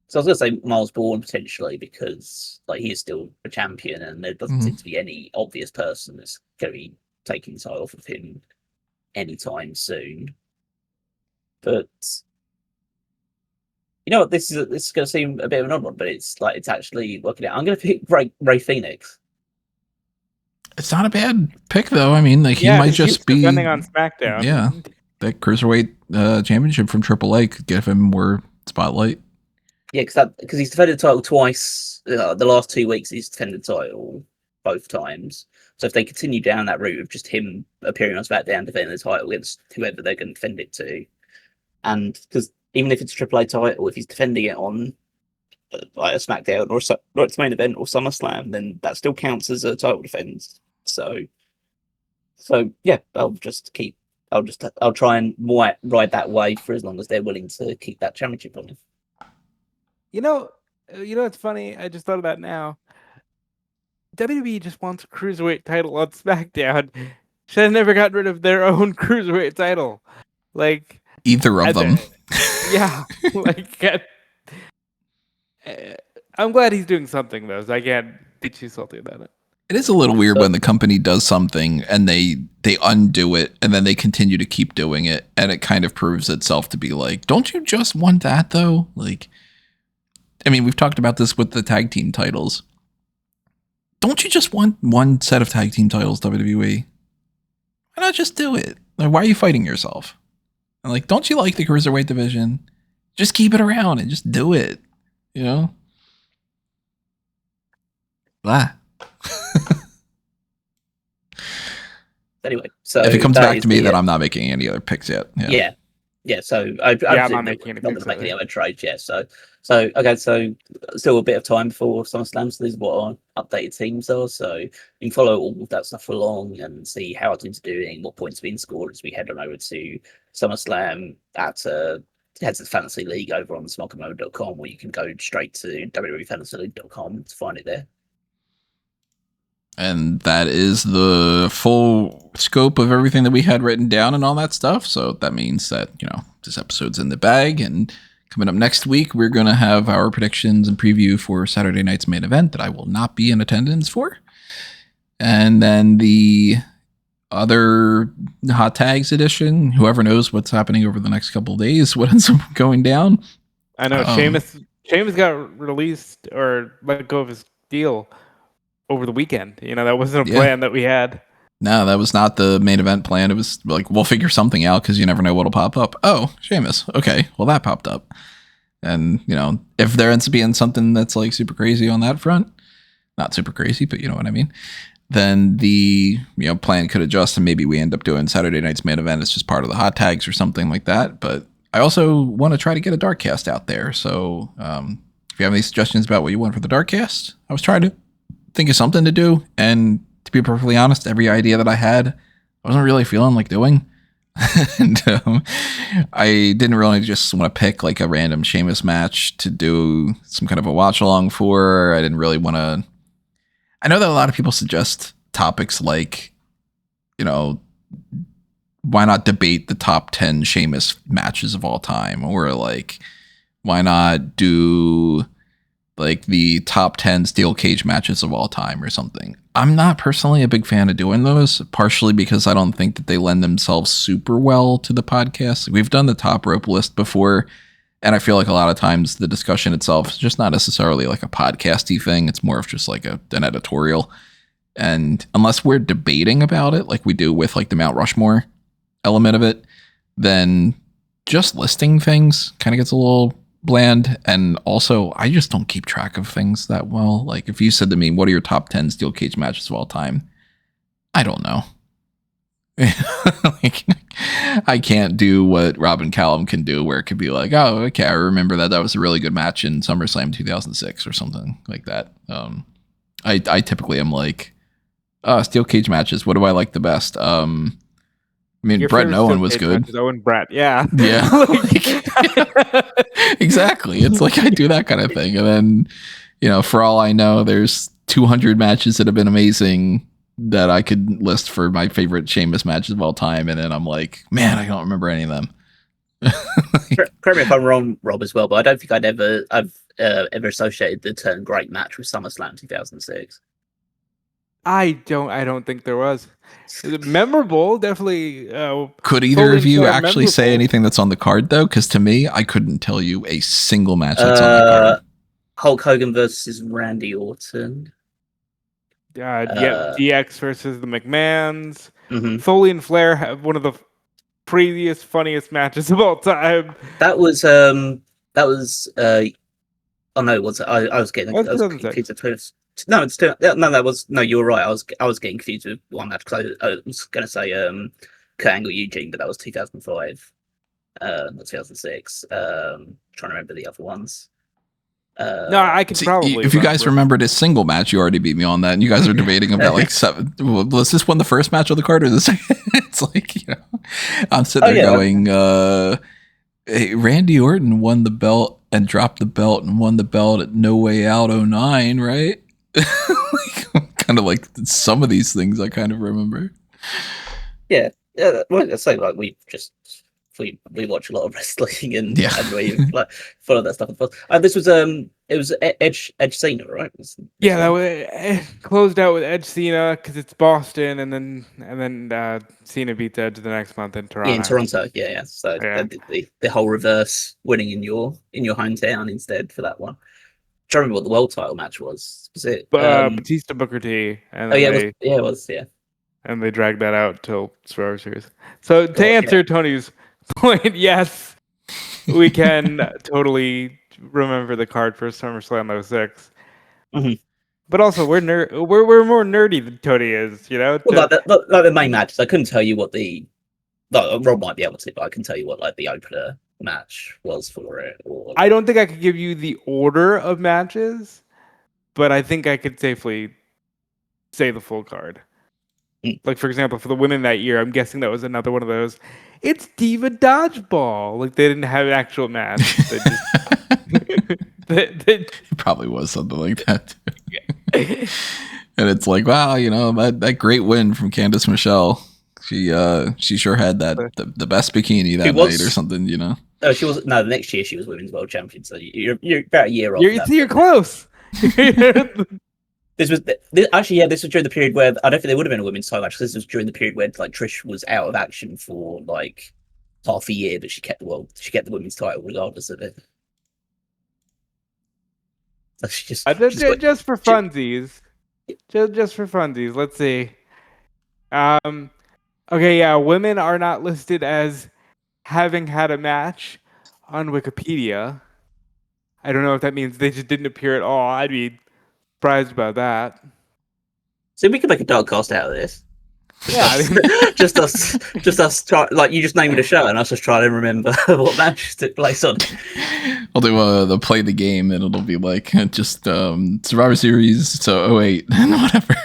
Speaker 2: So I was going to say Miles Bourne potentially because he is still a champion and there doesn't seem to be any obvious person that's going to be taking the title off of him anytime soon. But you know what? This is going to seem a bit of an odd one, but it's actually working out. I'm going to pick Ray Phoenix.
Speaker 1: It's not a bad pick though. I mean, he might just be
Speaker 3: defending on SmackDown.
Speaker 1: Yeah, that cruiserweight championship from AAA could give him more spotlight.
Speaker 2: Yeah, because he's defended the title twice. The last 2 weeks, he's defended the title both times. So if they continue down that route of just him appearing on SmackDown defending the title against whoever they're going to defend it to, and because even if it's a AAA title, if he's defending it on a SmackDown or its main event or SummerSlam, then that still counts as a title defense. So yeah, I'll try and ride that wave for as long as they're willing to keep that championship on him.
Speaker 3: You know, it's funny. I just thought of that now. WWE just wants a cruiserweight title on SmackDown. Should have never gotten rid of their own cruiserweight title.
Speaker 1: Either of them.
Speaker 3: Yeah. I'm glad he's doing something though. So I can't be too salty about it.
Speaker 1: It is a little weird when the company does something and they undo it and then they continue to keep doing it and it kind of proves itself to be don't you just want that though? I mean, we've talked about this with the tag team titles. Don't you just want one set of tag team titles, WWE? Why not just do it? Why are you fighting yourself? And don't you like the cruiserweight division? Just keep it around and just do it. Blah.
Speaker 2: Anyway, so
Speaker 1: if it comes back to me that I'm not making any other picks yet.
Speaker 2: Yeah. So I'm not making any other trades yet. So okay. So still a bit of time before SummerSlam. So this is what our updated teams are. So you can follow all of that stuff along and see how our teams are doing, what points are being scored as we head on over to SummerSlam at head to the Fantasy League over on smarkandmode.com, or you can go straight to www.fantasyleague.com to find it there.
Speaker 1: And that is the full scope of everything that we had written down and all that stuff. So that means that, this episode's in the bag. And coming up next week, we're going to have our predictions and preview for Saturday night's main event that I will not be in attendance for. And then the other Hot Tags edition, whoever knows what's happening over the next couple of days, what ends up going down.
Speaker 3: I know Sheamus got released or let go of his deal over the weekend. That wasn't a plan that we had.
Speaker 1: No, that was not the main event plan. It was we'll figure something out because you never know what'll pop up. Oh, Sheamus. Okay, well that popped up. And, if there ends up being something that's super crazy on that front, not super crazy, but you know what I mean, then the plan could adjust and maybe we end up doing Saturday night's main event. It's just part of the hot tags or something like that. But I also want to try to get a dark cast out there. So if you have any suggestions about what you want for the dark cast, I was trying to think of something to do, and to be perfectly honest, every idea that I had I wasn't really feeling like doing. And I didn't really just want to pick like a random Sheamus match to do some kind of a watch along for. I didn't really want to. I know that a lot of people suggest topics like, you know, why not debate the top 10 Sheamus matches of all time? Or like, why not do like the top 10 steel cage matches of all time or something? I'm not personally a big fan of doing those, partially because I don't think that they lend themselves super well to the podcast. We've done the top rope list before, and I feel like a lot of times the discussion itself is just not necessarily like a podcasty thing. It's more of just like an editorial. And unless we're debating about it, like we do with like the Mount Rushmore element of it, then just listing things kind of gets a little bland. And also, I just don't keep track of things that well. Like if you said to me, what are your top 10 steel cage matches of all time? I don't know. Like, I can't do what Robin Callum can do, where it could be like, oh, okay, I remember that was a really good match in SummerSlam 2006 or something like that. I typically am like, steel cage matches, what do I like the best? I mean,
Speaker 3: Your
Speaker 1: Brett and
Speaker 3: favorite
Speaker 1: Owen
Speaker 3: steel
Speaker 1: was
Speaker 3: cage
Speaker 1: good.
Speaker 3: match is Owen Brett, yeah.
Speaker 1: Yeah. Exactly. It's like I do that kind of thing. And then, you know, for all I know, there's 200 matches that have been amazing that I could list for my favorite Sheamus matches of all time. And then I'm like, man, I don't remember any of them.
Speaker 2: Correct me if I'm wrong, Rob, as well, but I don't think I've ever associated the term great match with SummerSlam 2006.
Speaker 3: I don't think there was. Memorable, definitely.
Speaker 1: Could either of you actually
Speaker 3: memorable.
Speaker 1: say anything that's on the card, though? Because to me, I couldn't tell you a single match that's on the card.
Speaker 2: Hulk Hogan versus Randy Orton.
Speaker 3: DX versus the McMahons.
Speaker 2: Mm-hmm.
Speaker 3: Foley and Flair have one of the previous funniest matches of all time.
Speaker 2: That was oh no, it was I was getting confused between. No, you were right. I was getting confused with one match because I was going to say Kurt Angle Eugene, but that was 2005, not 2006. Trying to remember the other ones.
Speaker 3: No, I can probably.
Speaker 1: If you guys remembered a single match, you already beat me on that, and you guys are debating about like seven. Was this one the first match of the card or the second? It's like, you know, I'm sitting there going, hey, Randy Orton won the belt and dropped the belt and won the belt at No Way Out 09, right? Like, kind of like some of these things I kind of remember.
Speaker 2: Yeah. Well, it's like we watch a lot of wrestling and we like follow that stuff. This was it was Edge Cena, right?
Speaker 3: Yeah, that was closed out with Edge Cena because it's Boston, and then Cena beats Edge the next month in Toronto.
Speaker 2: Yeah, in Toronto. Yeah. So the whole reverse, winning in your hometown instead for that one. I don't remember what the world title match was. Was it
Speaker 3: Batista Booker T? And
Speaker 2: it was.
Speaker 3: And they dragged that out till Survivor Series. So to answer Tony's point, yes, we can totally remember the card for SummerSlam 06.
Speaker 2: Mm-hmm.
Speaker 3: But also, we're more nerdy than Tony is, you know.
Speaker 2: Well, like the main matches, I couldn't tell you what Rob might be able to, but I can tell you what like the opener match was for it.
Speaker 3: I don't think I could give you the order of matches, but I think I could safely say the full card. Like, for example, for the women that year, I'm guessing that was another one of those. It's Diva Dodgeball. Like, they didn't have an actual match. It
Speaker 1: probably was something like that. And it's like, wow, you know, that great win from Candice Michelle. She sure had that the best bikini that night or something, you know.
Speaker 2: Oh, she was the next year she was women's world champion. So you're about a year off.
Speaker 3: You're close.
Speaker 2: This was during the period where I don't think there would have been a women's title match. This was during the period where like Trish was out of action for like half a year, but she kept the women's title regardless of it. So just
Speaker 3: for funsies. Just for funsies. Let's see. Okay, yeah, women are not listed as having had a match on Wikipedia. I don't know if that means they just didn't appear at all. I'd be surprised about that.
Speaker 2: So we could make a dark cast out of this.
Speaker 3: Yeah,
Speaker 2: just us try, like you just named a show and us just trying to remember what matches took place on.
Speaker 1: I'll do the play the game and it'll be like just Survivor Series so 08 and whatever.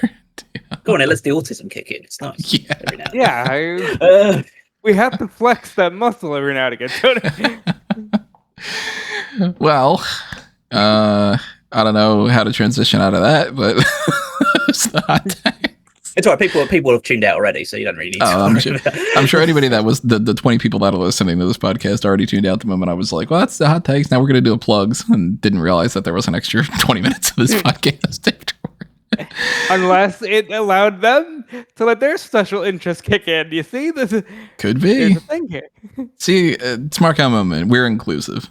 Speaker 2: Go on, let's the autism kick in. It's nice.
Speaker 1: Yeah.
Speaker 3: Every now and then. We have to flex that muscle every now and again, Tony.
Speaker 1: Well, I don't know how to transition out of that, but it's the hot take.
Speaker 2: It's all right. People have tuned out already, so you don't really need to.
Speaker 1: I'm sure anybody that was the 20 people that are listening to this podcast already tuned out the moment I was like, well, that's the hot takes. Now we're going to do a plugs, and didn't realize that there was an extra 20 minutes of this podcast.
Speaker 3: Unless it allowed them to let their special interest kick in. You see?
Speaker 1: Could be.
Speaker 3: There's a thing here.
Speaker 1: See, Smark moment. We're inclusive.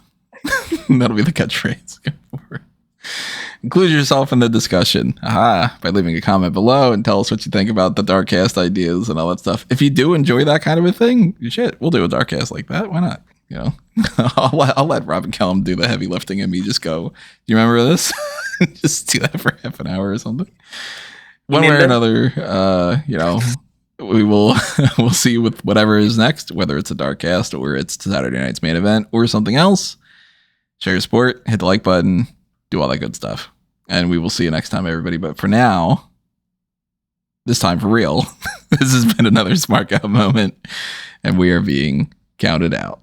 Speaker 1: That'll be the catchphrase going forward. Include yourself in the discussion by leaving a comment below and tell us what you think about the Darkcast ideas and all that stuff. If you do enjoy that kind of a thing, shit, we'll do a Darkcast like that. Why not? You know, I'll let Robin Kellum do the heavy lifting and me just go, do you remember this? Just do that for half an hour or something. One way or another, you know, we'll see with whatever is next, whether it's a Darkcast or it's Saturday night's main event or something else. Share your support, hit the like button, do all that good stuff. And we will see you next time, everybody. But for now, this time for real, this has been another Smart Out moment, and we are being counted out.